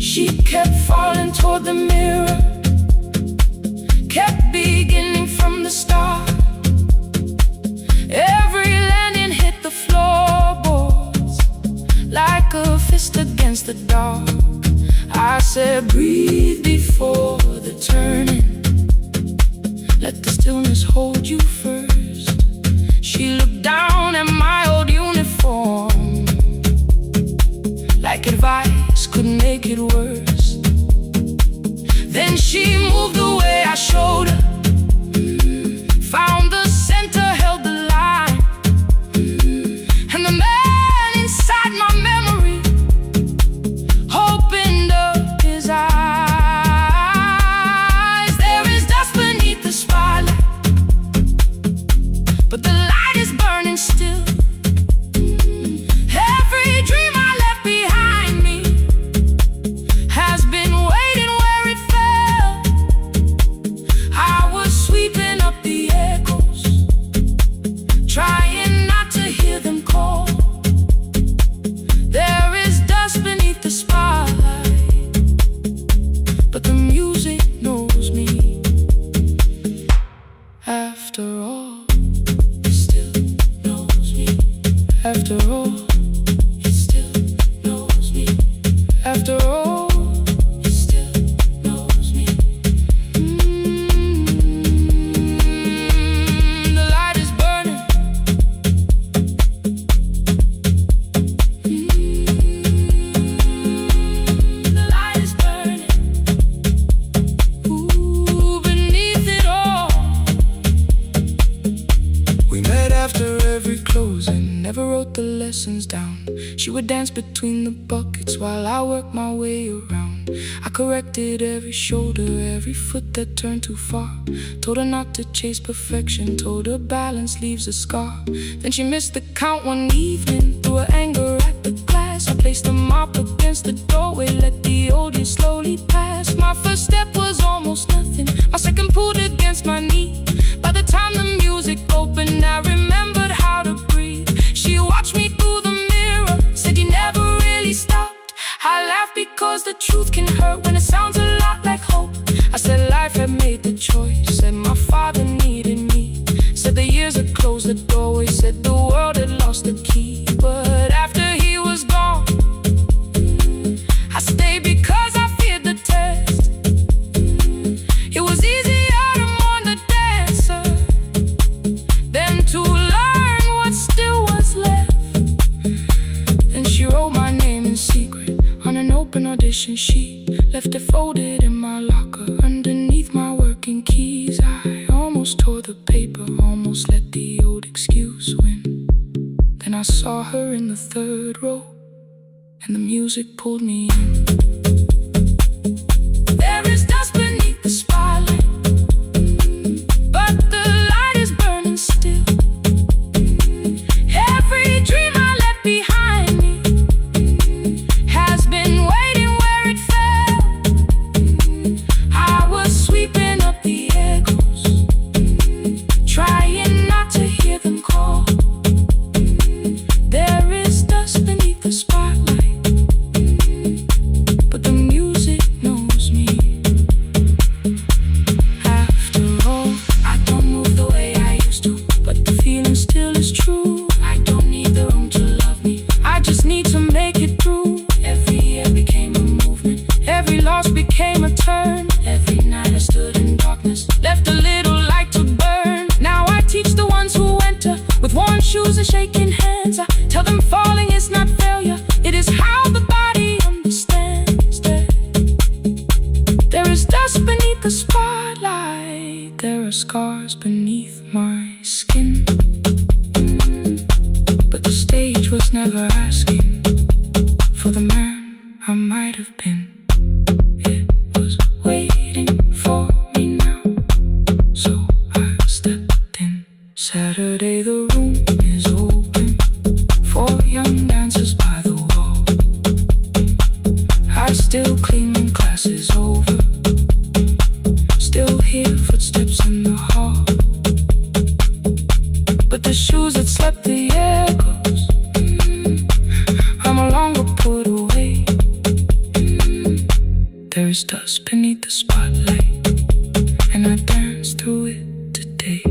She kept falling toward the mirror, kept beginning from the start. Every landing hit the floorboards like a fist against the dark. I said, breathe before the turning, let the stillness hold you first. She looked down at my old uniform, like advice could make it worse. Then she moved the way I showed her, found the center, held the line, and the man inside my memory opened up his eyes. There is dust beneath the spotlight lessons down. She would dance between the buckets while I worked my way around. I corrected every shoulder, every foot that turned too far. Told her not to chase perfection, told her balance leaves a scar. Then she missed the count one evening, threw her anger at the glass. I placed the mop against the doorway, let the old years slowly pass. My first step was almost nothing, my second pulled against my knee. By the time the music opened, I remembered how to breathe. She watched me through the mirror, said you never really stopped. I laughed because the truth can hurt when it sounds a lot like hope. I said life had made the choice, said my father needed me. Said the years had closed the doorway, said the world had lost the key. But after he was gone, I stayed because I feared the test. It was easier to mourn the dancer than to learn what still was left. Then she wrote my name in secret on an open audition sheet, left it folded in my locker underneath my working keys. I almost tore the paper, almost let the old excuse win. Then I saw her in the third row, and the music pulled me in. There is dust beneath the spotlight, but the light is burning still. Every dream I left behind me has been waiting where it fell. I was sweeping up the echoes, trying not to hear them call. There is dust beneath the spotlight, but the music knows me. After all, I don't move the way I used to, but the feeling still is true. I don't need the room to love me, I just need to make it through. Every year became a movement, every loss became a turn. Every night I stood in darkness, left a little light to burn. Now I teach the ones who enter with worn shoes and shaking hands. I tell them falling is not failure, it is how the body understands that there is dust beneath the spotlight, there are scars beneath my skin. But the stage was never asking for the man I might have been. It was waiting for me now, so I stepped in. Saturday the room is open for young dancers by the wall. I still clean when class is over, still hear footsteps in the hall. But the shoes that slept the echoes, are no longer put away. There is dust beneath the spotlight, and I dance through it today.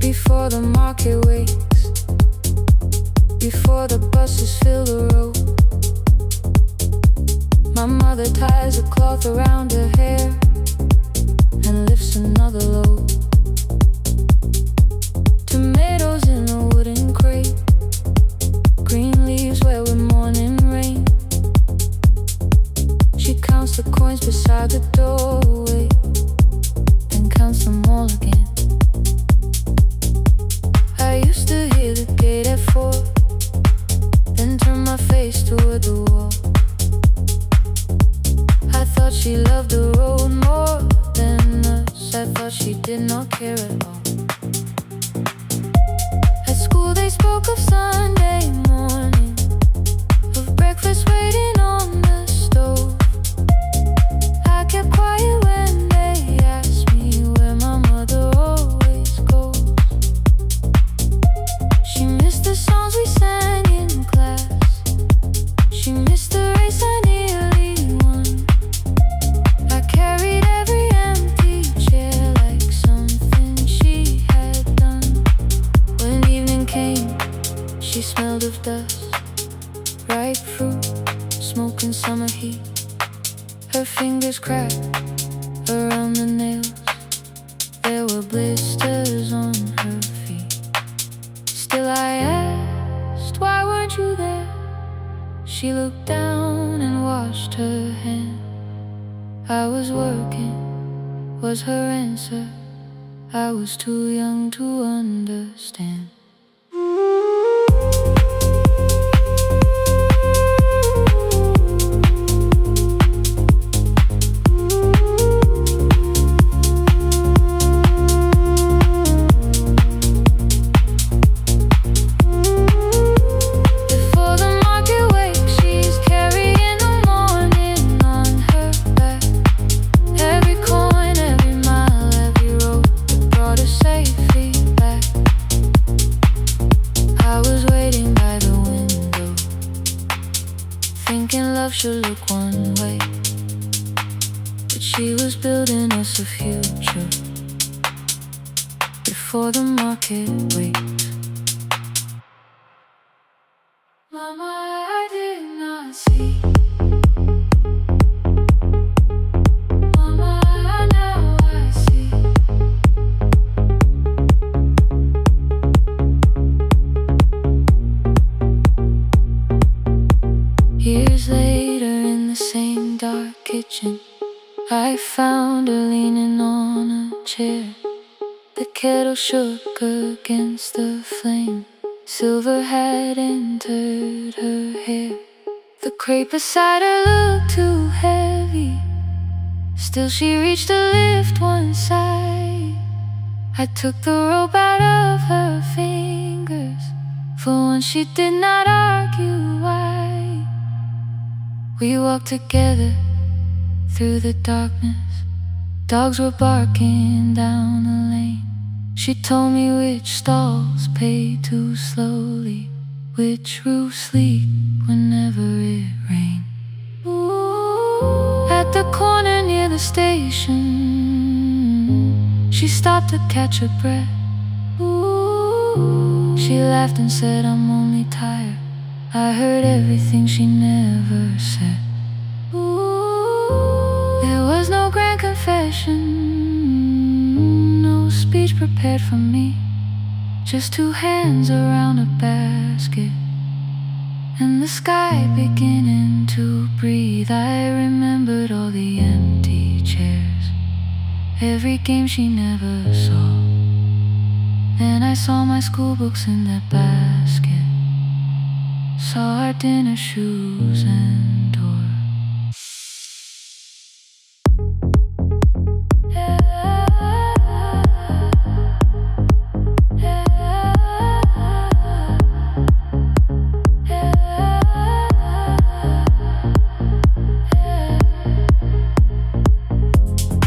Before the market wakes, before the buses fill the road, my mother ties a cloth around her hair and lifts another load. Tomatoes in a wooden crate, green leaves where we're mourning rain. She counts the coins beside the doorway, then counts them all again. I used to hear the gate at 4, then turn my face toward the wall. I thought she loved the road more than us, I thought she did not care at all. At school they spoke of Sunday morning, of breakfast waiting on the stove. I kept quiet when they asked me where my mother always goes. She missed the songs we sang in class, she missed the race I nearly She smelled of dust, ripe fruit, smoke and summer heat. Her fingers cracked around the nails. There were blisters on her feet. Still I asked, why weren't you there? She looked down and washed her hand. I was working, was her answer. I was too young to understand. Should look one way, but she was building us a future before the market waits. Mama, I did not see. Mama, now I see. Years later, in the same dark kitchen, I found her leaning on a chair. The kettle shook against the flame. Silver had entered her hair. The crepe beside her looked too heavy. Still she reached to lift one side. I took the rope out of her fingers. For once she did not argue why. We walked together through the darkness. Dogs were barking down the lane. She told me which stalls pay too slowly, which roofs leak whenever it rained. Ooh. At the corner near the station, she stopped to catch her breath. Ooh. She laughed and said, I'm only tired. I heard everything she never said. Ooh, there was no grand confession, no speech prepared for me. Just two hands around a basket, and the sky beginning to breathe. I remembered all the empty chairs, every game she never saw. Then I saw my school books in that basket, saw our dinner shoes and door.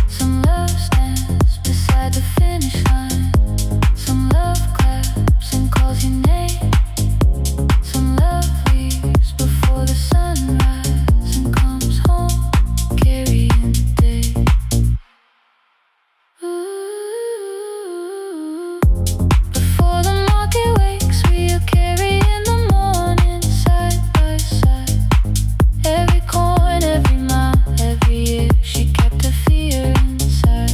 Some love stands beside the finish line. Some love claps and calls your name. Some love leaves before the sunrise and comes home carrying the day. Ooh. Before the market wakes, we are carrying the morning side by side. Every coin, every mile, every year, she kept her fear inside.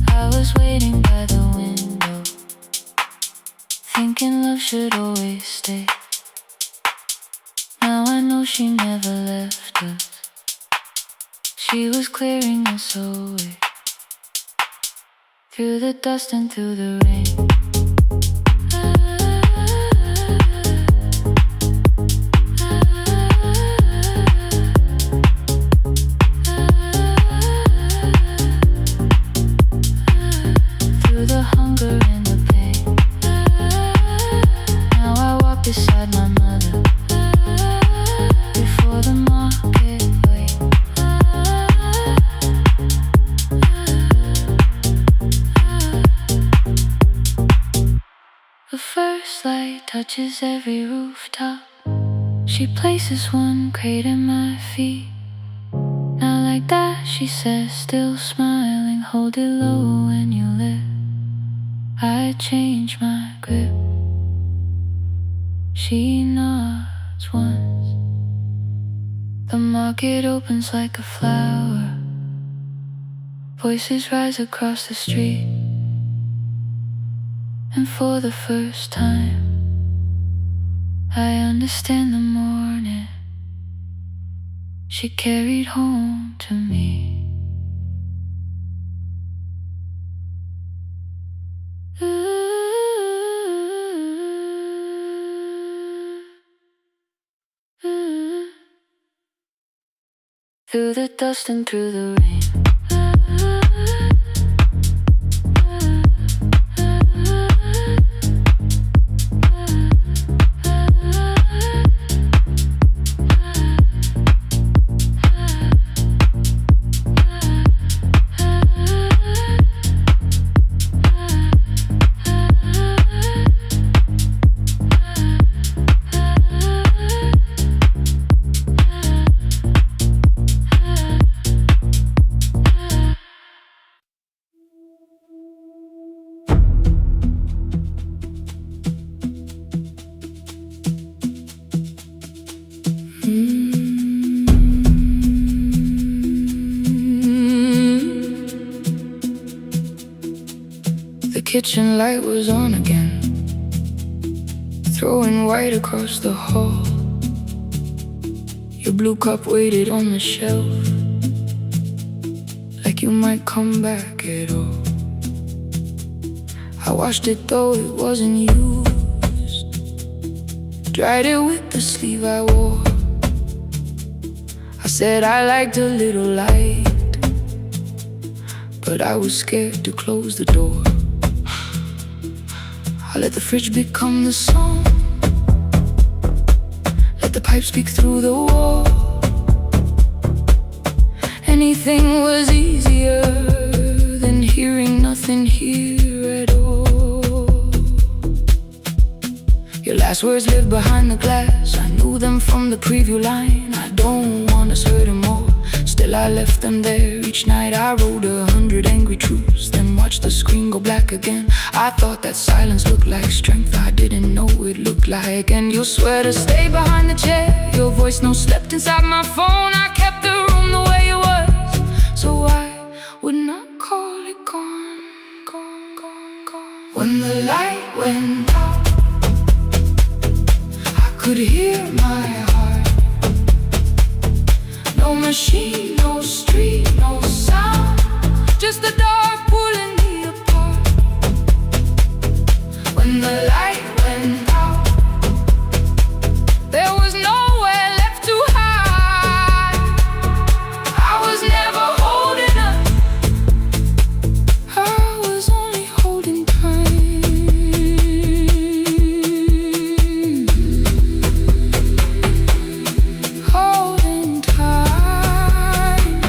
I was waiting by the window, thinking love should always stay. Now I know she never left us. She was clearing us away, through the dust and through the rain. Through the hunger and the pain. Now I walk beside my mother, before the market waits. The first light touches every rooftop. She places one crate at my feet. Now like that, she says, still smiling, hold it low when you lift. I change my grip. She nods once. The market opens like a flower. Voices rise across the street. And for the first time, I understand the morning she carried home to me. Through the dust and through the rain. The kitchen light was on again, throwing white across the hall. Your blue cup waited on the shelf, like you might come back at all. I washed it though it wasn't used, dried it with the sleeve I wore. I said I liked a little light, but I was scared to close the door. I let the fridge become the song, let the pipe speak through the wall. Anything was easier than hearing nothing here at all. Your last words lived behind the glass. I knew them from the preview line. I don't want us hurting more. Still I left them there. Each night I wrote 100 angry truths, then watched the screen go black again. I thought that silence looked like strength. I didn't know it looked like. And you swear to stay behind the chair. Your voice no slept inside my phone. I kept the room the way it was, so I would not call it gone, gone, gone, gone. When the light went out, I could hear my heart. No machine, no street, no sound, just the dark pulling me apart. When the light went out, there was nowhere left to hide. I was never holding up, I was only holding time. Holding time,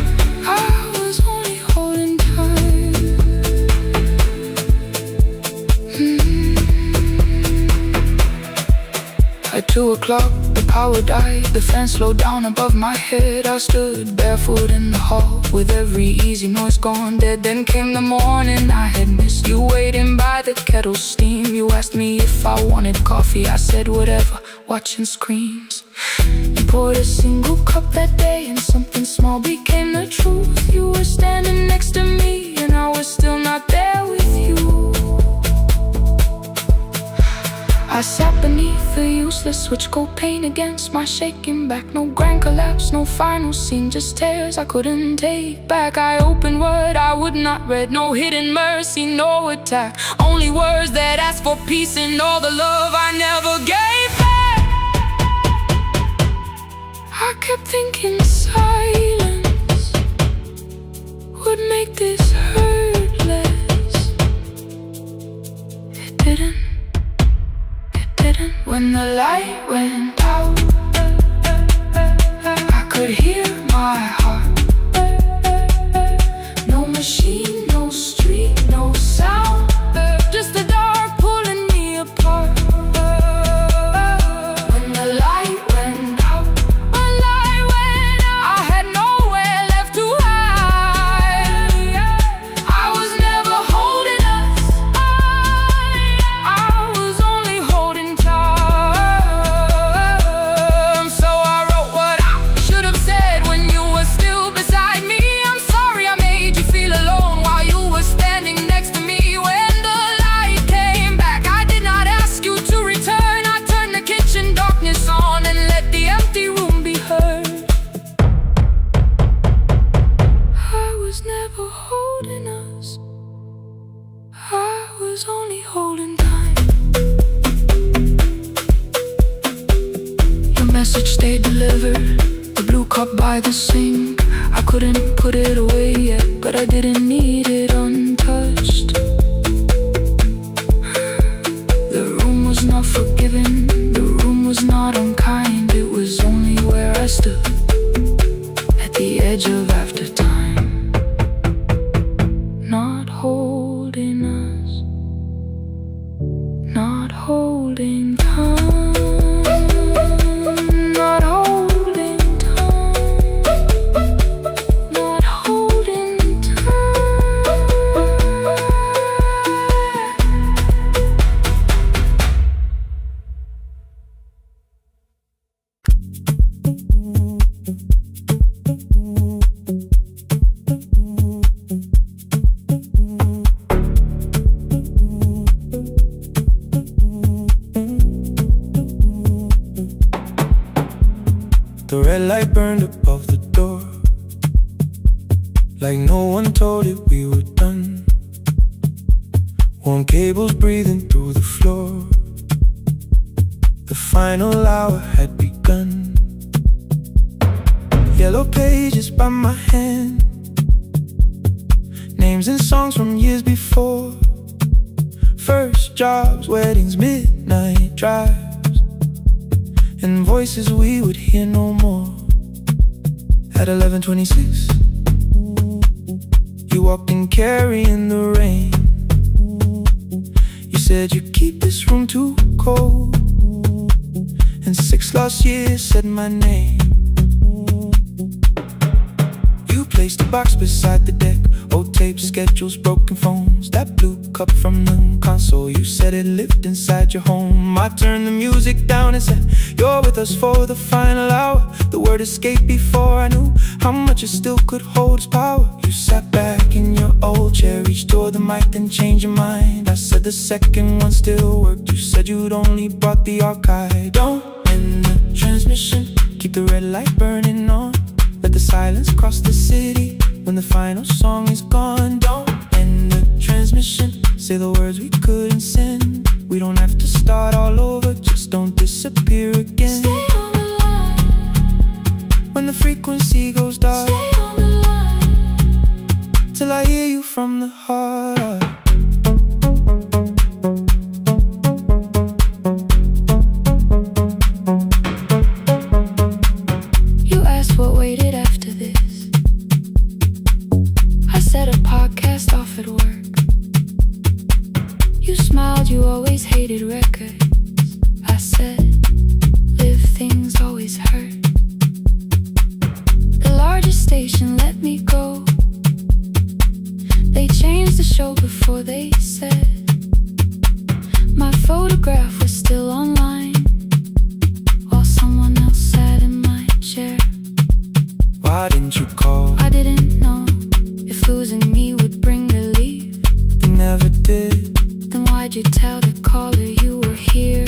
I was only holding time. At 2 o'clock, the power died. The fan slowed down above my head. I stood barefoot in the hall, with every easy noise gone dead. Then came the morning I had missed. You waiting by the kettle steam. You asked me if I wanted coffee. I said whatever, watching screens. You poured a single cup that day, and something small became the truth. You were standing next to me, and I was still not there with you. I sat beneath the useless switchboard pane against my shaking back. No grand collapse, no final scene, just tears I couldn't take back. I opened word I would not read, no hidden mercy, no attack. Only words that asked for peace and all the love I never gave back. I kept thinking silence would make this hurt less. It didn't. When the light went out, I could hear my heart. No machine, no street, no sound, just the dark pulling me apart. When the light went out, I had nowhere left to hide. I was never holding us, I was only holding tight. cup by the sink. I couldn't put it away yet, but I didn't need it untouched. The room was not forgiving, the room was not unkind. It was only where I stood at the edge of after time, not holding us, not holding time, not holding time, not holding time. The red light burned above the door, like no one told it we were done. Warm cables breathing through the floor. The final hour had begun. Yellow pages by my hand, names and songs from years before. First jobs, weddings, midnight drives, and voices we would hear no more. At 11:26, you walked in carrying the rain. You said you keep this room too cold, and 6 lost years said my name. You placed a box beside the deck, old tapes, schedules, broken phones, that blue cup from the console. You said it lived inside your home. I turned the music down and said, you're with us for the final hour. The word escaped before I knew how much it still could hold its power. You sat back in your old chair, reached toward the mic, then changed your mind. I said the second one still worked. You said you'd only brought the archive. Don't end the transmission, keep the red light burning on. Let the silence cross the city when the final song is gone. Don't end the transmission, say the words we couldn't send. We don't have to start all over, just don't disappear again. Stay on the line when the frequency goes dark. Stay on the line till I hear you from the heart. You asked what waited after this. I said a podcast off at work. You smiled, you always hated records. I said, live things always hurt. The largest station let me go. They changed the show before they said my photograph was still online, while someone else sat in my chair. Why didn't you call? I didn't know if losing me would bring relief. You never did. Then why'd you tell the caller you were here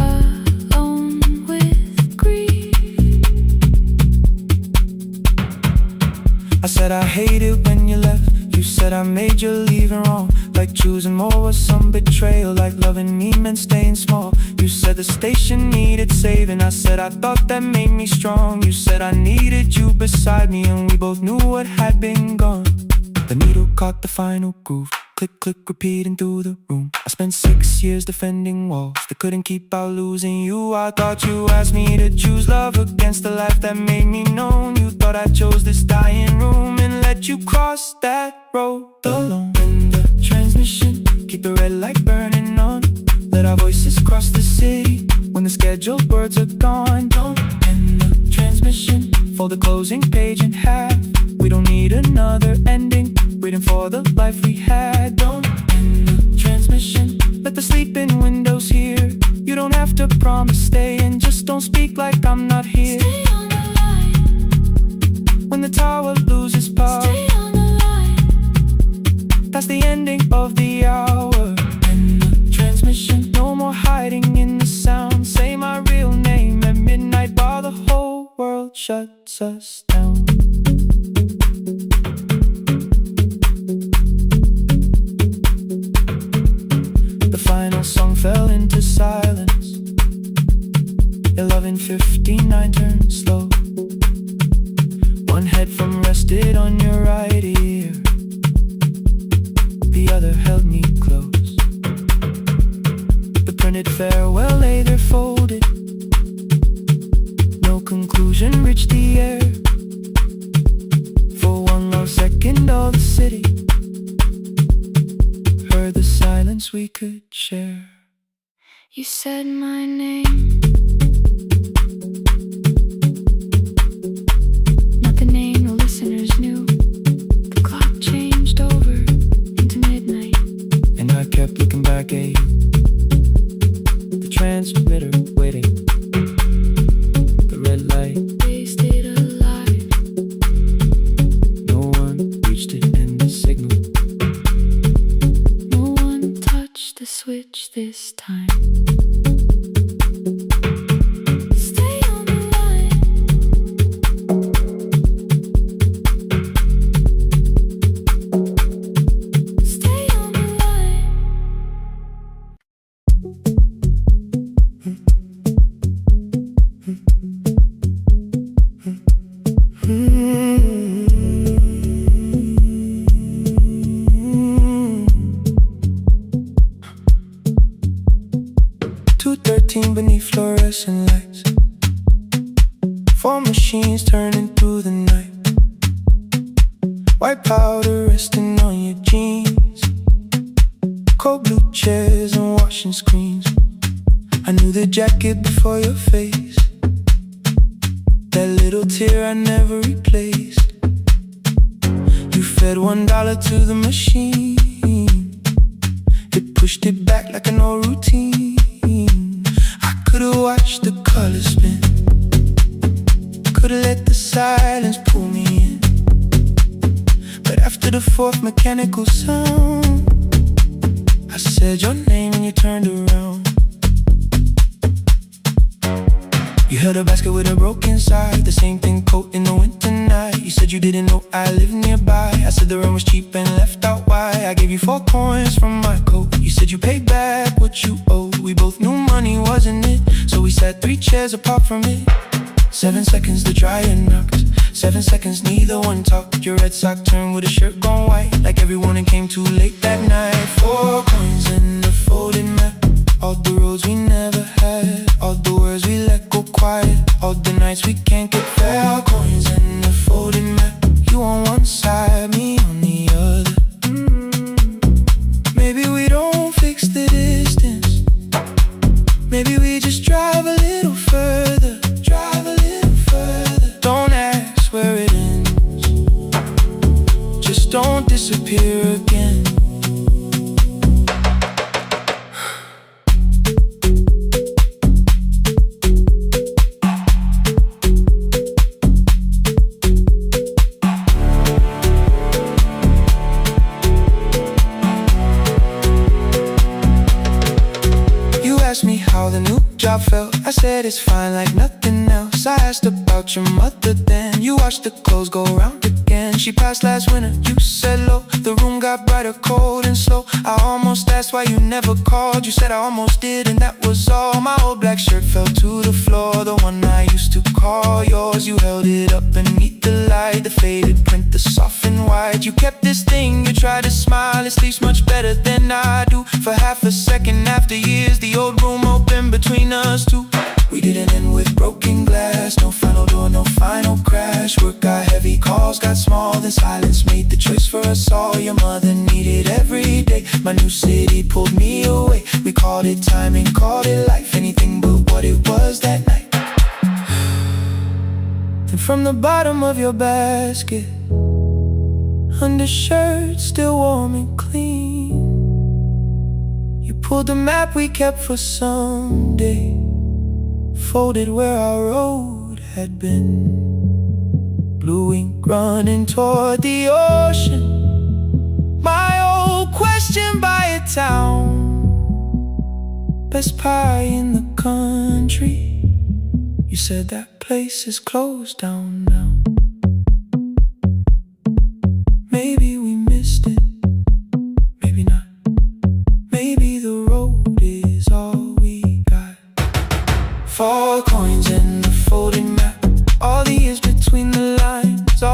alone with grief? I said I hate it when you left. You said I made you leaving wrong, like choosing more was some betrayal, like loving me meant staying small. You said the station needed saving. I said I thought that made me strong. You said I needed you beside me, and we both knew what had been gone. The needle caught the final groove, click, click, repeating through the room. I spent 6 years defending walls that couldn't keep out losing you. I thought you asked me to choose love against the life that made me known. You thought I chose this dying room and let you cross that road alone. In the transmission, keep the red light burning on. Let our voices cross the city when the scheduled words are gone. Don't end the transmission, fold the closing page in half. We don't need another ending, waiting for the life we had. Don't end the transmission, let the sleeping windows hear. You don't have to promise staying, just don't speak like I'm not here. Stay on the line when the tower loses power. Stay on the line. That's the ending of the hour. End the transmission, no more hiding in the sound. Say my real name at midnight while the whole world shuts us down. The final song fell into silence. 11:59 turned slow. One headphone rested on your right ear, the other held me close. The printed farewell lay there folded. No conclusion reached the air. For one long second all the city heard the silence we could share. You said my name, not the name the listeners knew. The clock changed over into midnight, and I kept looking back at you. The transmitter waiting, the red light, they stayed alive. no one reached it in the signal. No one touched the switch this time. Stay on the line. Stay on the line. Beneath fluorescent lights, four machines turning through the night. White powder resting on your jeans, cold blue chairs and washing screens. I knew the jacket before your face, that little tear I never replaced. You fed $1 to the machine, it pushed it back like an old routine. Could've watched the colors spin, could've let the silence pull me in. But after the fourth mechanical sound, I said your name and you turned around. You held a basket with a broken side, the same thing coat in the winter night. You said you didn't know I lived nearby. I said the rent was cheap and left out why. I gave you 4 coins from my coat. You said you paid back what you owed. We both knew money wasn't it, so we sat 3 chairs apart from it. 7 seconds the dryer knocked, 7 seconds neither one talked. Your red sock turned with a shirt gone white, like everyone and came too late that night. 4 coins in the folded map, all the roads we never had, all the words we let go quiet, all the nights we can't get fair. Coins in the folded map, you on one side, me on the other. Maybe we don't fix the distance, maybe we just drive a little further, drive a little further. Don't ask where it ends, just don't disappear again. Asked me how the new job felt, I said it's fine like nothing else. I asked about your mother then, you watched the clothes go round again. She passed last winter, you said low, the room got brighter, cold and slow. I almost asked why you never called, you said I almost did and that was all. My old black shirt fell to the floor, the one I used to call yours. You held it up beneath the light, the faded print, the softened white. You kept this thing, you tried to smile, it sleeps much better than I do. For half a second after years, the old room opened between us two. We didn't end with broken glass, no final door, no final crash. Work got heavy, calls got small, then silence made the choice for us all. Your mother needed every day, my new city pulled me away. We called it timing, called it life, anything but what it was that night. Then from the bottom of your basket, undershirt still warm and clean, you pulled the map we kept for someday, folded where our road had been. Blue ink running toward the ocean, my old question by a town. Best pie in the country, you said that place is closed down now. Maybe we missed it, maybe not. Maybe the road is all we got. 4 coins in the folding map, all the years between the lines, all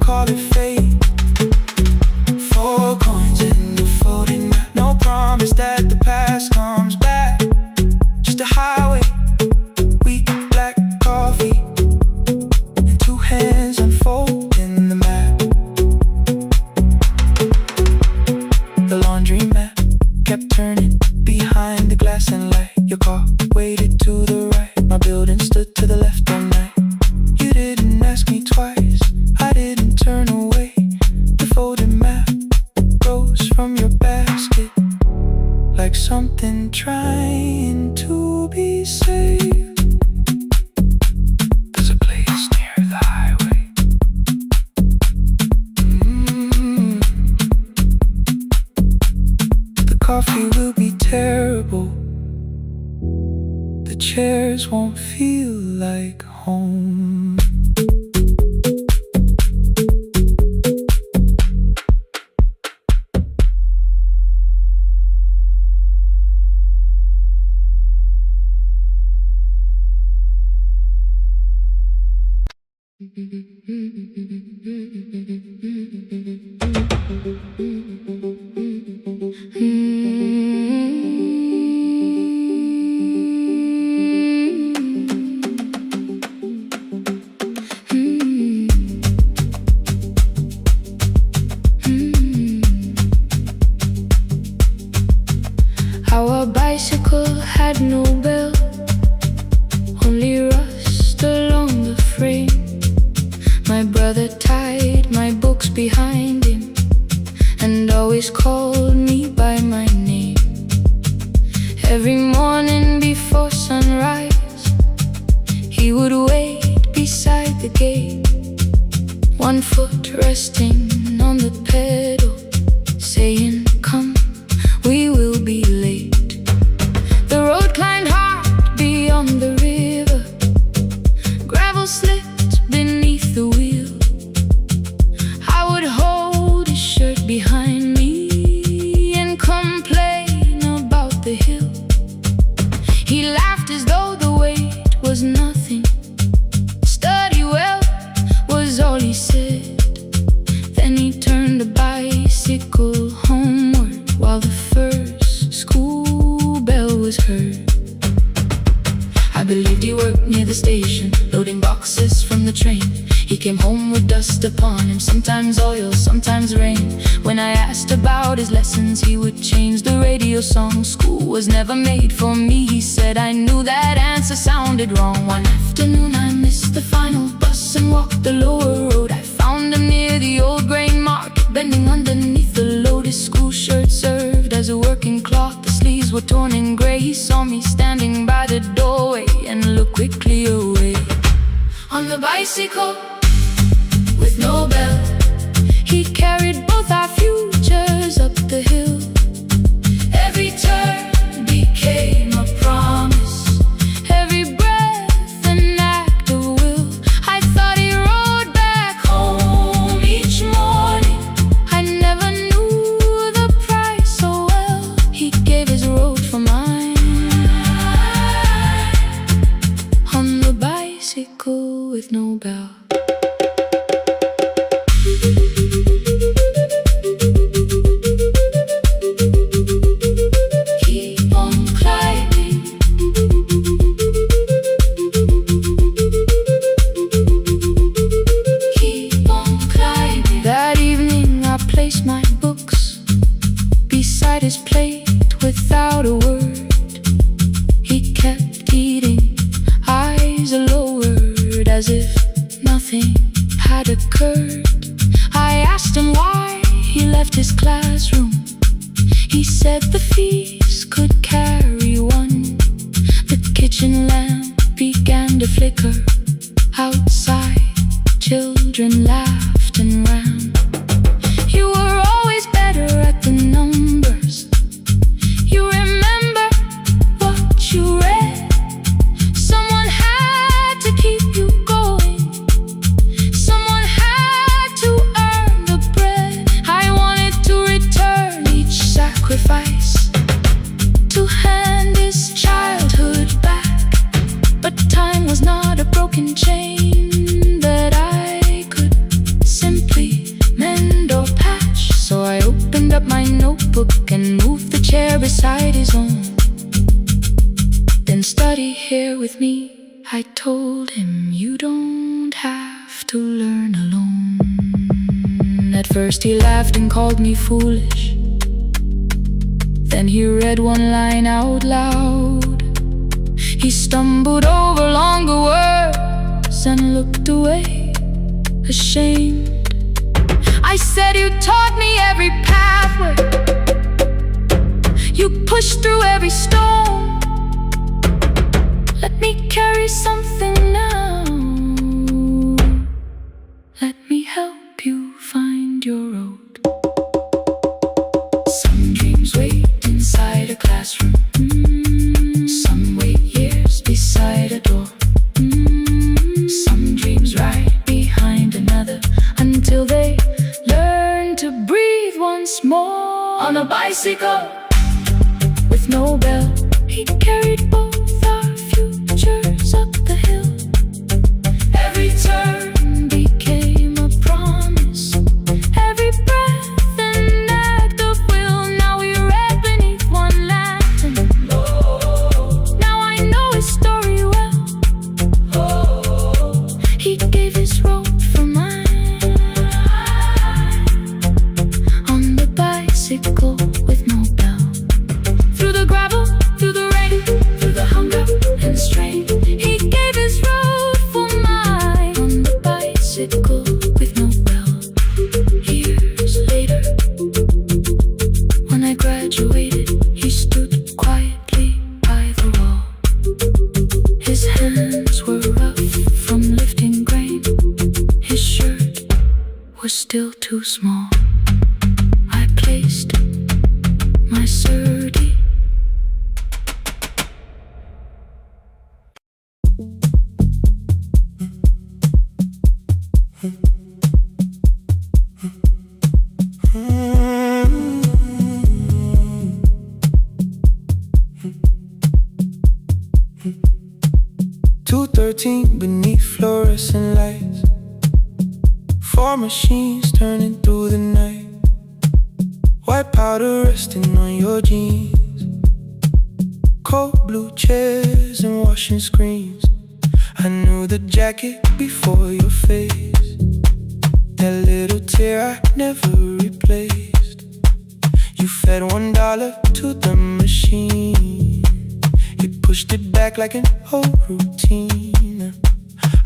call it fate. 4 coins in the folding map. No promise that the past comes back. Just a highway, weak black coffee, and 2 hands unfolding the map. The laundry mat kept turning behind the glass and light. Your car waited to the right. My building stood to the left all night. You didn't ask me twice, I didn't turn away. The folded map rose from your basket like something trying to be saved. There's a place near the highway. The coffee will be terrible. The chairs won't feel like home. Our bicycle had no bell, only rust along the frame. My brother tied my books behind him and always called me by my name. Every morning before sunrise, he would wait beside the gate, 1 foot resting on the pedal, saying, "Come, we will be late." The road climbed hard beyond the river, gravel slipped beneath the wheel. I would hold his shirt behind me and complain about the hill. He laughed as though the weight was nothing. "Study well," was all he said. Then he turned the bicycle homeward while the first school bell was heard. I believed he worked near the station, loading boxes from the train. He came home with dust upon him, sometimes oil, sometimes rain. When I asked about his lessons, he would change the radio song. "School was never made for me," he said. I knew that answer sounded wrong. One afternoon I missed the final bus and walked the lower road. I found him near the old grain market, bending underneath the load. His school shirt served as a working cloth. The sleeves were torn and gray. He saw me standing by the doorway and looked quickly away. On the bicycle with no bell, he carried both our futures up the hill. Every turn became a promise, every breath an act of will. I thought he rode back home each morning. I never knew the price so well. He gave his road for mine. On the bicycle with no bell. His plate without a word. He kept eating, eyes lowered, as if nothing had occurred. I asked him why he left his classroom. He said the fees could carry one. The kitchen lamp began to flicker. Outside, children laughed and ran. You were always better at the numbers. You remember what you read. Someone had to keep you going. Someone had to earn the bread. I wanted to return each sacrifice, to hand his childhood back. But time was not a broken chain that I could simply up my notebook and moved the chair beside his own. Then study here with me, I told him. You don't have to learn alone. At first he laughed and called me foolish. Then he read one line out loud. He stumbled over longer words and looked away, ashamed. I said, you taught me every pathway, you pushed through every stone. Let me carry something now. Let me help you find your road. Some dreams wait inside a classroom. Some wait years beside a door. Some dreams right behind another until they learn to breathe once more. On a bicycle with no bell, he carried both our futures up the hill. Every turn became a promise, every breath an act of will. Now we read beneath one lantern. Now I know his story well. He gave his road for mine. On the bicycle with no bell, through the gravel, through the rain, through the hunger and strain, he gave his road for mine. On the bicycle with no bell. Years later, when I graduated, he stood quietly by the wall. His hands were rough from lifting grain. His shirt was still too small. I placed my surdy. $2.13 beneath fluorescent lights, 4 machines turning through the night. White powder resting on your jeans, cold blue chairs and washing screens. I knew the jacket before your face, that little tear I never replaced. You fed $1 to the machine, you pushed it back like an old routine.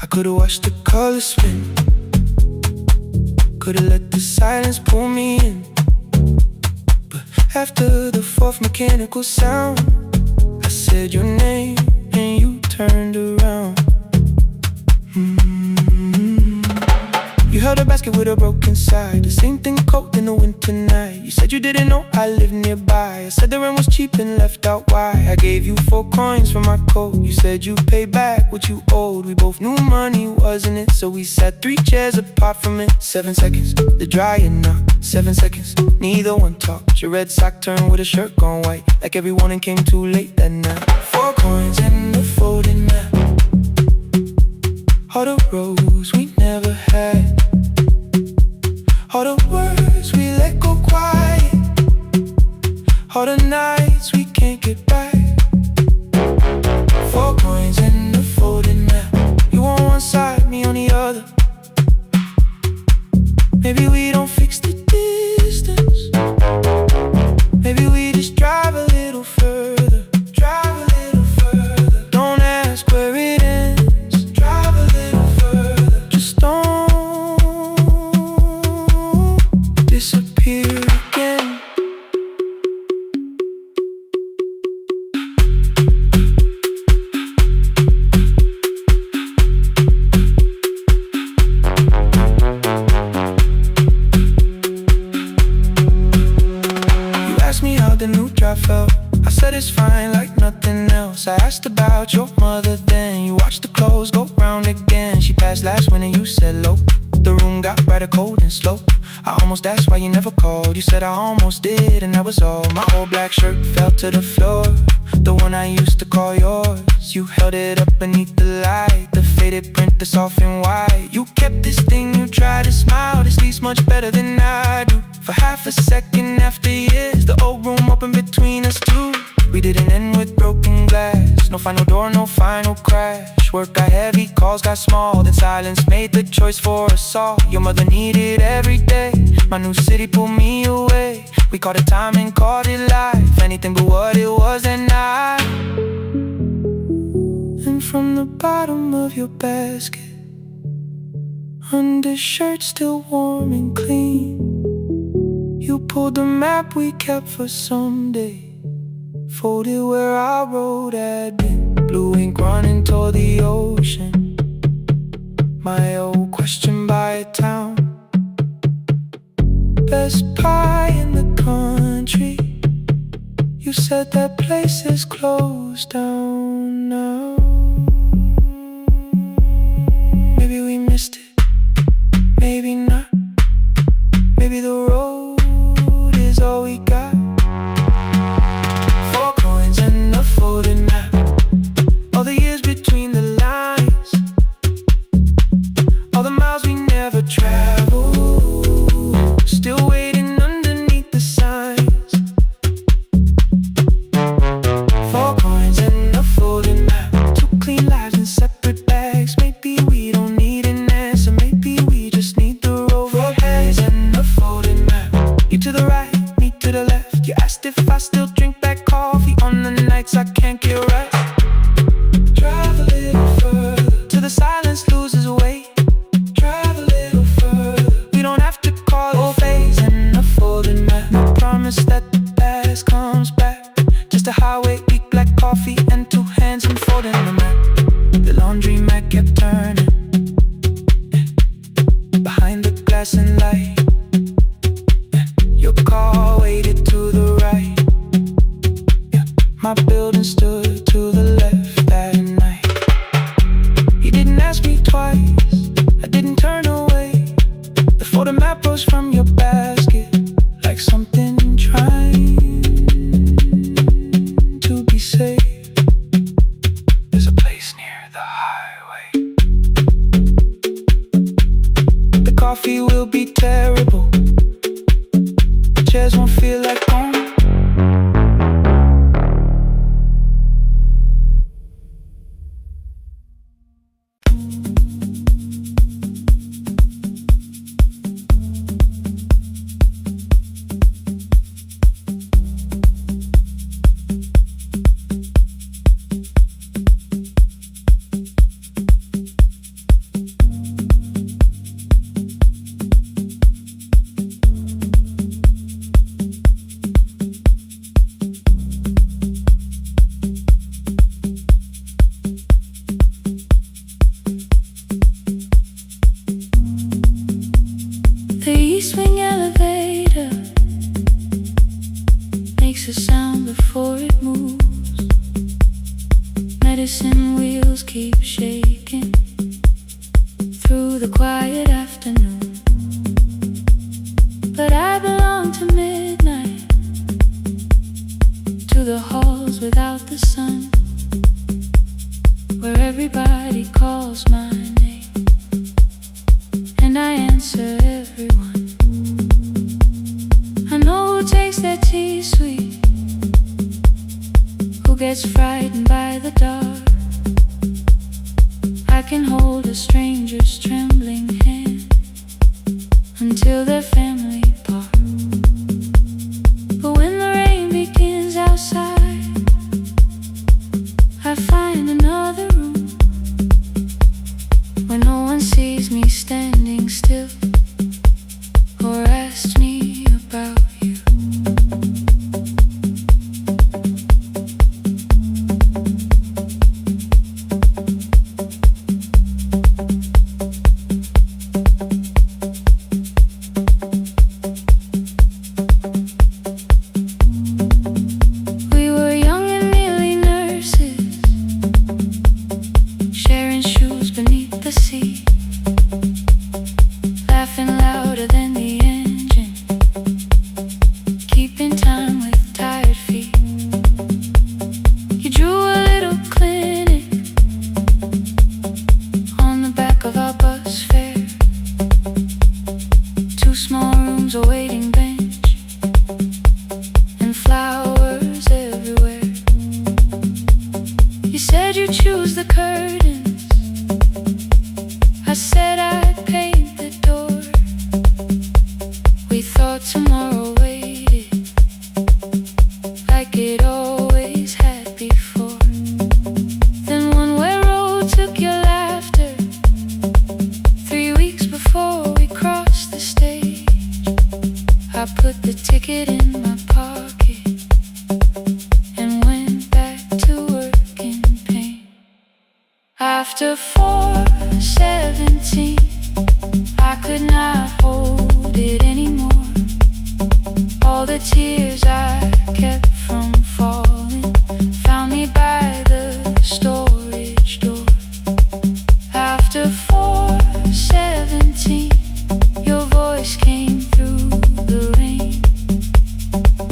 I could've watched the colors spin, could've let the silence pull me in. But after the 4th mechanical sound, I said your name and you turned around. You held a basket with a broken side, the same thing cold in the winter night. You said you didn't know I lived nearby. I said the rent was cheap and left out why. I gave you 4 coins for my coat. You said you'd pay back what you owed. We both knew money wasn't it, so we sat 3 chairs apart from it. 7 seconds, the dryer knocked. 7 seconds, neither one talked. Your red sock turned with a shirt gone white, like every warning came too late that night. 4 coins and a folding map, all the roads we never had, all the words we let go quiet, all the nights we can't get back. 4 coins and a folding map, you on one side, me on the other. Maybe we don't fix the distance, maybe we just drive a little further. Drive a little further, don't ask where it ends. Drive a little further, just don't disappear again. You asked me how the new drive felt, I said it's fine like nothing else. I asked about your mother then, you watched the clothes go round again. She passed last winter, you said low. The room got brighter, cold and slow. I almost asked why you never called. You said I almost did and that was all. My old black shirt fell to the floor, the one I used to call yours. You held it up beneath the light, the faded print that's off and white. You kept this thing, you tried to smile. This leaves much better than I do. For half half a second after years. The old room open between us two. We didn't end with broken glass. No final door, no final crash. Work got heavy, calls got small. Then silence made the choice for us all. Your mother needed every day. My new city pulled me away. We called it time and called it life. Anything but what it was that night. And from the bottom of your basket, undershirt still warm and clean, you pulled the map we kept for someday. Folded where our road had been. Blue ink running toward the ocean. My old question by a town. Best pie in the country. You said that place is closed down now. Maybe we missed it, maybe not. Maybe the road is all we got. 4 coins and a folded map. All the years between the lines. All the miles we never traveled. Still waiting underneath the signs. 4 coins and a folded map. 2 clean lives in separate bags. Maybe we don't need an answer. Maybe we just need the road. 4 coins and a folded map. You to the right, me to the left. You asked if I still drink black coffee on the nights I can't get right. Drive a little further till the silence loses weight. Drive a little further. We don't have to call it phase and a folded map. No promise that the past comes back. Just a highway, weak black coffee, and 2 hands unfolding the map. The laundry mat kept turning behind the glass and light. Your car waited to the right. My building stood to the left that night. You didn't ask me twice, I didn't turn away. The photo map rose from your basket like something trying to be safe. There's a place near the highway. The coffee will be terrible. The chairs won't feel like home. The east wing elevator makes a sound before it moves. Medicine wheels keep shaking through the quiet afternoon. But I belong to midnight, to the halls without the sun, where everybody calls my name and I answer everyone. I know who takes their tea sweet, who gets frightened by the dark. I can hold a stranger's trembling hand until their family part. But when the rain begins outside, I find another room where no one sees me standing still or asks me about you. We were young and nearly nurses, sharing shoes beneath the sea, laughing louder than the engine, keeping time with tired feet. You drew a little clinic on the back of our bus fare, 2 small rooms, a waiting bench, the ticket in my pocket and went back to work in pain. After 4:17, I could not hold it anymore. All the tears I kept from falling found me by the storage door. After 4:17, your voice came through the rain,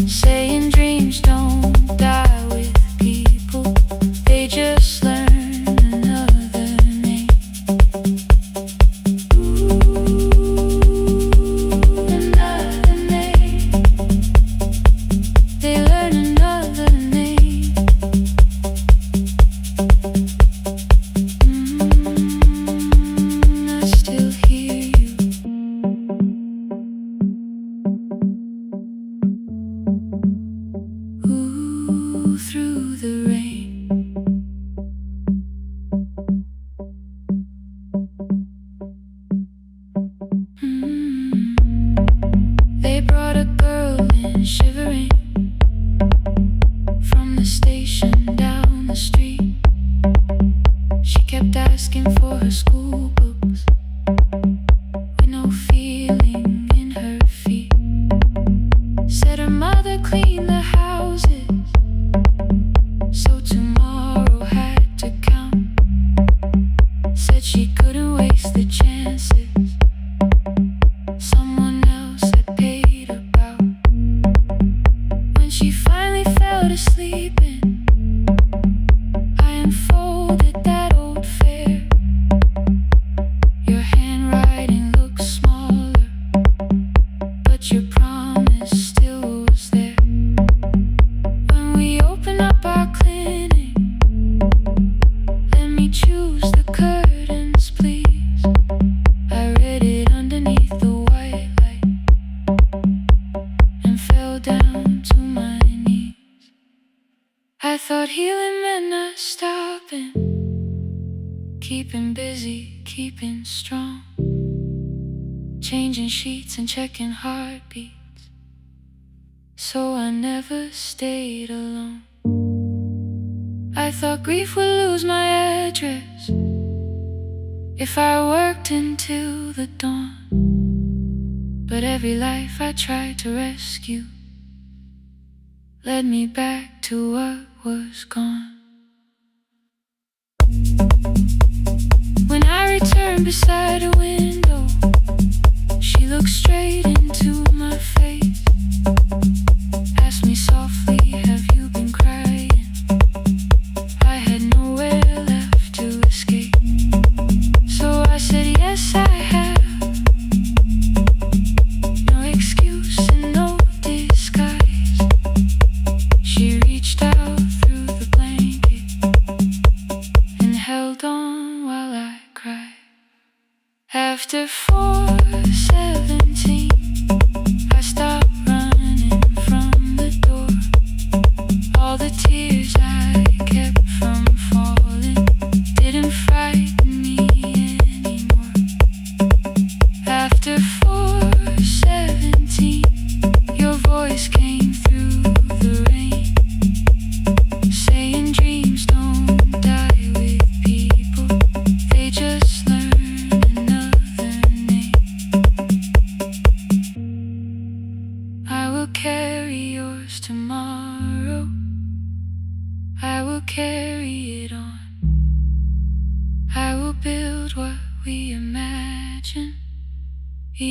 saying dreams don't die with people, they just learn another name. Another name. They learn another name. I still hear you. Ooh, through the rain. They brought a girl in shivering from the station down the street. She kept asking for her school books with no feeling in her feet. Said her mother cleaned the houses, so tomorrow had to count. Said she couldn't waste the chances someone else had paid about. When she finally fell to sleeping, I unfolded that old fare. Your handwriting looks smaller, but your promise still was there. When we open up our clinic, let me choose the curtains, please. I read it underneath the white light and fell down to my knees. I thought healing meant not stopping, keeping busy, keeping strong, changing sheets and checking heartbeats, so I never stayed alone. I thought grief would lose my address if I worked until the dawn. But every life I tried to rescue led me back to what was gone. When I returned beside a window, she looked straight into my face, asked me softly, have you been crying? I had nowhere left to escape, so I said, yes, I have. No excuse and no disguise. She reached out through the blanket and held on while I cried. After 4:17, I stopped running from the door. All the tears I kept from falling didn't frighten me anymore. After 4:17, your voice came through the rain, saying dreams don't die with people, they just learn another name. I will carry yours tomorrow, I will carry it on. I will build what we imagine,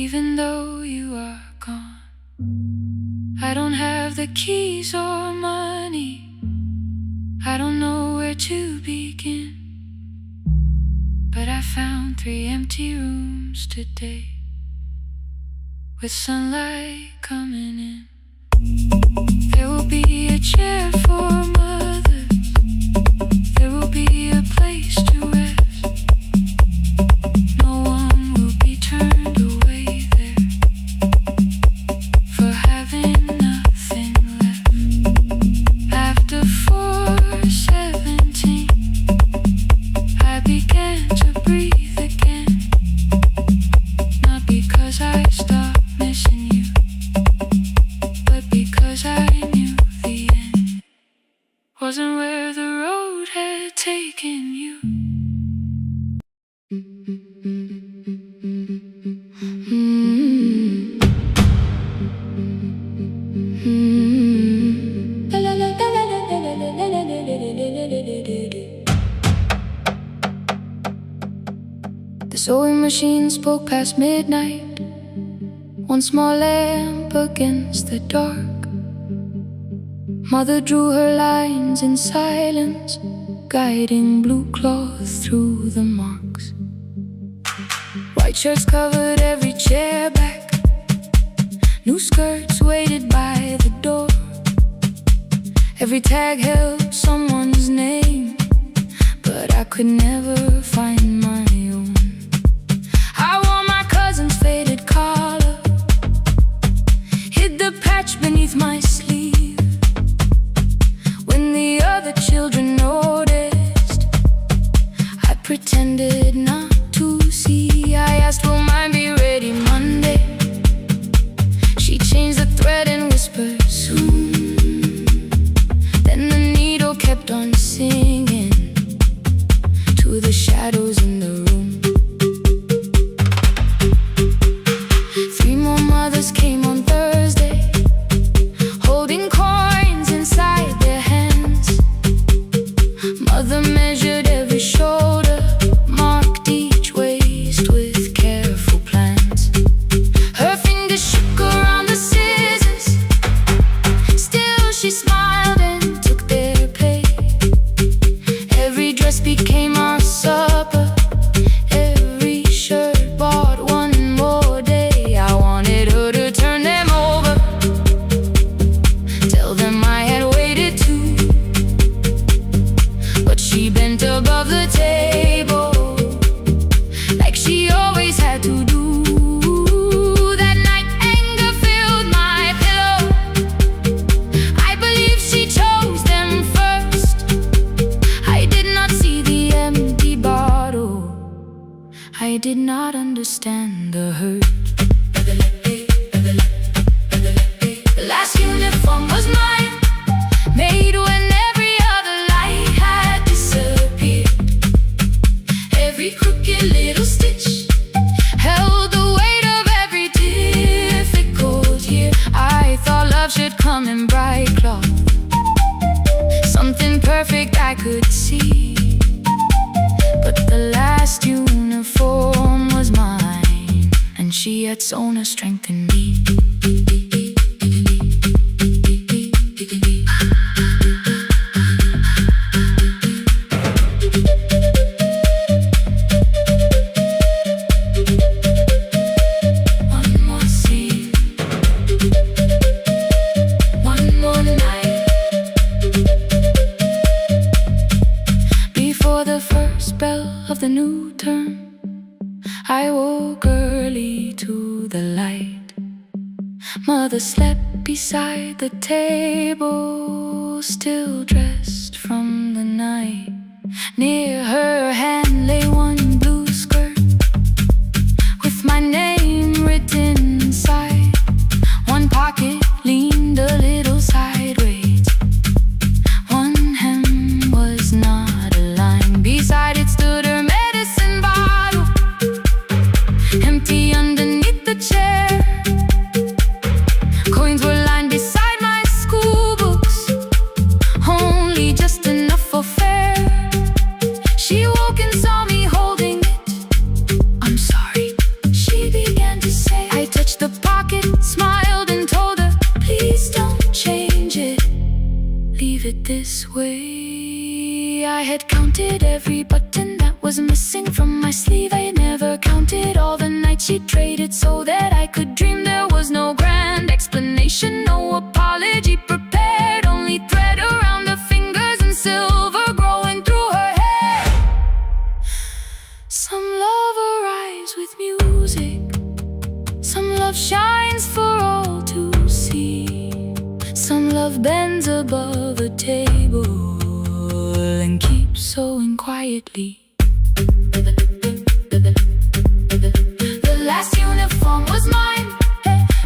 even though you are gone. I don't have the keys or money, I don't know where to begin, but I found 3 empty rooms today with sunlight coming in. There will be a chair for mothers, there will be a place to rest. No one will be turned away there for having nothing left. After 4:17, I began to breathe again, not because I stopped missing you, wasn't where the road had taken you. The sewing machine spoke past midnight, one small lamp against the dark. Mother drew her lines in silence, guiding blue cloth through the marks. White shirts covered every chair back, new skirts waited by the door. Every tag held someone's name, but I could never find my own. I wore my cousin's faded collar, hid the patch beneath my sleeve. When the other children noticed, I pretended not to see. I asked, will mine be ready Monday? She changed the thread and whispered, soon. Then the needle kept on singing to the shadows in the room. 3 more mothers came on Thursday, holding coins inside their hands. Mother measured every shoulder, marked each waist with careful plans. Her fingers shook around the scissors, still she smiled and took their pay. Every dress became our supper, every shirt bought one more day. I wanted her to turn them over, tell them I had waited too. But she bent above the table, like she always had to do. That night anger filled my pillow, I believe she chose them first. I did not see the empty bottle, I did not understand the hurt. The last uniform was mine, made when every other light had disappeared. Every crooked little stitch held the weight of every difficult year. I thought love should come in bright cloth, something perfect I could see. But the last uniform was mine, and she had sewn her strength in me. One more scene, one more night. Before the first bell of the new term, I woke early to the light. Mother slept beside the table, still dressed from the night. Near her hand lay one blue skirt with my name written inside. One pocket leaned a little sideways, one hem was not aligned. Beside it stood her medicine bottle, empty underneath the chair. Coins were lined beside my school books, only just enough for fare. She woke and saw me holding it. I'm sorry, she began to say. I touched the pocket, smiled and told her, please don't change it, leave it this way. I had counted every button that was missing from my sleeve. I never counted all the nights she traded so that I could dream. There was no grand explanation, no apology prepared, only thread around her fingers and silver growing through her hair. Some love arrives with music, some love shines for all to see. Some love bends above a table and keeps sewing quietly. The last uniform was mine,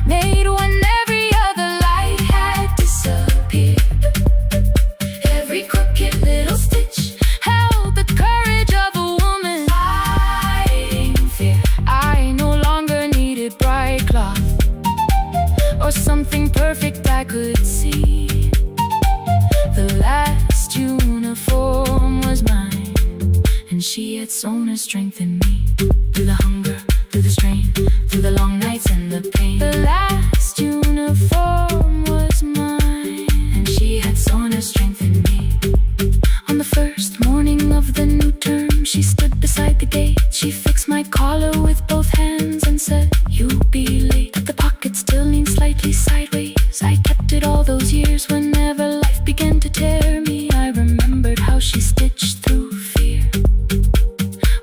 made when every other light had disappeared. Every a strength in me. Through the hunger, through the strain, through the long nights and the pain. The last uniform was mine, and she had sewn a strength in me. On the first morning of the new term, she stood beside the gate. She fixed my collar with both hands and said, "You'll be late." The pocket still leaned slightly sideways. I kept it all those years. Whenever life began to tear me, I remembered how she stitched through fear.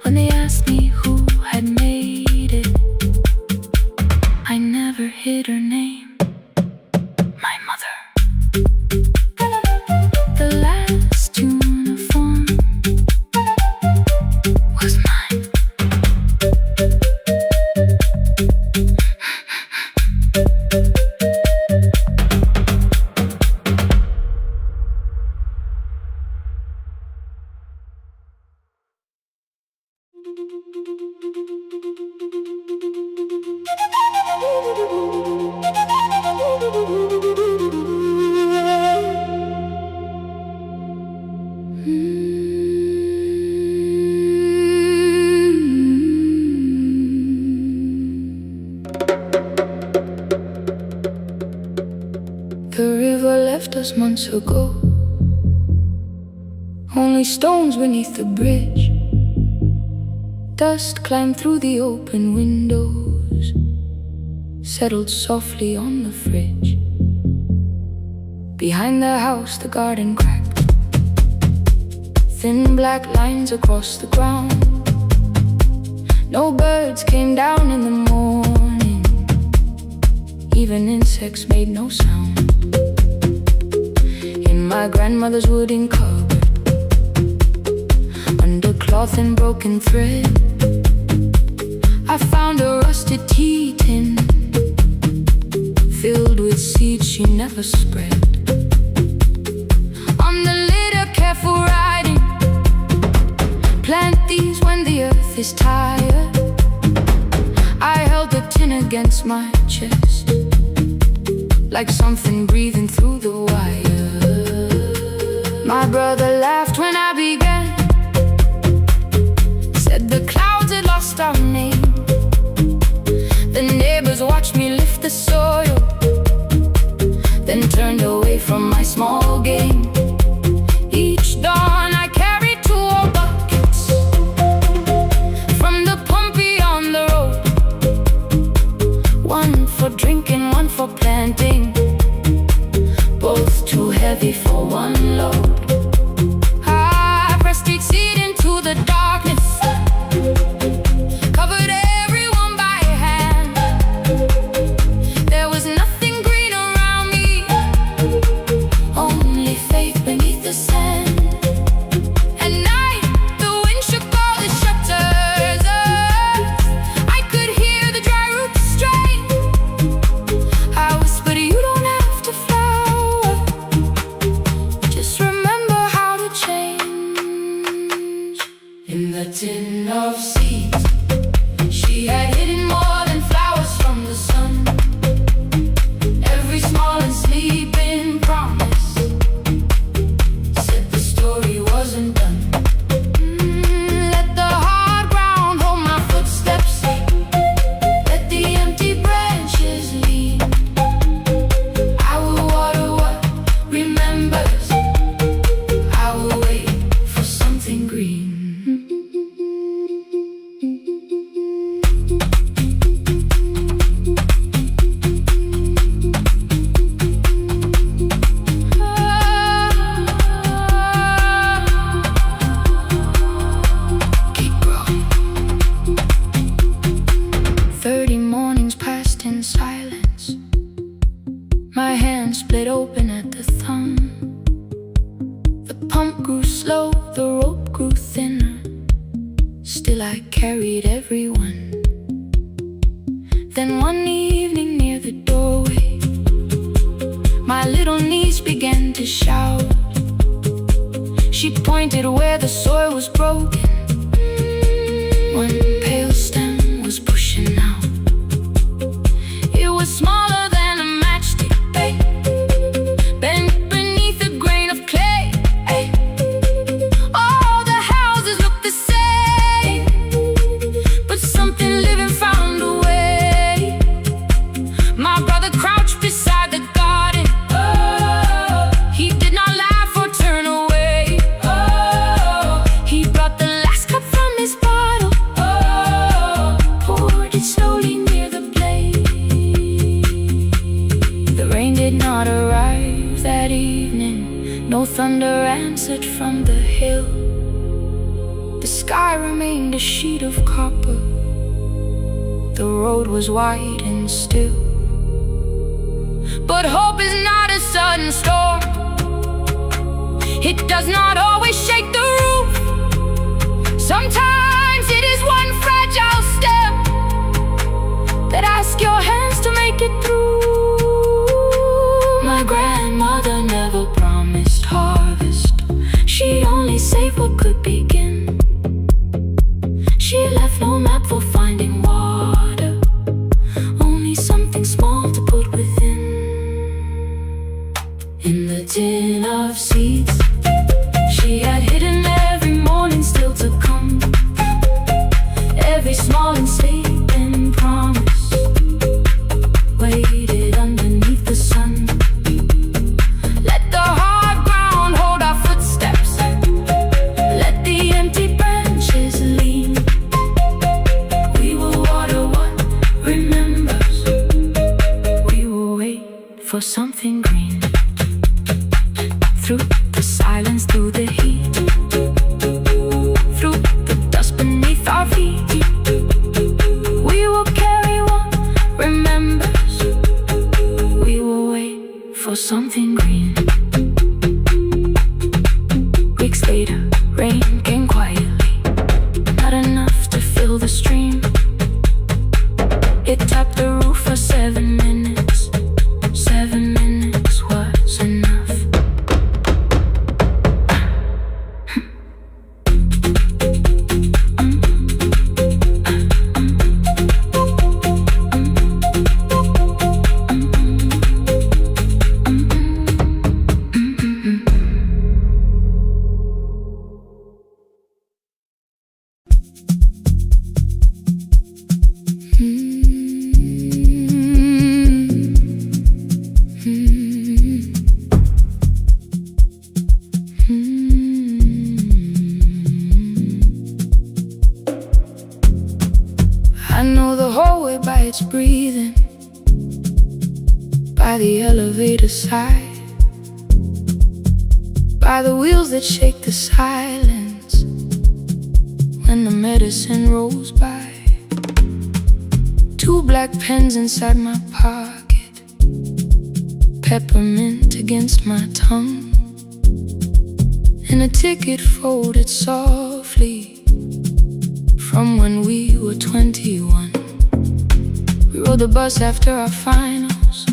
When they asked me who had made it, I never hid her name. My mother. The last uniform was mine. The river left us months ago. Only stones beneath the bridge. Dust climbed through the open windows, settled softly on the fridge. Behind the house the garden cracked, thin black lines across the ground. No birds came down in the morning, even insects made no sound. In my grandmother's wooden cupboard, under cloth and broken thread, I found a rusted tea tin filled with seeds she never spread. On the lid a careful writing, plant these when the earth is tired. I held the tin against my chest, like something breathing through the wire. My brother laughed when I began, said the clouds had lost our name. The neighbors watched me lift the soil, then turned away from my small game. Each dawn I carried 2 old buckets from the pump beyond the road, one for drinking, one for planting, both too heavy for one load. I pressed each seed into the darkness, covered everyone by hand. There was nothing green around me, only faith beneath the sand. At night, the wind shook all the shutters. I could hear the dry roots strain. I whispered, "You don't have to flower, just remember how to change." In the tin of seeds, she had hidden more than flowers from the sun. Every small and sleeping promise said the story wasn't done. Let the hard ground hold my footsteps, let the empty branches lean. I will water what remembers, I will wait for something green. Keep growing. 30 mornings passed in silence. My hand split open at the thumb. The pump grew slow, the rope grew thinner. Still I carried everyone. Then one evening near the doorway, my little niece began to shout. She pointed where the soil was broken. One pale stem was pushing out. It was smaller than a matchstick, babe, bent beneath a grain of clay. All the houses looked the same. No thunder answered from the hill. The sky remained a sheet of copper. The road was wide and still. But hope is not a sudden storm. It does not always shake the roof. Sometimes it is one fragile step that asks your hands to make it through. My grandmother never promised harvest. She only saved what could begin. She left no map for finding water, only something small to put within. In the tin of seeds she had hidden every morning still to come, every small and sleeping promise waited underneath the sun. Let the hard ground hold our footsteps, let the empty branches lean. We will water what remembers, we will wait for something green. Through the silence, through the heat, through the dust beneath our feet, we will carry what remembers, we will wait for something green. Weeks later, rain came quietly, not enough to fill the stream. It tapped the roof for 7 minutes. 7 minutes was enough. I know the hallway by its breathing, by the elevator side, by the wheels that shake the silence when the medicine rolls by. 2 black pens inside my pocket, peppermint against my tongue, and a ticket folded softly from when we were 21. We rode the bus after our finals,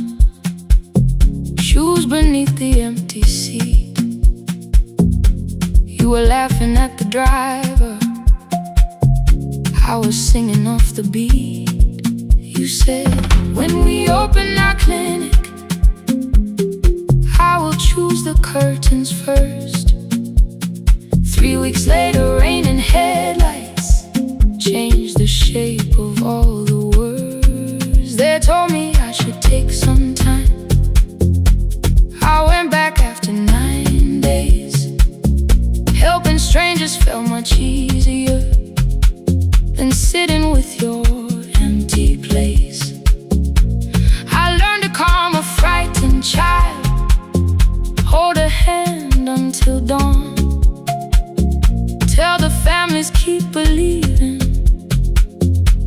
shoes beneath the empty seat. You were laughing at the driver, I was singing off the beat. You said, when we open our clinic, I will choose the curtains first. 3 weeks later, rain and headlights changed the shape of all the words. They told me I should take some time. I went back after 9 days. Helping strangers felt much easier than sitting with your empty place. I learned to calm a frightened child, hold a hand until dawn, tell the families keep believing,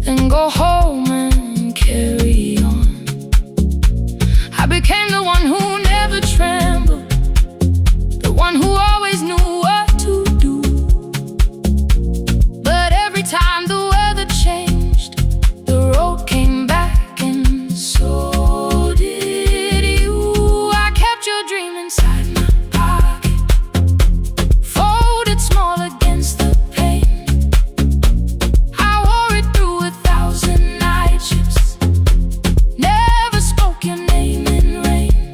then go home and carry on. I became the one who never trembled, the one who always knew what to do. But every time the weather changed, the road came back, and so did you. I kept your dream inside my pocket, folded small against the pain. I wore it through 1,000 night shifts, never spoke your name in rain.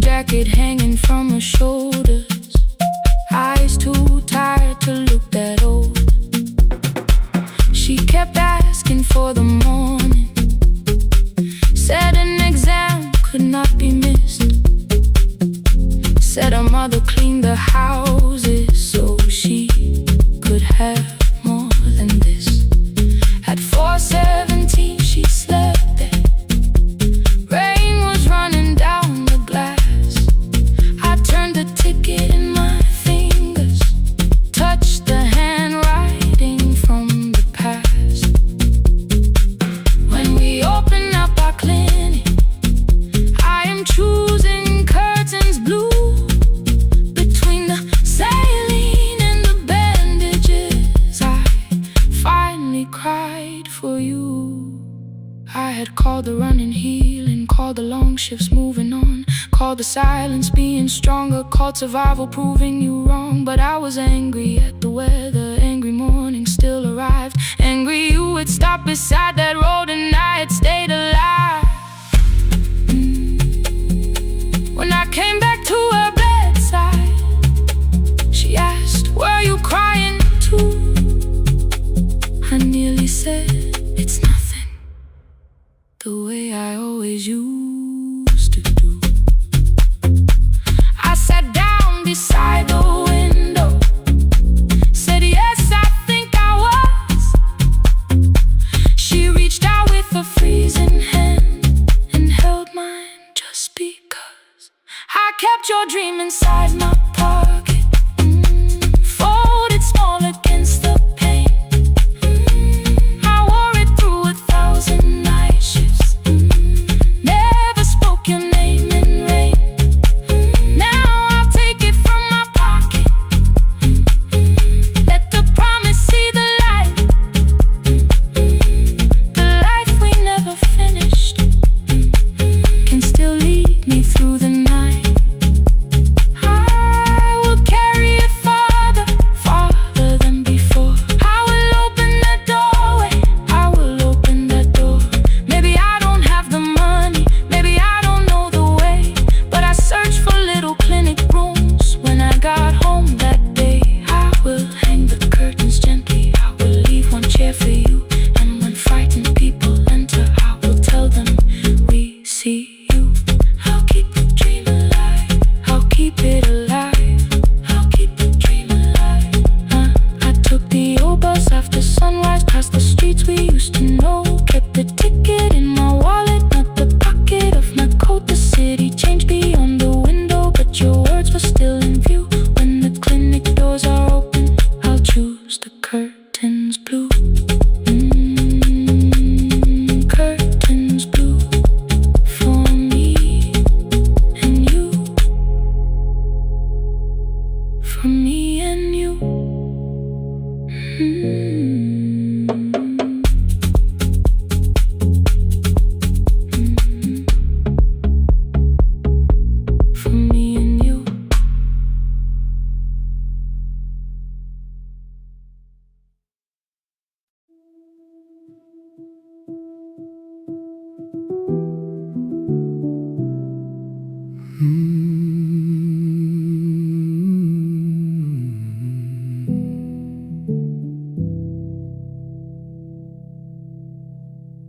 jacket hanging from her shoulders, eyes too tired to look that old. She kept asking for the morning, said an exam could not be missed, said her mother cleaned the houses so she could have more than this. At 4:17 she slept there. Rain was running down the glass. I turned the ticket in my fingers, touched the handwriting from the past. When we open up our clinic, I am choosing curtains blue. Between the saline and the bandages, I finally cried for you. I had called the running healing, called the long shifts moving on, called the silence being stronger, called survival proving you wrong. But I was angry at the weather, angry morning still arrived, angry you would stop beside that road and I had stayed alive. When I came back to her bedside, she asked, were you crying too? I nearly said, it's nothing, the way I always used to do. I sat down beside the window, said yes, I think I was. She reached out with a freezing hand and held mine just because I kept your dream inside my pocket, folded small against the pain. I wore it through 1,000 night shifts, never spoke your name in rain. Now I'll take it from my pocket, let the promise see the light, the life we never finished can still lead me through the night. I will carry it farther, farther than before. I will open that doorway, I will open that door. Maybe I don't have the money, maybe I don't know the way, but I searched for little clinic rooms when I got home that day. I will hang the curtains gently, I will leave one chair for you, and when frightened people enter, I will tell them we see you. I'll keep the dream alive, I'll keep it alive, I'll keep the dream alive. I took the old bus after sunrise, past the streets we used to know, kept the ticket in my wallet, not the pocket of my coat. The city changed beyond the window, but your words were still in view. When the clinic doors are open, I'll choose the curtains blue. Curtains blue for me and you, for me and you. For me and you.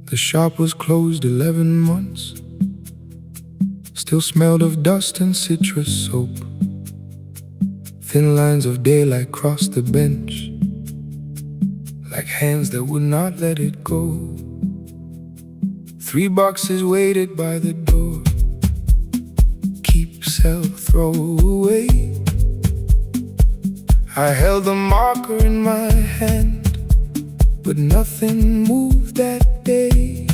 The shop was closed 11 months, still smelled of dust and citrus soap. Thin lines of daylight crossed the bench, like hands that would not let it go. 3 boxes waited by the door, keep, sell, throw away. I held the marker in my hand, but nothing moved that day.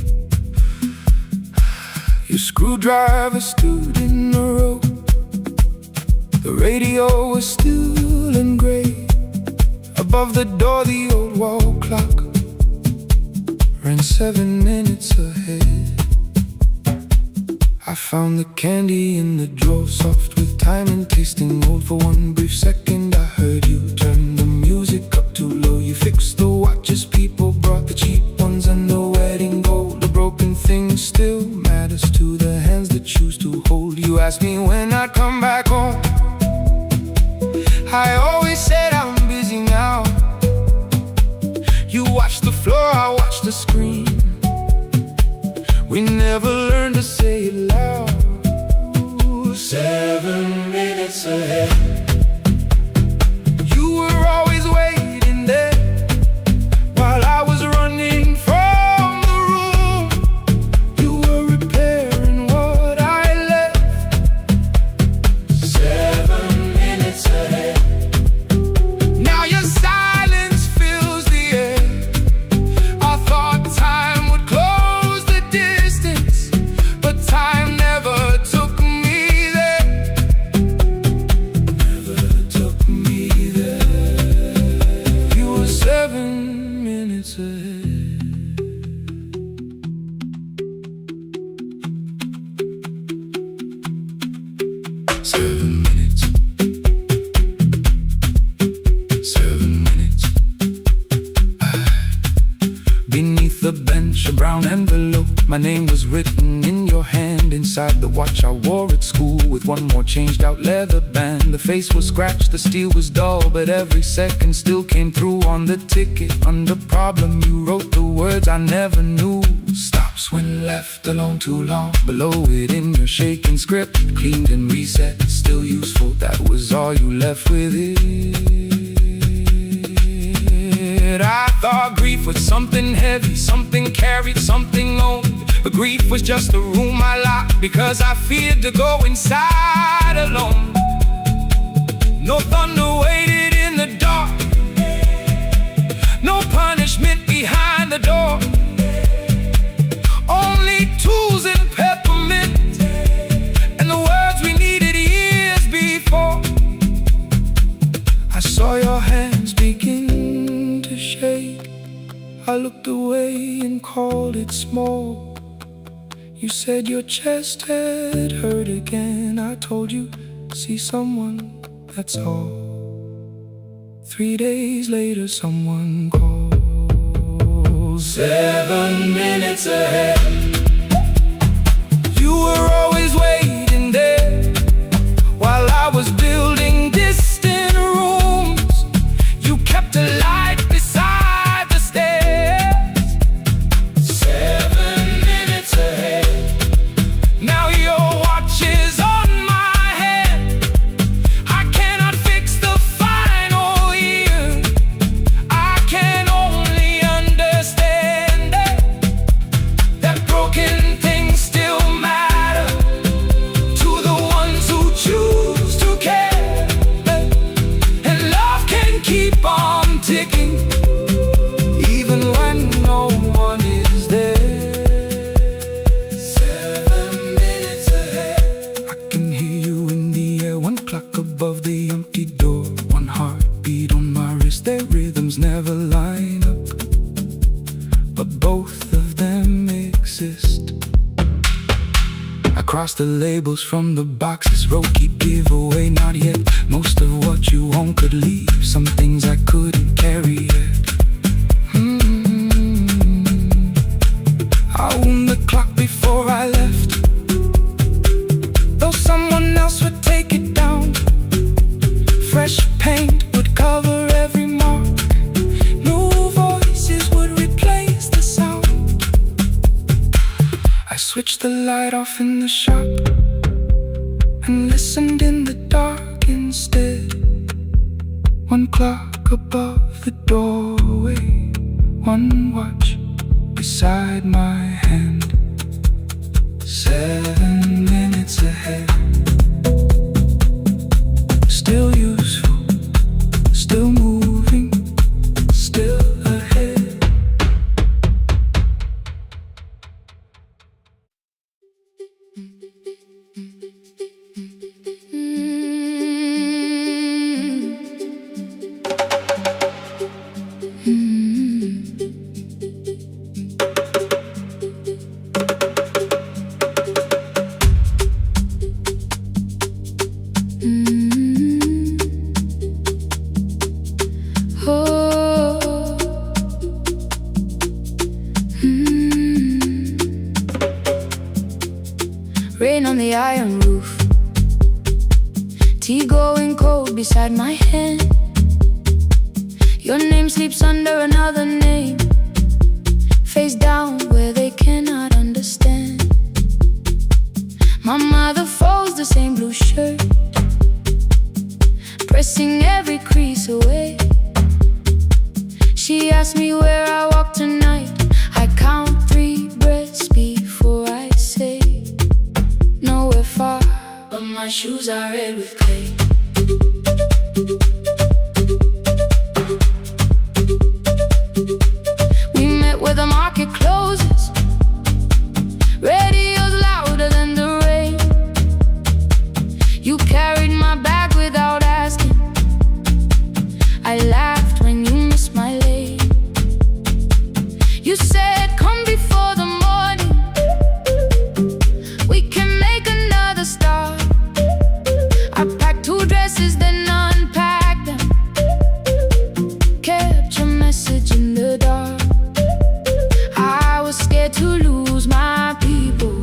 Your screwdriver stood in the road, the radio was still and gray. Above the door the old wall clock ran 7 minutes ahead. I found the candy in the drawer, soft with time and tasting old. For one brief second I heard you turn the music up too low. You fixed the watches, people brought the cheap ones and the wedding gold. The broken thing still matters to the hands that choose to hold you. asked me when I'd come back home. I always said I'm busy now. You watch the floor, I watch the screen. We never learned to say it loud. 7 minutes ahead. You were always waiting there while I was running from the room. You were repairing what I left. 7 minutes ahead. Now your silence fills the air. I thought time would close the distance, but time never took me there. Never took me there. You were 7 minutes ahead. 7 minutes. 7 minutes. Beneath the bench, a brown envelope. My name was written in your hand. Inside the watch I wore at school, with one more changed out leather band. The face was scratched, the steel was dull, but every second still came through on the ticket. Under problem you wrote the words I never knew. Stops when left alone too long. Below it in your shaking script, cleaned and reset, still useful. That was all you left with it. I thought grief was something heavy, something carried, something owned. But grief was just a room I locked because I feared to go inside alone. No thunder waited in the dark, no punishment behind the door. Only tools and peppermint, and the words we needed years before. I saw your hands begin to shake. I looked away and called it small. You said your chest had hurt again. I told you, see someone, that's all. 3 days later someone calls. 7 minutes ahead. You were always waiting there while I was building distant rooms. You kept a light beside the stairs. 7 minutes ahead. Now your watch is on my hand. I cannot fix the final year. I can only understand that broken things still matter to the ones who choose to care. And love can keep on ticking even when no one is there. 7 minutes ahead. I can hear you in the air, one clock above the empty door, one heartbeat on my wrist. Their rhythms never line up, but both of them exist. I cross the labels from the boxes, wrote keep, give away, not yet. Most of what you own could leave, some things I couldn't carry yet. I wound the clock before I left, though someone else would take it down. Fresh paint would cover every mark, new voices would replace the sound. I switched the light off in the shop and listened in the dark instead. One clock above the doorway, one watch beside my hand. 7 minutes ahead. Still useful, still moving, still ahead. tea going cold beside my hand. Your name sleeps under another name, face down where they cannot understand. My mother folds the same blue shirt, pressing every crease away. She asks me where I walk tonight. I count 3 breaths before I say nowhere far, but my shoes are red with clay. We met where the market closes, radio's louder than the rain. You carried my bag without asking. I laughed when you missed my lane. You said, come before the morning, we can make another start. I packed 2 dresses, then unpacked them, kept your message in the dark. I was scared to lose my people,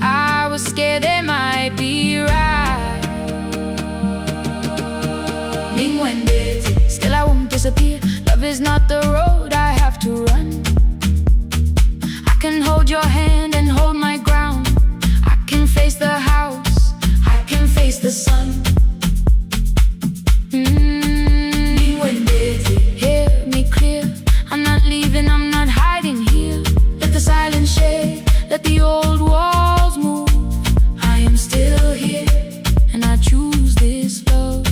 I was scared they might be right. Still I won't disappear. Love is not the road I have to run. I can hold your hand and hold my ground. I can face the house, I can face the sun. Hear me clear, I'm not leaving, I'm not hiding here. Let the silence shake, let the old walls move. I am still here, and I choose this love.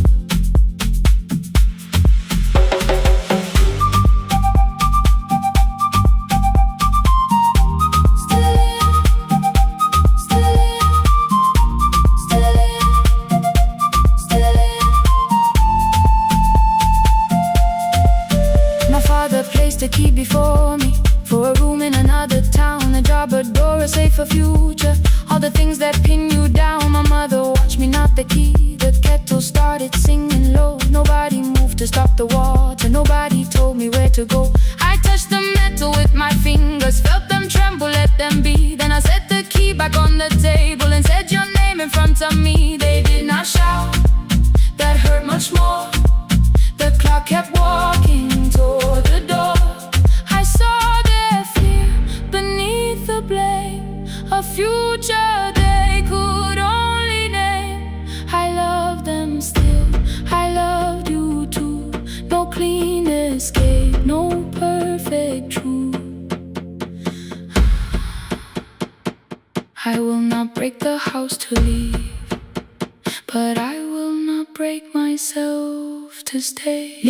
The key before me, for a room in another town, a job, a door, a safer future. All the things that pin you down. My mother watched me knock the key. The kettle started singing low. Nobody moved to stop the water, nobody told me where to go. I touched the metal with my fingers, felt them tremble, let them be. Then I set the key back on the table and said your name in front of me. They did not shout, that hurt much more. The clock kept walking toward the door. I saw their fear beneath the blame, a future they could only name. I love them still, I loved you too. No clean escape, no perfect truth. I will not break the house to leave, but I will not break myself to stay.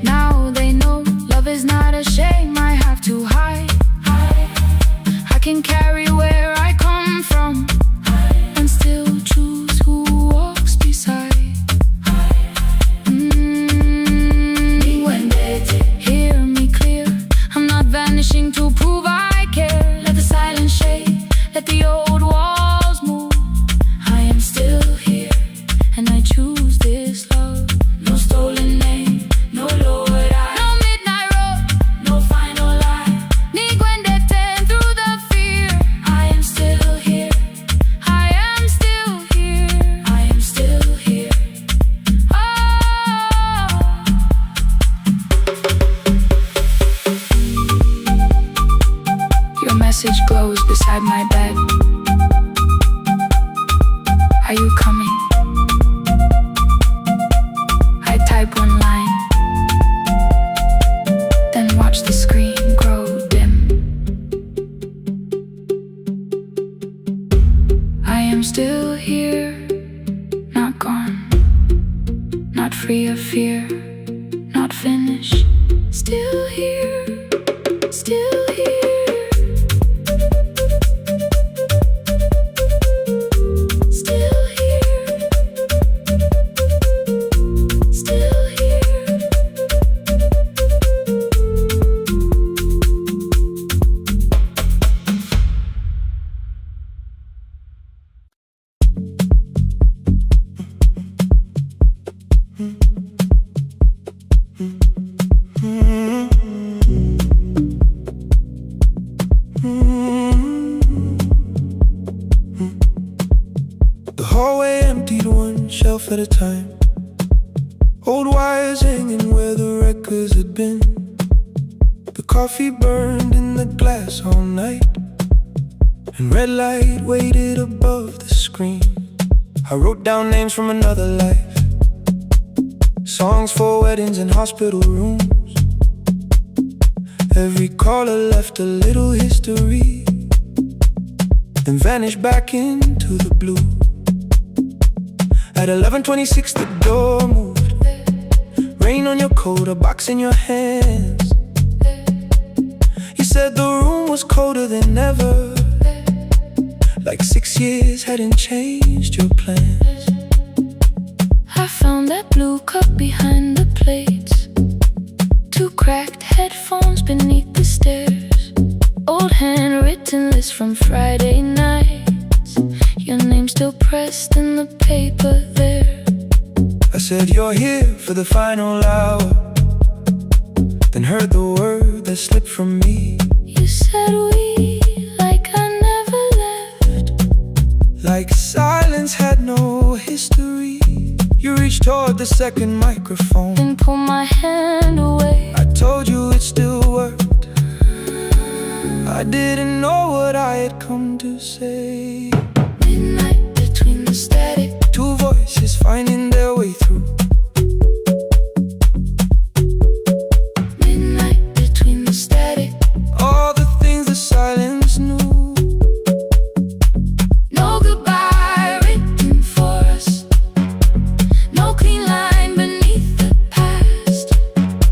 Now they know love is not a shame I have to hide. I can carry where I come from and still choose who walks beside. Hear me clear, I'm not vanishing to prove I care. Let the silence shake, let the old walls move. I am still here, and I choose this love. No stolen name, no lowered eye, no midnight road, no final lie. Ni ten through the fear. I am still here, I am still here, I am still here. Oh. Your message glows beside my bed. Are you coming? I type one line, then watch the screen grow dim. I am still here, not gone, not free of fear, not finished. Still here, still here. hallway emptied one shelf at a time. Old wires hanging where the records had been. The coffee burned in the glass all night, and red light waited above the screen. I wrote down names from another life, songs for weddings and hospital rooms. Every caller left a little history, then vanished back into the blue. At 11:26 the door moved. Rain on your coat, a box in your hands. You said the room was colder than ever, like 6 years hadn't changed your plans. I found that blue cup behind the plates, 2 cracked headphones beneath the stairs, old handwritten list from Friday nights, your name still pressed in the paper there. I said, you're here for the final hour, then heard the word that slipped from me. You said we, like I never left, like silence had no history. You reached toward the second microphone, then pulled my hand away. I told you it still worked. I didn't know what I had come to say. Midnight between the static, 2 voices finding their way through. midnight between the static, All the things the silence knew. no goodbye written for us, no clean line beneath the past,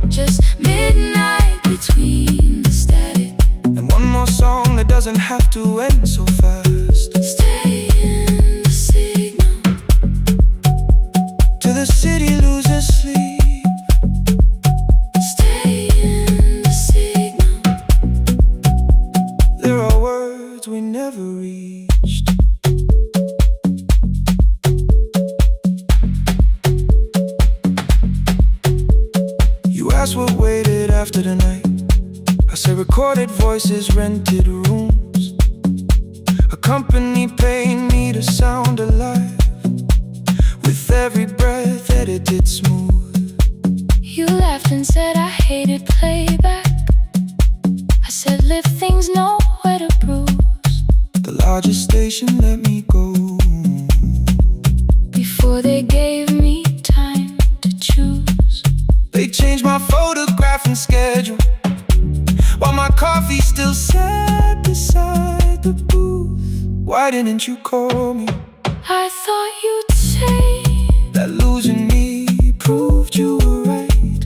just midnight between the static. And one more song that doesn't have to end so fast. Stay in the signal, Till the city loses sleep. stay in the signal. There are words we never reached. You asked what waited after the night. I said recorded voices, rented rooms, a company paying me to sound alive, with every breath edited smooth. You laughed and said I hated playback. I said live things nowhere to bruise, The largest station let me go. before they gave me time to choose. They changed my photograph and schedule, while my coffee still sat beside the booth. Why didn't you call me? I thought you'd say That losing me proved you were right.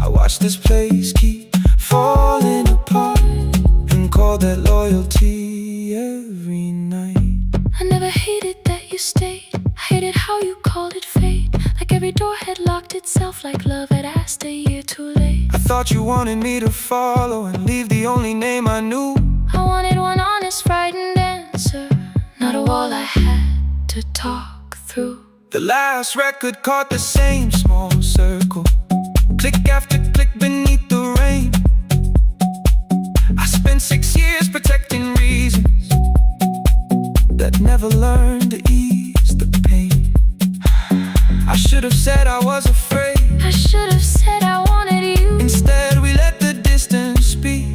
I watched this place keep falling apart, and called that loyalty every night. I never hated that you stayed. I hated how you called it fate, like every door had locked itself, like love had asked a year too late. I thought you wanted me to follow and leave the only name I knew. I wanted one honest, frightened answer, not a wall I had to talk through. The last record caught the same small circle, click after click beneath the rain. I spent 6 years protecting reasons that never learned to ease the pain. I should have said I was afraid. I should have said I wanted you, Instead we let the distance speak,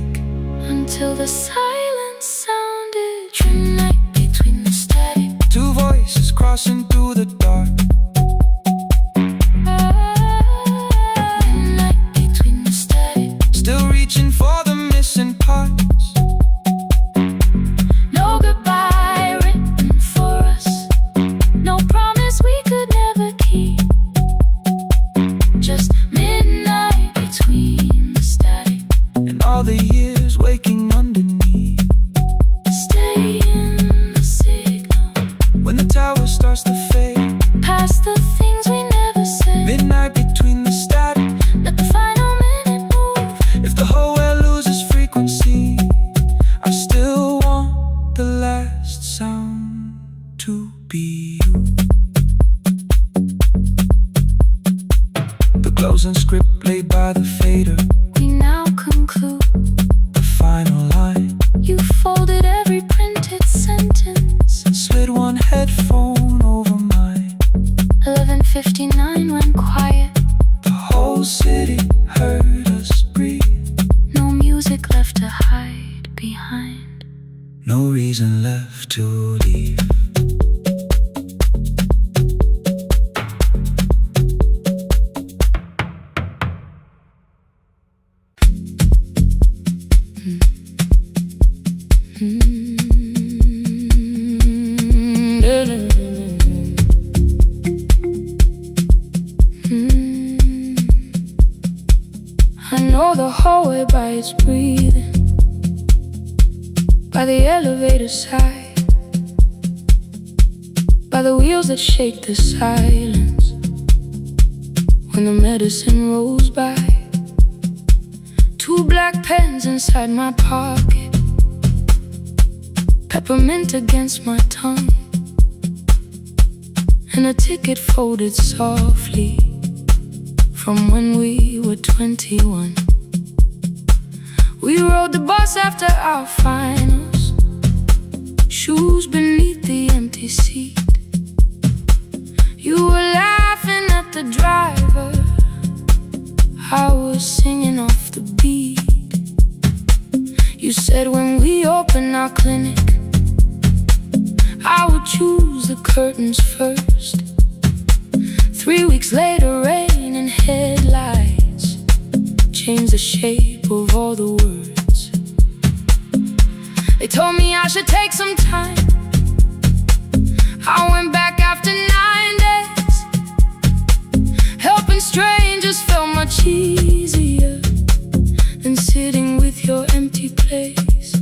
until the silence sounded. Midnight between the static, 2 voices crossing through the dark. midnight between the static, Still reaching for the missing parts. no goodbye written for us, no promise we could never keep, just midnight between the static, And all the years waking underneath. stay in the signal, When the tower starts to fade, past the things we never said, midnight between the static. let the final minute move. If the whole world loses frequency, I still want the last sound to be you. The closing script laid by the fader, We now conclude, the final line. you folded every printed sentence, Slid one headphone over mine. 59 went quiet. The whole city heard us breathe. No music left to hide behind. No reason left to leave. I know the hallway by its breathing, by the elevator side, by the wheels that shake the silence when the medicine rolls by. 2 black pens inside my pocket, peppermint against my tongue, and a ticket folded softly from when we were 21. We rode the bus after our finals, shoes beneath the empty seat. You were laughing at the driver, I was singing off the beat. You said when we open our clinic, I would choose the curtains first. 3 weeks later, rain and headlights changed the shape of all the words. They told me I should take some time. I went back after 9 days. Helping strangers felt much easier than sitting with your empty place.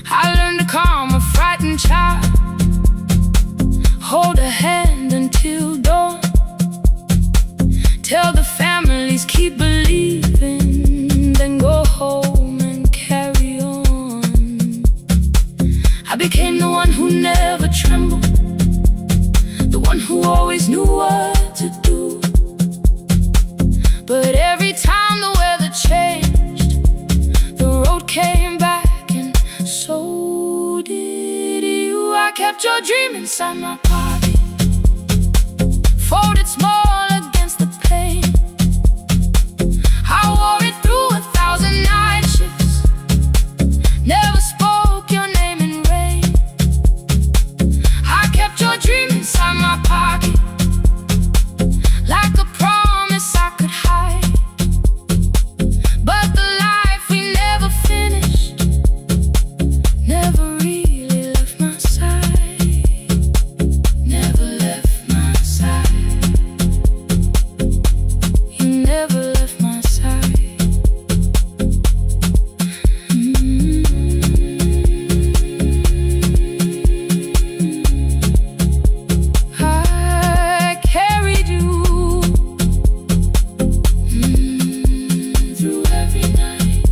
I learned to calm a frightened child, hold a hand until dawn, tell the families keep believing, then go home and carry on. I became the one who never trembled, the one who always knew what to do. But every time the weather changed, the road came back, and so did you. I kept your dream inside my pocket, folded small against the pain. I wore it through 1,000 night shifts, never spoke your name in rain. I kept your dream inside my pocket, like a promise I could hide. But the life we never finished never really left my side, never left my side. You never left my side. I carried you through every night.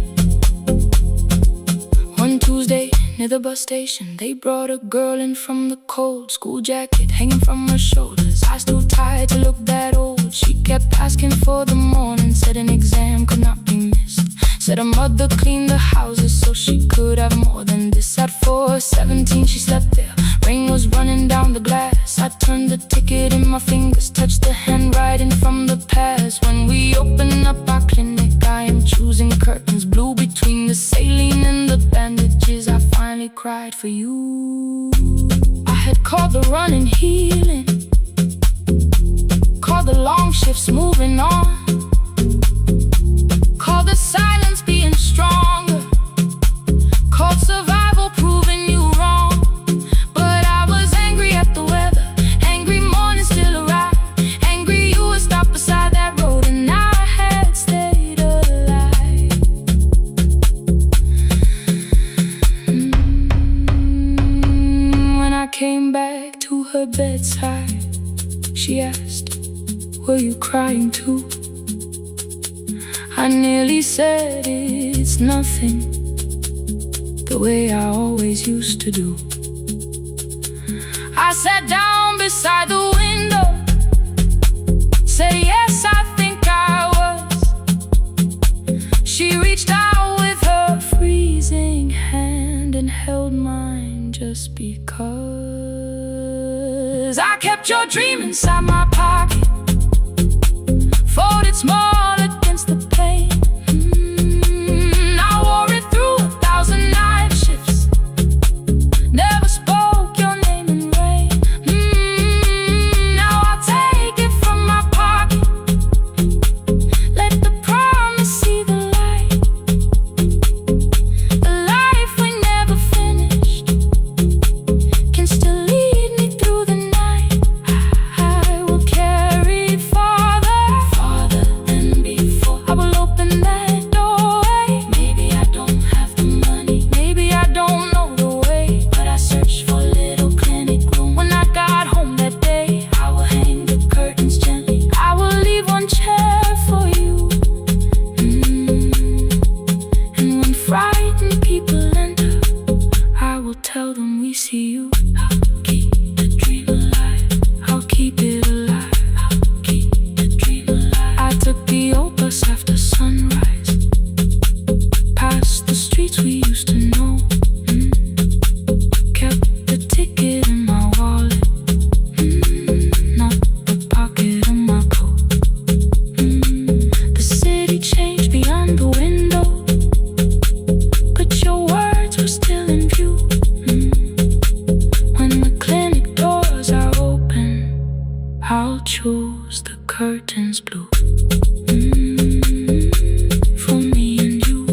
One Tuesday near the bus station, they brought a girl in from the cold, school jacket hanging from her shoulders, eyes too tired to look that old. She kept asking for the morning, said an exam could not be missed, said her mother cleaned the houses so she could have more than this. At 4:17 she slept there, rain was running down the glass. I turned the ticket in my fingers, touched the handwriting from the past. When we open up our clinic, I am choosing curtains blue between the saline and the bandages. I finally cried for you. I had called the running healing, called the long shifts moving on, called the silence being stronger, called survival proving you wrong. But I was angry at the weather, angry morning still arrived, angry you would stop beside that road and I had stayed alive. When I came back to her bedside, she asked, were you crying too? I nearly said it's nothing, the way I always used to do. I sat down beside the window, said yes, I think I was. She reached out with her freezing hand and held mine just because. I kept kept your dream inside my pocket, folded small against the pain. I wore it through 1,000 night shifts, never spoke your name in rain. Now I'll take it from my pocket, let the promise see the light. The life we never finished can still lead me through the night. I will carry farther than before. I will open that doorway. Maybe I don't have the money, maybe I don't know the way, but I searched for a little clinic room. When I got home that day, I will hang the curtains gently. I will leave one chair for you. And when frightened people enter, I will tell them we see you. I'll keep the dream alive, I'll keep it alive, I'll keep the dream alive. I took the old bus after sunrise, past the streets we used to know. Kept the ticket in my wallet, not the pocket of my coat. The city changed beyond the window, but your words were still in view. When the clinic doors are open, I'll choose the curtains blue. For me and you.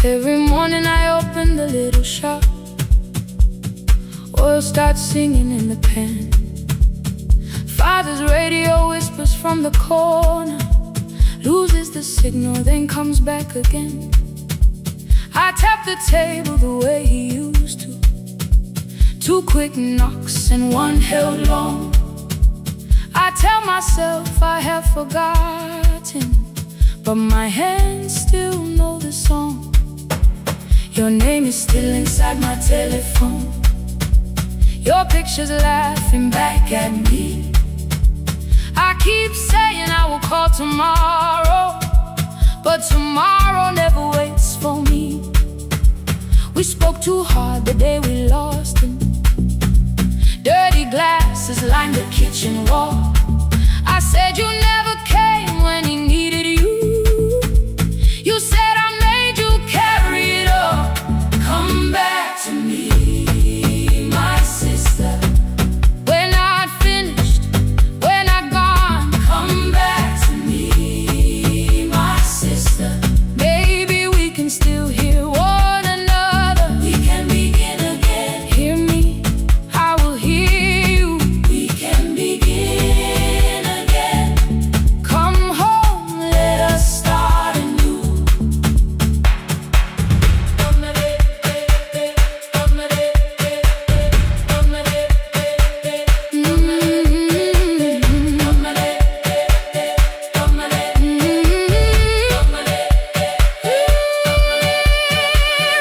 Every morning I open the little shop, oil starts singing in the pan. Father's radio whispers from the corner, loses the signal, then comes back again. I tap the table the way he used to, 2 quick knocks and 1 held long. I tell myself I have forgotten, but my hands still know the song. Your name is still inside my telephone, your picture's laughing back at me. I keep saying I will call tomorrow, but tomorrow never waits for me. We spoke too hard the day we lost him. Dirty glasses lined the kitchen wall. I said you never came when he needed you. You said I made you carry it all. Come back to me, my sister. We're not finished, we're not gone. Come back to me, my sister. Maybe we can still hear one another. We can begin again. Hear me, I will hear you. We can begin again. Come home, let us start anew.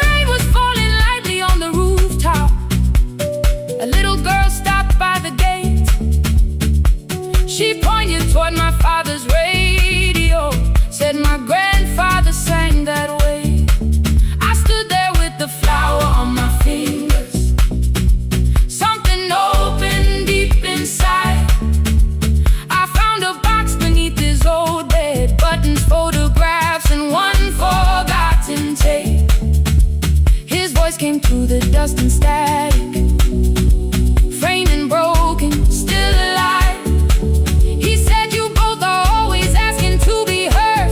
Rain was falling lightly on the rooftop. A little girl stopped by the gate. She pointed toward my father's radio, said my grandfather sang that way. I stood there with the flower on my fingers. Something opened deep inside. I found a box beneath his old bed, buttons, photographs, and 1 forgotten tape. His voice came through the dust and static, framed and broken, still alive. He said you both are always asking to be heard.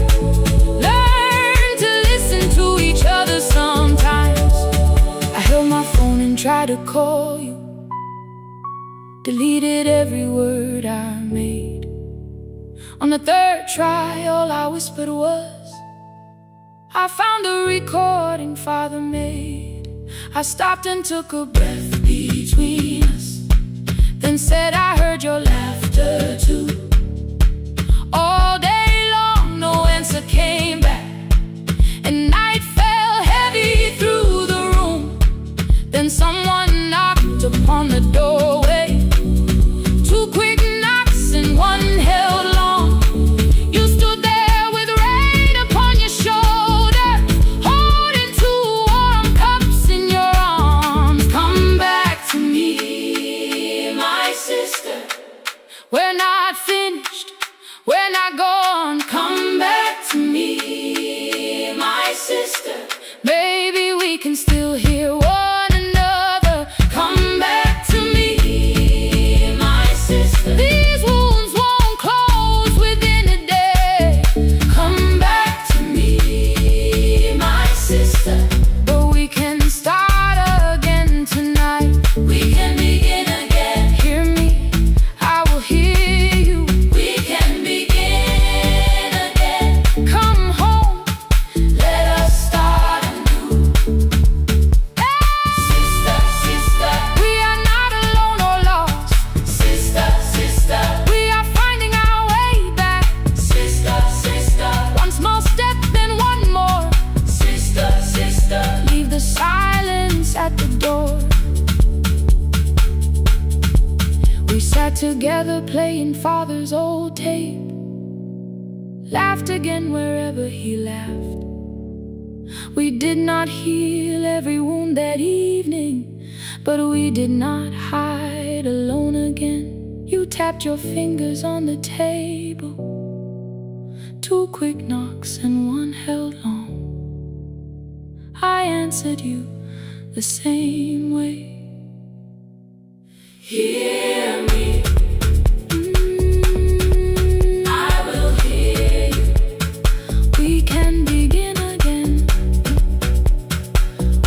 Learn to listen to each other sometimes. I held my phone and tried to call you, deleted every word I made. On the 3rd try, all I whispered was, I found a recording Father made. I stopped and took a breath between us, then said I heard your laughter too. All day long, no answer came back, and night fell. can still hear one another. Come back to me, my sister. These wounds won't close within a day. Come back to me, my sister. But we can start again tonight. We can begin again. Hear me, I will hear you. We can begin again. Come home, let us start anew. Sister, sister, we are not alone or lost. Sister, sister, we are finding our way back. Sister, sister, one small step, then one more. Sister, sister, leave the silence at the door. We sat together playing father's old tape, laughed again wherever he laughed. We did not heal every wound that evening, but we did not hide alone again. You tapped your fingers on the table, 2 quick knocks and 1 held long. I answered you the same way. Hear me, I will hear you. We can begin again.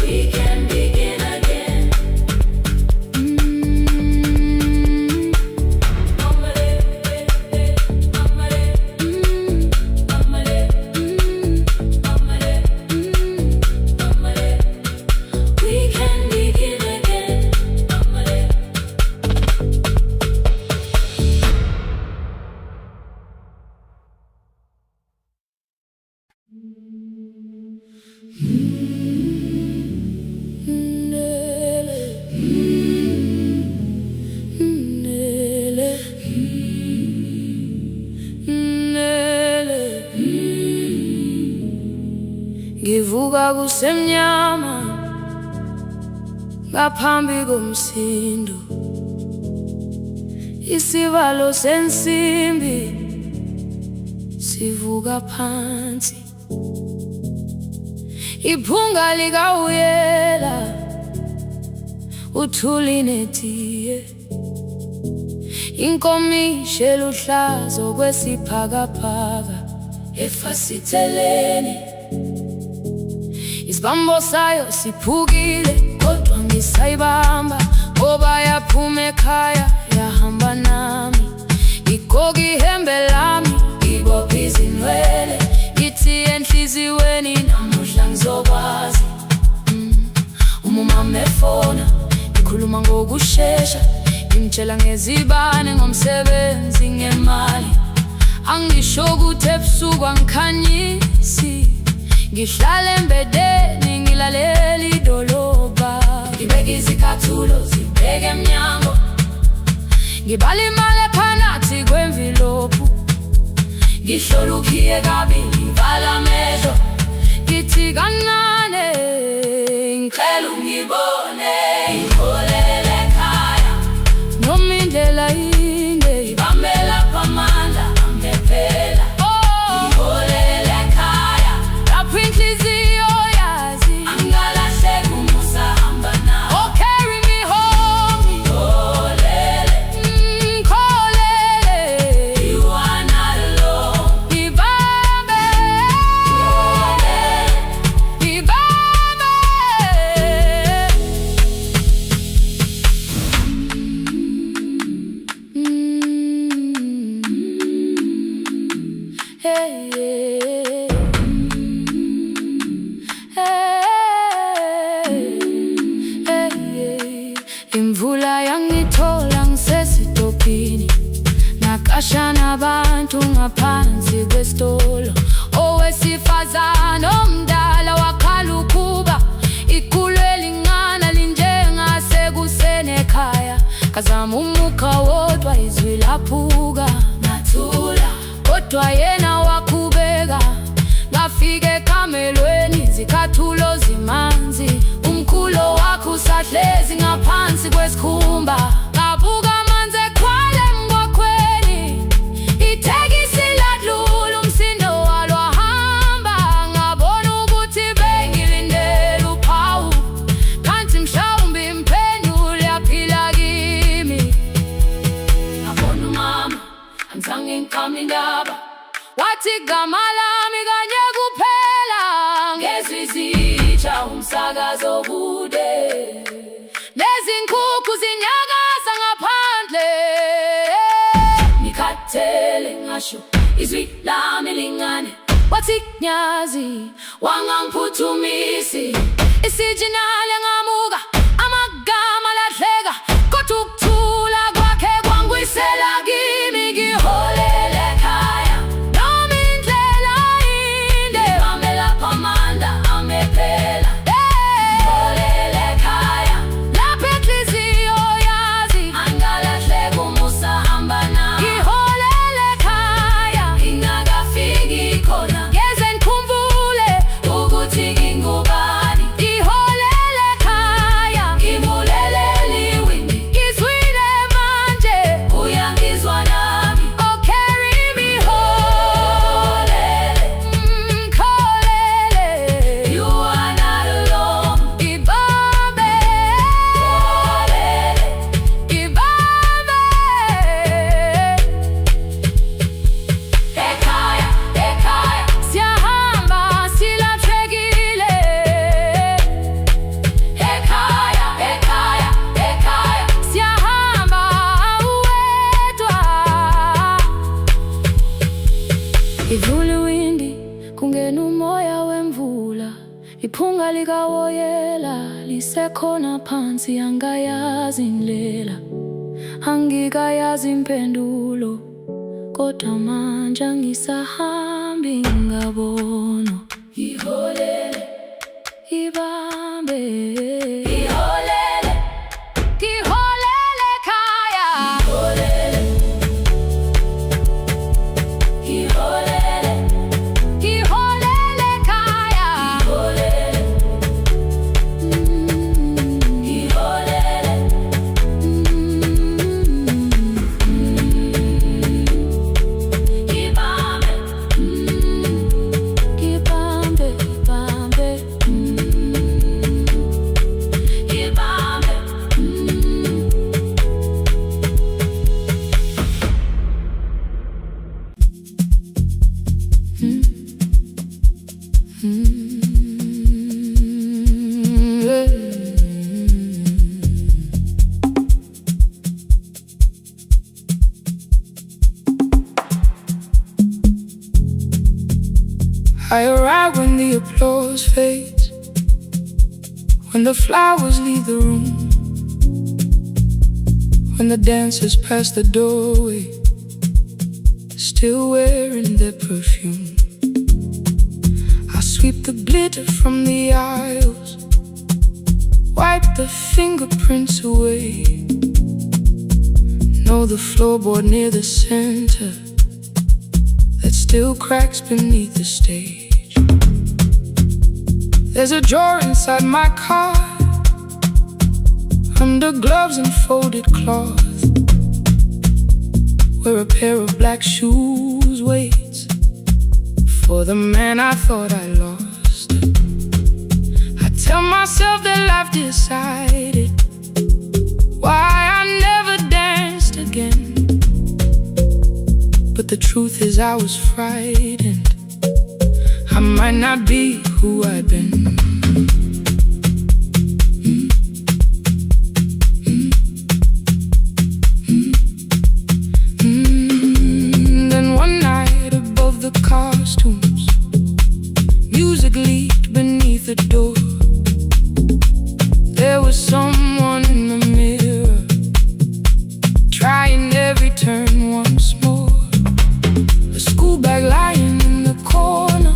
We can begin again. We can begin again. Ngivuka kusemnyama ngaphambi komsindo, isivalo sensimbi sivuka phansi. Iphunga likawuyela uthuli netiye, inkomishi eluhlaza okwesiphakapaka efasiteleni. Isibambo sayo siphukile kodwa ngisayibamba, ngoba yaphuma ekhaya yahamba nami. Igoga ihembe lami, ibopha izinwele, ithi enhliziyweni namuhla ngizokwazi. Umama efona, ikhuluma ngokushesha, imtshela ngezibane, ngomsebenzi, ngemali. Angisho ukuthi ebusuku angikhanyisi, ngihlala embedeni ngilalela idolobha. Ngibeka izicathulo zibheke emnyango, ngibala imali ephakathi kwemvilophu. Ngihlola ukhiye kabili, ngivala amehlo, ngithi kancane ngicela ungibone. Ngipholele ekhaya noma indlela inde, ngibambela phamandla angephela. Ngipholele ekhaya lapho inhliziyo yazi angalahleki umusa hamba nawe. Oh, carry me home. Ngipholele, ngipholele, you are not alone. Ngibambe, ngibambe. Hey, yeah. Hey, yeah. Imvula yangithola ngisesitopini, nakasha nabantu ngaphansi kwesitolo. Owesifazane omdala wakhala ukuba ikhulu elingana linjengasekuseni ekhaya. Kazama umukha wodwa izwi laphuka, nathula kodwa yena wakhubeka. Ngafika ekamelweni, zicathulo zimanzi, umkhulo wakho usahlezi ngaphansi kwesikhumba. Ngabuka amanzi ekhwale emgokhweni, ithekisi ladlula, umsindo walo wahamba. Ngabona ukuthi bengilindele uphawu, umsakazo bude, nezinkukhu zinyakaza ngaphandle. Ngikhathele ngasho izwi lami lingane, wathi nyazi wangangiphuthumisi. Isijinale ngamuka, amagama lahleka, kodwa ukuthula kwakhe kwangwisela kimi. Ngiholele ekhaya noma indlela inde, mamela phamanda amephela. Ngiholele ekhaya lapho inhliziyo yazi angalahleka umusa hamba nami. Ngiholele ekhaya ingakafiki khona, ngeze ngikhumbule ukuthi ngingubani. Ngiholele ekhaya ngibulelele iwindi, ngizwile manje uyangizwa nami. Oh carry me holele, kholele, you are not alone. Ibambe holele, ibambe. Ekhaya, ekhaya siyahamba silahlekile. Ekhaya, ekhaya, ekhaya siyahamba uwedwa. Idlula iwindi kungena umoya wemvula, iphunga likawoyela lisekhona phansi. Angayazi indlela, angikayazi impendulo, kodwa manje angisahambi ngabona. Ngiholele, ibambe, ngiholele, ngiholele ekhaya. Ngiholele, ngiholele, ngiholele ekhaya. Ngiholele, ngiholele, ibambe, ibambe, ibambe, ibambe. I arrive when the applause fades, when the flowers leave the room, when the dancers pass the doorway, still wearing their perfume. I sweep the glitter from the aisles, wipe the fingerprints away. Know the floorboard near the center that still cracks beneath the stage. There's a drawer inside my car, under gloves and folded cloth, where a pair of black shoes waits for the man I thought I lost. I tell myself that life decided why I never danced again, but the truth is I was frightened. I might not be who I've been. Then one night above the costumes, music leaked beneath the door. There was someone in the mirror, trying every turn once more. A school bag lying in the corner,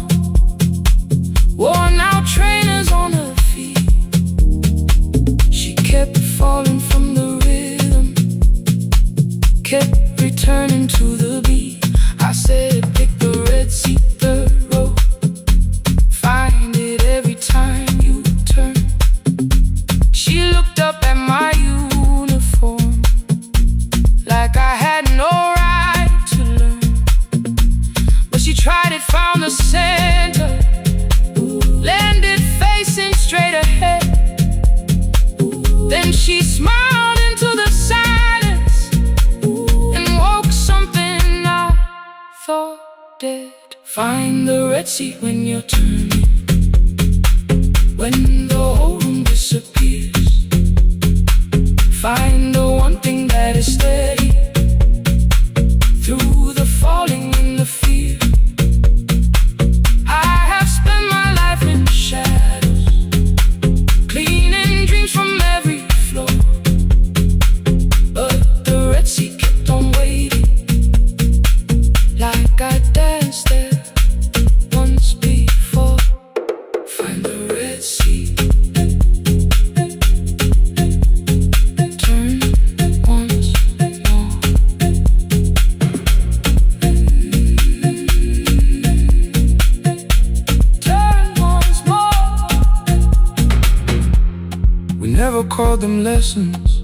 worn out trainers on her feet. She kept falling from the rhythm, kept returning to the beat. I said, pick the red seat, third row, find it every time you turn. She looked up at my uniform like I had no right to learn, but she tried it, found the center, landed facing straight ahead. Then she smiled into the silence and woke something I thought dead. Find the red seat when you're turning, when the disappears. Find the one thing that is steady through the falling and the fear. I have spent my life in shadows, cleaning dreams from every floor. But the Red Sea kept on waiting, like I danced there once before. Find the Red Sea, turn once more. Turn once more. We never called them lessons,